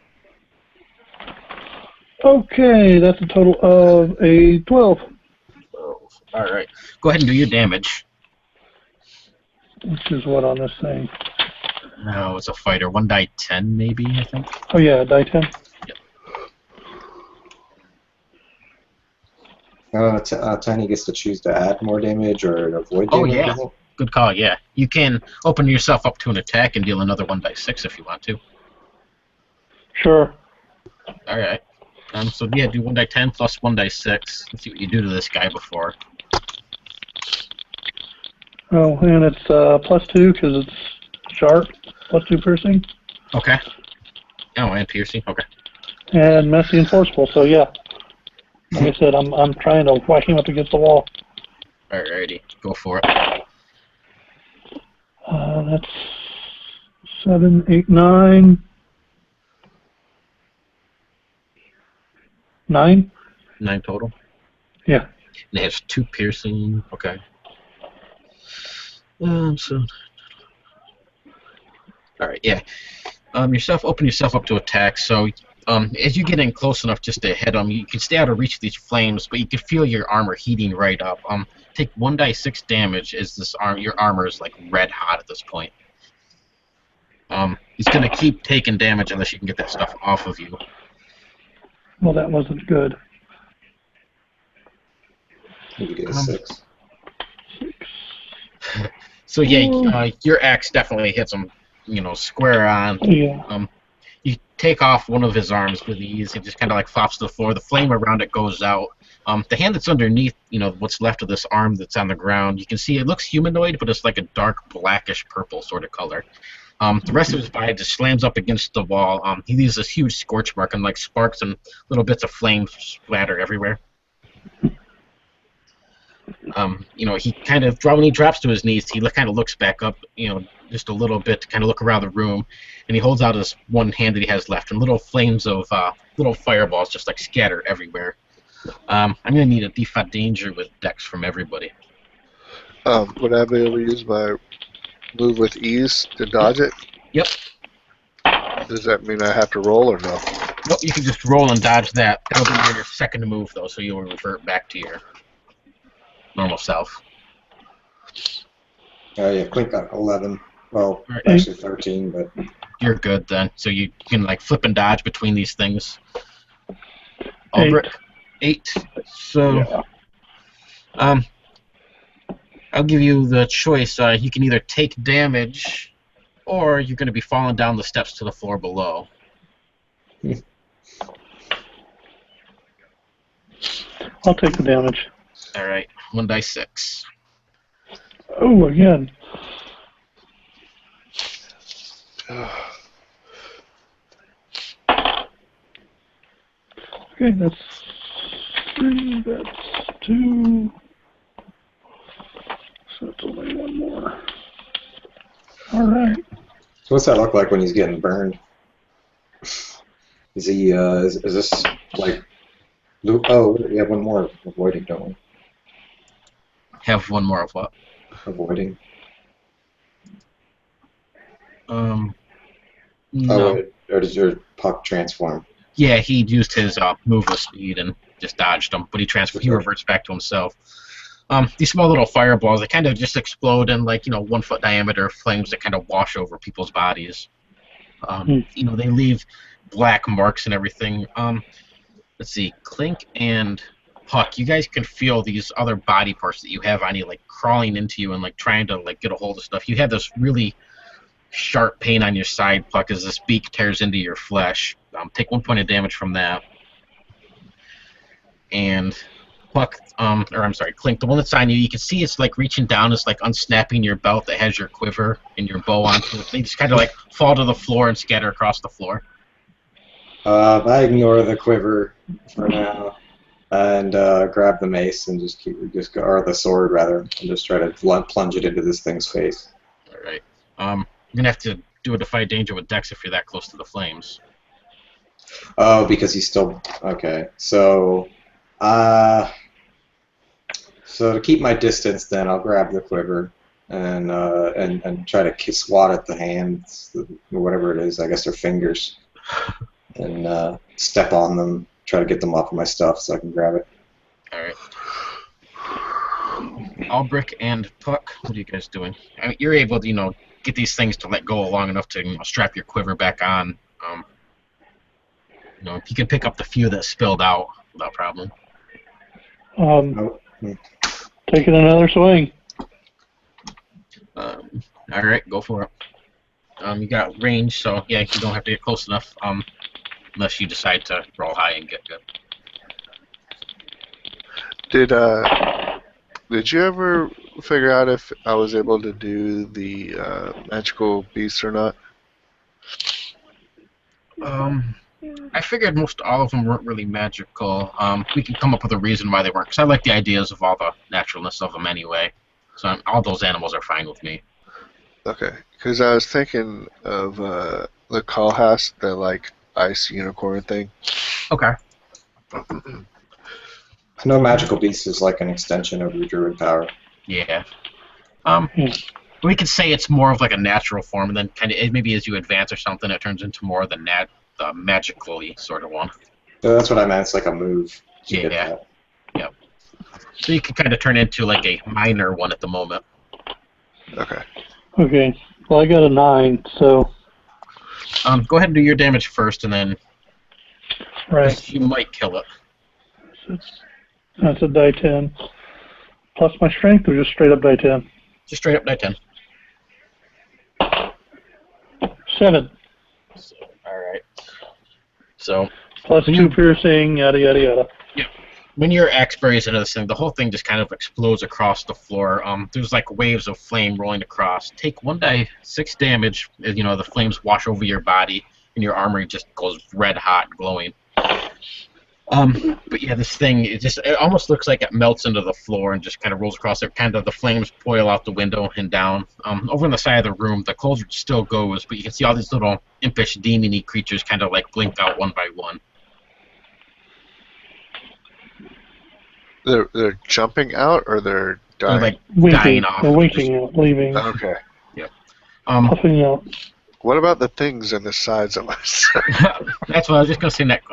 Okay, that's a total of a 12. Alright. Go ahead and do your damage. Which is what on this thing? No, it's a fighter. 1 die 10, maybe, I think. Oh, yeah, die 10. Yep. Tiny gets to choose to add more damage or avoid damage. Oh, yeah. Good call, yeah. You can open yourself up to an attack and deal another 1 die 6 if you want to. Sure. Alright. So, yeah, do 1 die 10 plus 1 die 6. Let's see what you do to this guy before. Oh, and it's +2 because it's sharp, +2 piercing, Okay. Oh, and piercing. Okay. and messy and forceful. So yeah, like I said, I'm trying to whack him up against the wall. Alrighty, go for it. That's 7, 8, 9. 9? 9 total. Yeah. And it has 2 piercing. Okay. So. All right. Yeah. Open yourself up to attack. So, as you get in close enough just to hit them, you can stay out of reach of these flames, but you can feel your armor heating right up. Take 1d6 damage as your armor is like red hot at this point. He's gonna keep taking damage unless you can get that stuff off of you. Well, that wasn't good. You get a 6. 6. So yeah, your axe definitely hits him, square on. Yeah. You take off one of his arms with ease. It just kind of like flops to the floor. The flame around it goes out. The hand that's underneath, what's left of this arm that's on the ground, you can see it looks humanoid, but it's like a dark blackish purple sort of color. The rest of his body just slams up against the wall. He leaves this huge scorch mark, and like sparks and little bits of flame splatter everywhere. He kind of, when he drops to his knees, he kind of looks back up, just a little bit to kind of look around the room, and he holds out his one hand that he has left, and little flames of little fireballs just like scatter everywhere. I'm gonna need a defy danger with Dex from everybody. Would I be able to use my move with ease to dodge it? Yep. Does that mean I have to roll or no? Nope, you can just roll and dodge that. That'll be your second move though, so you'll revert back to your normal self. Yeah, Clink got 11. Well, Right. actually 13, but You're good then. So you can like flip and dodge between these things. 8. 8. So, Yeah. I'll give you the choice. You can either take damage, or you're going to be falling down the steps to the floor below. I'll take the damage. All right, 1d6. Oh, again. Okay, that's 3, that's 2. So it's only 1 more. Alright. so what's that look like when he's getting burned? Is he, is this like, oh, we have one more avoiding, don't we? Have one more of what? Avoiding. No. Oh, or does your puck transform? Yeah, he used his move with speed and just dodged them, but he reverts back to himself. These small little fireballs, they kind of just explode in 1 foot diameter flames that kind of wash over people's bodies. They leave black marks and everything. Let's see, Clink and Puck, you guys can feel these other body parts that you have on you crawling into you and trying to get a hold of stuff. You have this really sharp pain on your side, Puck, as this beak tears into your flesh. Take 1 point of damage from that. And Puck, Clink, the one that's on you, you can see it's reaching down, it's unsnapping your belt that has your quiver and your bow onto it. They just kind of fall to the floor and scatter across the floor. I ignore the quiver for now and grab the mace and or the sword rather, and just try to plunge it into this thing's face. All right. You're gonna have to do a defy danger with Dex if you're that close to the flames. Oh, because he's still okay. So, so to keep my distance, then I'll grab the quiver and try to swat at the hands, whatever it is. I guess they're fingers, and step on them, try to get them off of my stuff so I can grab it. All right. Albrick and Puck, what are you guys doing? I mean, you're able to, get these things to let go long enough to strap your quiver back on. You can pick up the few that spilled out without problem. Taking another swing. All right, go for it. You got range, so yeah, you don't have to get close enough, unless you decide to roll high and get good. Did you ever figure out if I was able to do the magical beasts or not? I figured most all of them weren't really magical. We can come up with a reason why they weren't, because I like the ideas of all the naturalness of them anyway. So all those animals are fine with me. Okay, because I was thinking of the Callhouse, the like ice unicorn thing. Okay. I know magical beast is like an extension of your druid power. Yeah. We could say it's more of like a natural form, and then kind of maybe as you advance or something, it turns into more of the magically sort of one. So that's what I meant. It's like a move. Yeah. Yep. So you can kind of turn into like a minor one at the moment. Okay. Okay. Well, I got a 9, so. Go ahead and do your damage first, and then. Right. You might kill it. That's a die 10. Plus my strength, or just straight up die 10? Just straight up die 10. 7. So, alright. So. Plus 2 piercing, yada yada yada. Yeah. When your axe buries into this thing, the whole thing just kind of explodes across the floor. There's like waves of flame rolling across. Take 1d6 damage. You know, the flames wash over your body, and your armor just goes red hot, glowing. But yeah, this thing, it almost looks like it melts into the floor and just kind of rolls across it. Kind of the flames boil out the window and down. Over on the side of the room, the cauldron still goes, but you can see all these little impish, demon-y creatures kind of like blink out one by one. They're jumping out, or they're dying? They're like Winking. dying off. They're winking out, leaving. Okay. Yep. Puffing out. What about the things in the sides of us? That's what I was just gonna say. Next,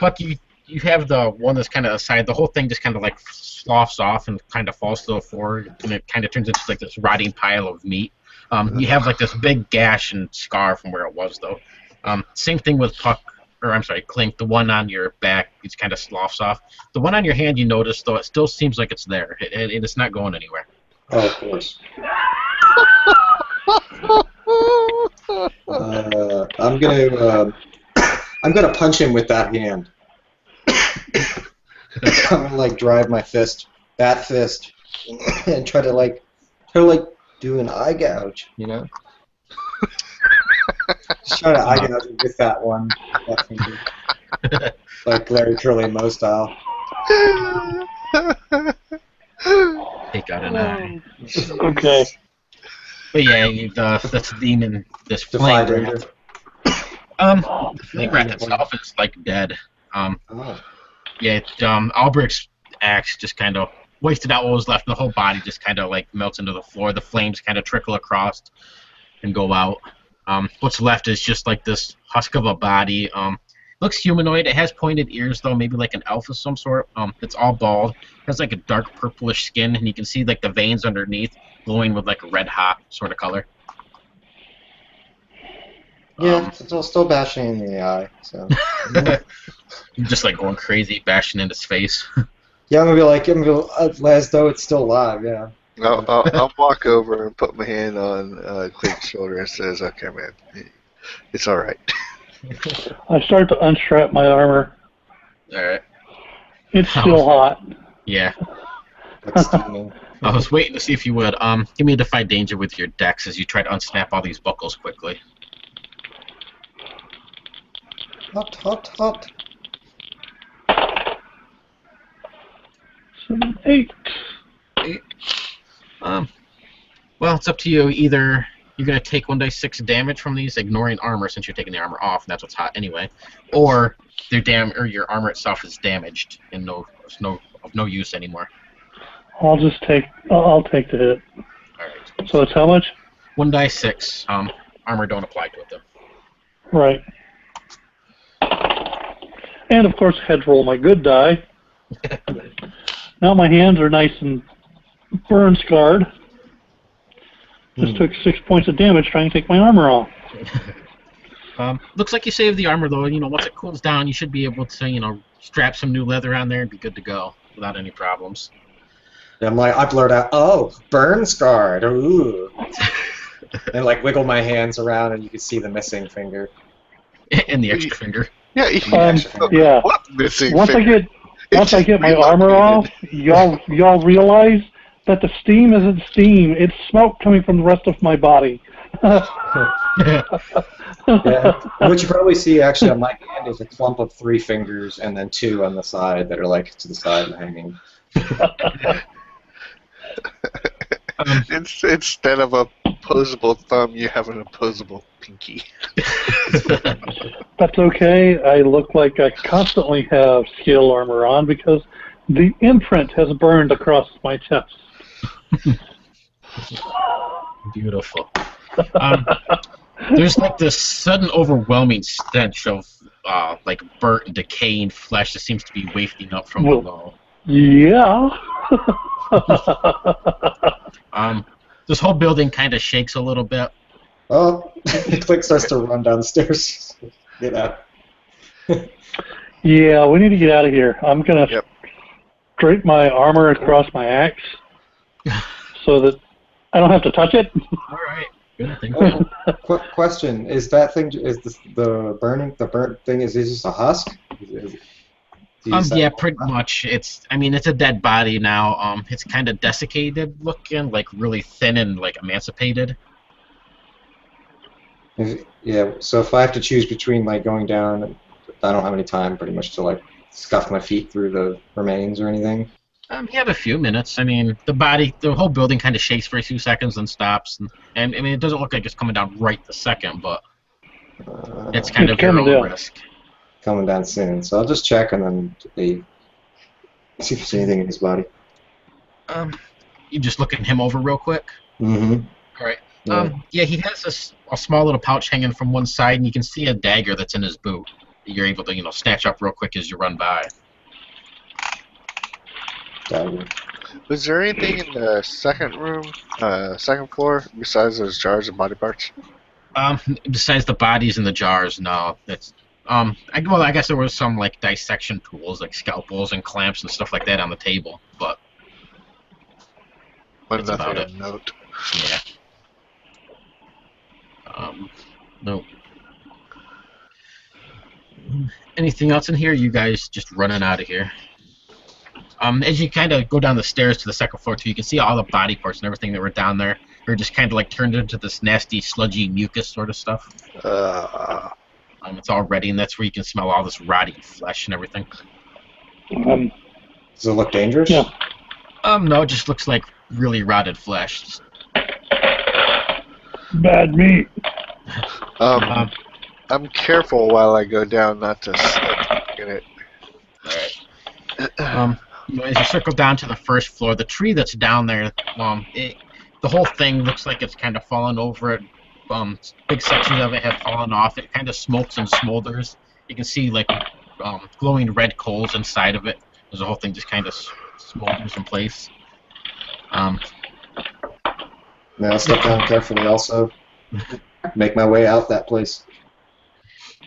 Buck, you have the one that's kind of aside. The whole thing just kind of like sloughs off and kind of falls to the floor, and it kind of turns into like this rotting pile of meat. You have like this big gash and scar from where it was, though. Same thing with Puck, or I'm sorry, Clink. The one on your back, it's kind of sloughs off. The one on your hand, you notice, though, it still seems like it's there. It's not going anywhere. Oh, of course. I'm gonna punch him with that hand. I'm gonna like drive my fist, that fist, and try to do an eye gouge, you know? Just try to eye gouge him with that one, that finger. Like Larry Curly Moe style. Take out an eye. Okay. But yeah, this demon, this flame wrath. The flame wrath itself is like dead. Yeah, Albrecht's axe just kind of wasted out what was left. The whole body just kind of like melts into the floor. The flames kind of trickle across and go out. What's left is just like this husk of a body. Looks humanoid. It has pointed ears, though, maybe like an elf of some sort. It's all bald. It has like a dark purplish skin, and you can see like the veins underneath glowing with like a red hot sort of color. Yeah, it's still bashing in the eye. So Just like going crazy, bashing in his face. yeah, I'm gonna be as though it's still alive. Yeah. I'll walk over and put my hand on Clink's shoulder and says, "Okay, man, it's all right." I start to unstrap my armor. All right. It's still hot. Yeah. That's steaming. I was waiting to see if you would. Give me a defy danger with your dex as you try to unsnap all these buckles quickly. Hot, hot, hot. 7, 8. 8. Well, it's up to you. Either you're going to take 1d6 damage from these, ignoring armor since you're taking the armor off, and that's what's hot anyway, or your armor itself is damaged and of no use anymore. I'll take the hit. All right. So it's how much? 1d6. Armor don't apply to it though. Right. And of course, I had to roll my good die. Now my hands are nice and burn scarred. Just took 6 points of damage trying to take my armor off. Looks like you saved the armor though. Once it cools down, you should be able to, strap some new leather on there and be good to go without any problems. And I blurt out, "Oh, burn scarred, ooh!" And wiggle my hands around, and you can see the missing finger. And the extra finger. Yeah. Yeah. What missing Once finger? I get my armor off, y'all realize that the steam isn't steam. It's smoke coming from the rest of my body. Yeah. What you probably see actually on my hand is a clump of 3 fingers and then 2 on the side that are like to the side and hanging. Instead of a opposable thumb, you have an opposable pinky. That's okay. I look like I constantly have scale armor on because the imprint has burned across my chest. Beautiful. There's like this sudden overwhelming stench of like burnt and decaying flesh that seems to be wafting up from below. Yeah. This whole building kind of shakes a little bit. Oh, Click starts to run down the stairs. Get out. Yeah, we need to get out of here. I'm going to drape my armor across my axe so that I don't have to touch it. All right. Good thing. Quick question: is that thing? Is this, the burnt thing? Is it just a husk? Yeah, pretty much. It's a dead body now. It's kind of desiccated looking, like really thin and like emancipated. Yeah. So if I have to choose between like going down, I don't have any time pretty much to like scuff my feet through the remains or anything. You have a few minutes. The whole building kind of shakes for a few seconds and stops. And it doesn't look like it's coming down right the second, but it's kind of your own risk. Coming down soon. So I'll just check and then see if there's anything in his body. You just looking him over real quick? Mm-hmm. All right. Yeah, he has a small little pouch hanging from one side, and you can see a dagger that's in his boot that you're able to, snatch up real quick as you run by. Dagger. Was there anything in the second room, second floor, besides those jars of body parts? Besides the bodies and the jars, no. That's I guess there was some like dissection tools, like scalpels and clamps and stuff like that on the table, but that's about it. Note. Yeah. Nope. Anything else in here? You guys just running out of here? As you kind of go down the stairs to the second floor too, you can see all the body parts and everything that were down there are just kind of like turned into this nasty, sludgy mucus sort of stuff. It's all ready, and that's where you can smell all this rotting flesh and everything. Does it look dangerous? Yeah. No, it just looks like really rotted flesh. Bad meat. I'm careful while I go down not to slip in it. Alright. As you circle down to the first floor, the tree that's down there, the whole thing looks like it's kind of fallen over it. Big sections of it have fallen off. It kind of smokes and smolders. You can see like glowing red coals inside of it. As the whole thing just kind of smolders in place. Now I'll step down carefully also. Make my way out that place.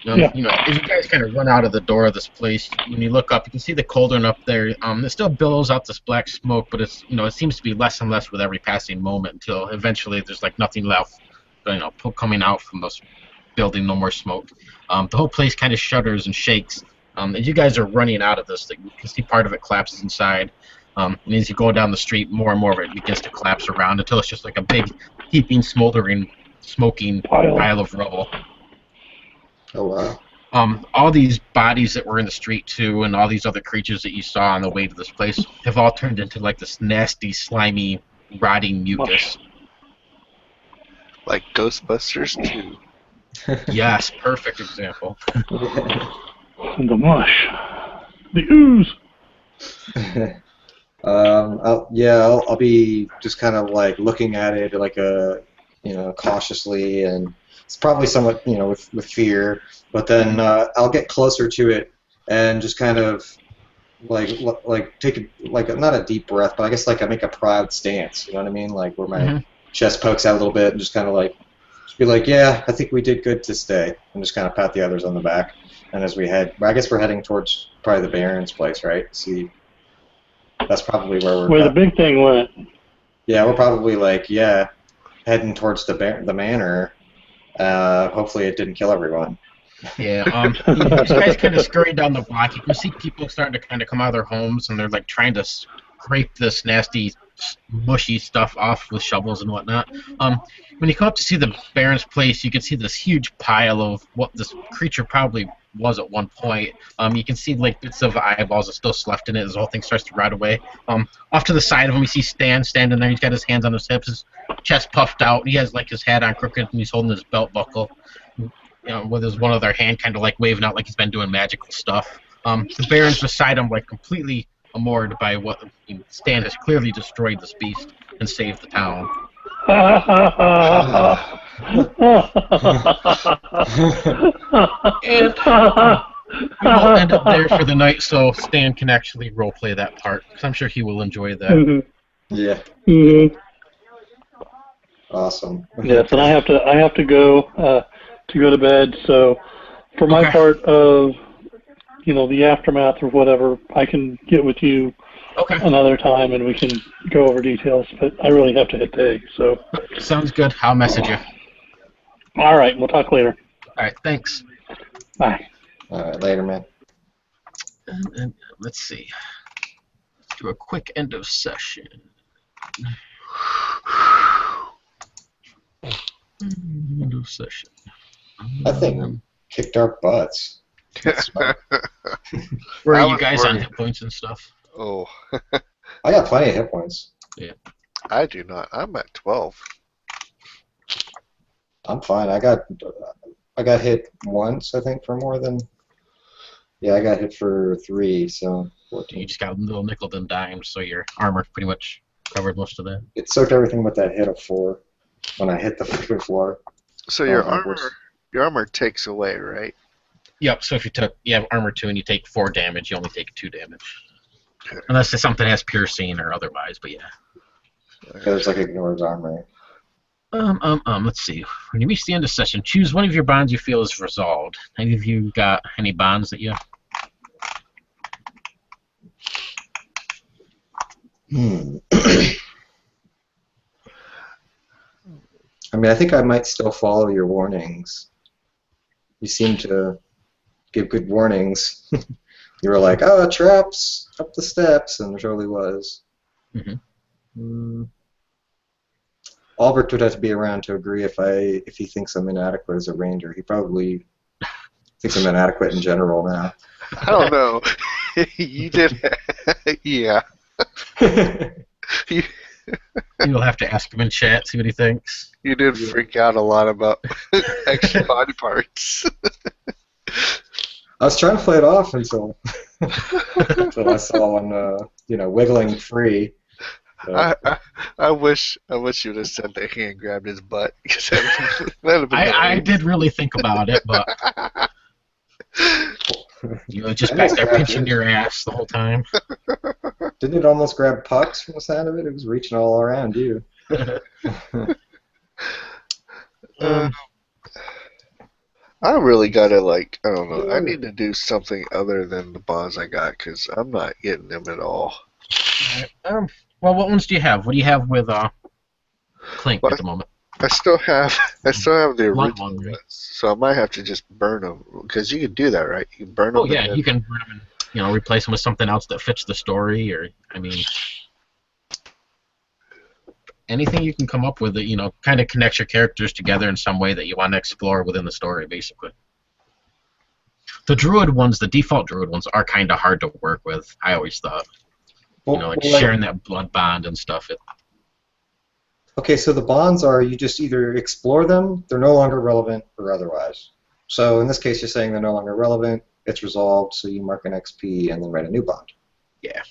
As you guys kind of run out of the door of this place, when you look up, you can see the cauldron up there. It still billows out this black smoke, but it's it seems to be less and less with every passing moment until eventually there's like nothing left, coming out from this building, no more smoke. The whole place kind of shudders and shakes. As you guys are running out of this, you can see part of it collapses inside. And as you go down the street, more and more of it begins to collapse around until it's just like a big, heaping, smoldering, smoking pile of rubble. Oh, wow. All these bodies that were in the street, too, and all these other creatures that you saw on the way to this place have all turned into, like, this nasty, slimy, rotting mucus. Like Ghostbusters 2. Yes, perfect example. The mush. The ooze. I'll be just kind of, like, looking at it, like, cautiously, and it's probably somewhat, with fear, but then I'll get closer to it and just kind of like take not a deep breath, but I guess like I make a proud stance, you know what I mean, like where my chest pokes out a little bit and just kind of like just be like, yeah, I think we did good to stay, and just kind of pat the others on the back. And as we head, I guess we're heading towards probably the Baron's place, right? See, that's probably where the big thing went. Yeah, we're probably heading towards the manor. Hopefully it didn't kill everyone. Yeah, you guys kind of scurry down the block. You can see people starting to kind of come out of their homes, and they're like trying to scrape this nasty mushy stuff off with shovels and whatnot. When you come up to see the Baron's place, you can see this huge pile of what this creature probably was at one point. You can see like bits of eyeballs are still left in it as the whole thing starts to rot away. Off to the side of him, you see Stan standing there. He's got his hands on his hips, his chest puffed out. He has like his hat on crooked, and he's holding his belt buckle. With his one other hand kind of like waving out like he's been doing magical stuff. The Baron's beside him, like completely moored by what Stan has clearly destroyed this beast and saved the town. And we will end up there for the night, so Stan can actually roleplay that part, because I'm sure he will enjoy that. Mm-hmm. Yeah. Mm-hmm. Awesome. Yes, and I have to go to bed. So, for my part of the aftermath or whatever, I can get with you another time and we can go over details. But I really have to hit day. So. Sounds good. I'll message you. All right, we'll talk later. All right, thanks. Bye. All right, later, man. And let's see. Let's do a quick end of session. End of session. I think we kicked our butts. Where are you guys on hit points and stuff? Oh. I got plenty of hit points. Yeah. I do not. I'm at 12. I'm fine. I got hit once, I think, for more than... Yeah, I got hit for 3, so... 14. You just got a little nickel and dimes, so your armor pretty much covered most of that. It soaked everything with that hit of 4 when I hit the freaking floor. So your armor takes away, right? Yep, so if you have armor 2 and you take 4 damage, you only take 2 damage. Okay. Unless it's something that has piercing or otherwise, but yeah. It's like ignores armor. Let's see. When you reach the end of session, choose one of your bonds you feel is resolved. Any of you got any bonds that you... I mean, I think I might still follow your warnings. You seem to give good warnings. You were like, "Oh, traps up the steps," and there totally was. Albert would have to be around to agree if he thinks I'm inadequate as a ranger. He probably thinks I'm inadequate in general now. I don't know. You did, yeah. You'll have to ask him in chat, see what he thinks. You did freak out a lot about extra body parts. I was trying to play it off until I saw one, wiggling free. I wish you would have said that hand grabbed his butt. I did really think about it, but just back there pinching your ass the whole time. Didn't it almost grab pucks from the sound of it? It was reaching all around you. I really gotta, I don't know, I need to do something other than the bonds I got, because I'm not getting them at all. Well, what ones do you have? What do you have with Clink at the moment? I still have the original ones, so I might have to just burn them, because you can do that, right? You can burn them. Oh yeah, you can burn them and replace them with something else that fits the story, or anything you can come up with that kind of connects your characters together in some way that you want to explore within the story, basically. The druid ones, the default druid ones, are kind of hard to work with. I always thought, sharing that blood bond and stuff. Okay, so the bonds are you just either explore them, they're no longer relevant, or otherwise. So in this case, you're saying they're no longer relevant, it's resolved, so you mark an XP and then write a new bond. Yeah.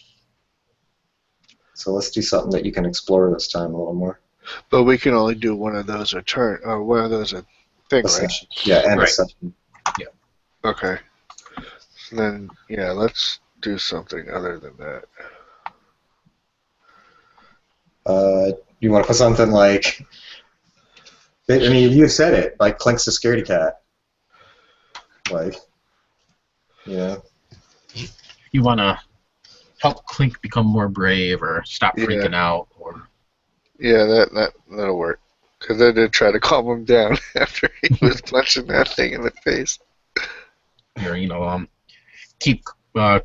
So let's do something that you can explore this time a little more. But we can only do one of those a turn, or one of those a thing, right? Yeah, and a session. Yeah. Okay. So then, yeah, let's do something other than that. You want to put something like... I mean, you said it, like Clink's a scaredy cat. You want to help Clink become more brave, or stop freaking out, or... Yeah, that'll work. Because I did try to calm him down after he was punching that thing in the face. Or, keep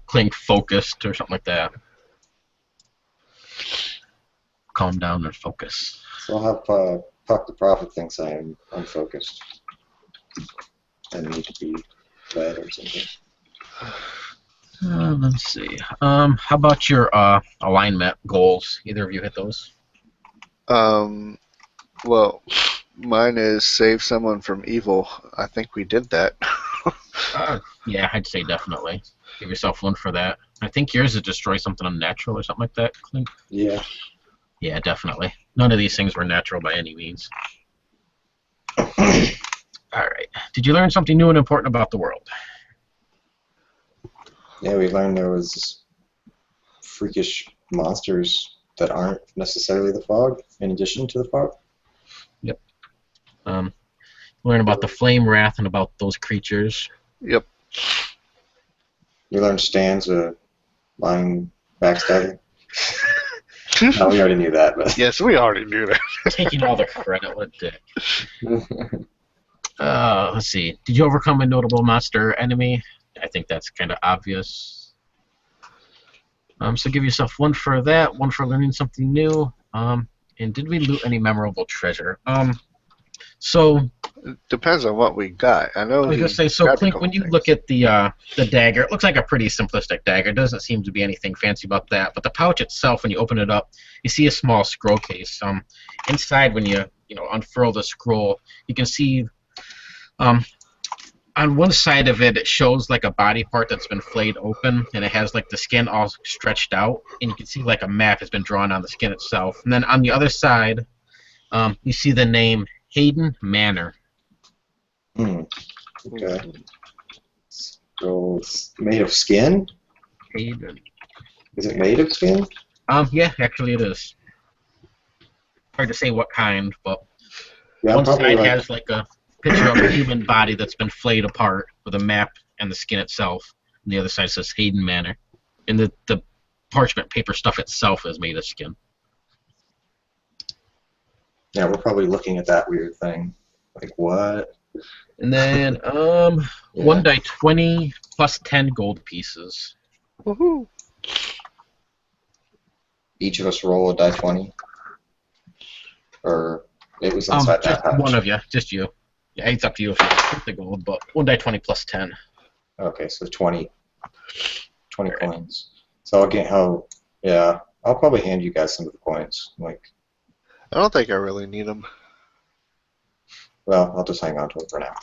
Clink focused, or something like that. calm down and focus. So I'll have Puck the Prophet thinks I am unfocused and need to be led or something. Let's see. How about your alignment goals? Either of you hit those? Well, mine is save someone from evil. I think we did that. Yeah, I'd say definitely. Give yourself one for that. I think yours is destroy something unnatural or something like that, Clint. Yeah. Yeah, definitely. None of these things were natural by any means. All right. Did you learn something new and important about the world? Yeah, we learned there was freakish monsters that aren't necessarily the fog, in addition to the fog. Yep. Learn about the flame wrath and about those creatures. Yep. We learned Stan's lying backstabbing. No, we already knew that, but Yes, we already knew that. Taking all the credit, what dick. Let's see. Did you overcome a notable monster enemy? I think that's kind of obvious. So give yourself one for that, one for learning something new. And did we loot any memorable treasure? So It depends on what we got. I know. I was gonna say, so Clink, when you look at the dagger, it looks like a pretty simplistic dagger. It doesn't seem to be anything fancy about that. But the pouch itself, when you open it up, you see a small scroll case. Inside, when you unfurl the scroll, you can see on one side of it, it shows like a body part that's been flayed open, and it has like the skin all stretched out, and you can see like a map has been drawn on the skin itself. And then on the other side, you see the name Hayden Manor. Okay. So it's made of skin? Hayden. Is it made of skin? Yeah, actually it is. Hard to say what kind, but Yeah, one probably side has like a picture of a human body that's been flayed apart with a map and the skin itself, and the other side says Hayden Manor. And the parchment paper stuff itself is made of skin. Yeah, we're probably looking at that weird thing. Like, what? And then, Yeah. 1 die 20 plus 10 gold pieces. Woohoo! Each of us roll a die 20? Or it was inside that Just pouch? one of you, just you. Yeah, it's up to you if you want the gold, but 1 die 20 plus 10. Okay, so 20 coins. So I'll probably hand you guys some of the coins. Like, I don't think I really need them. well, I'll just hang on to them for now.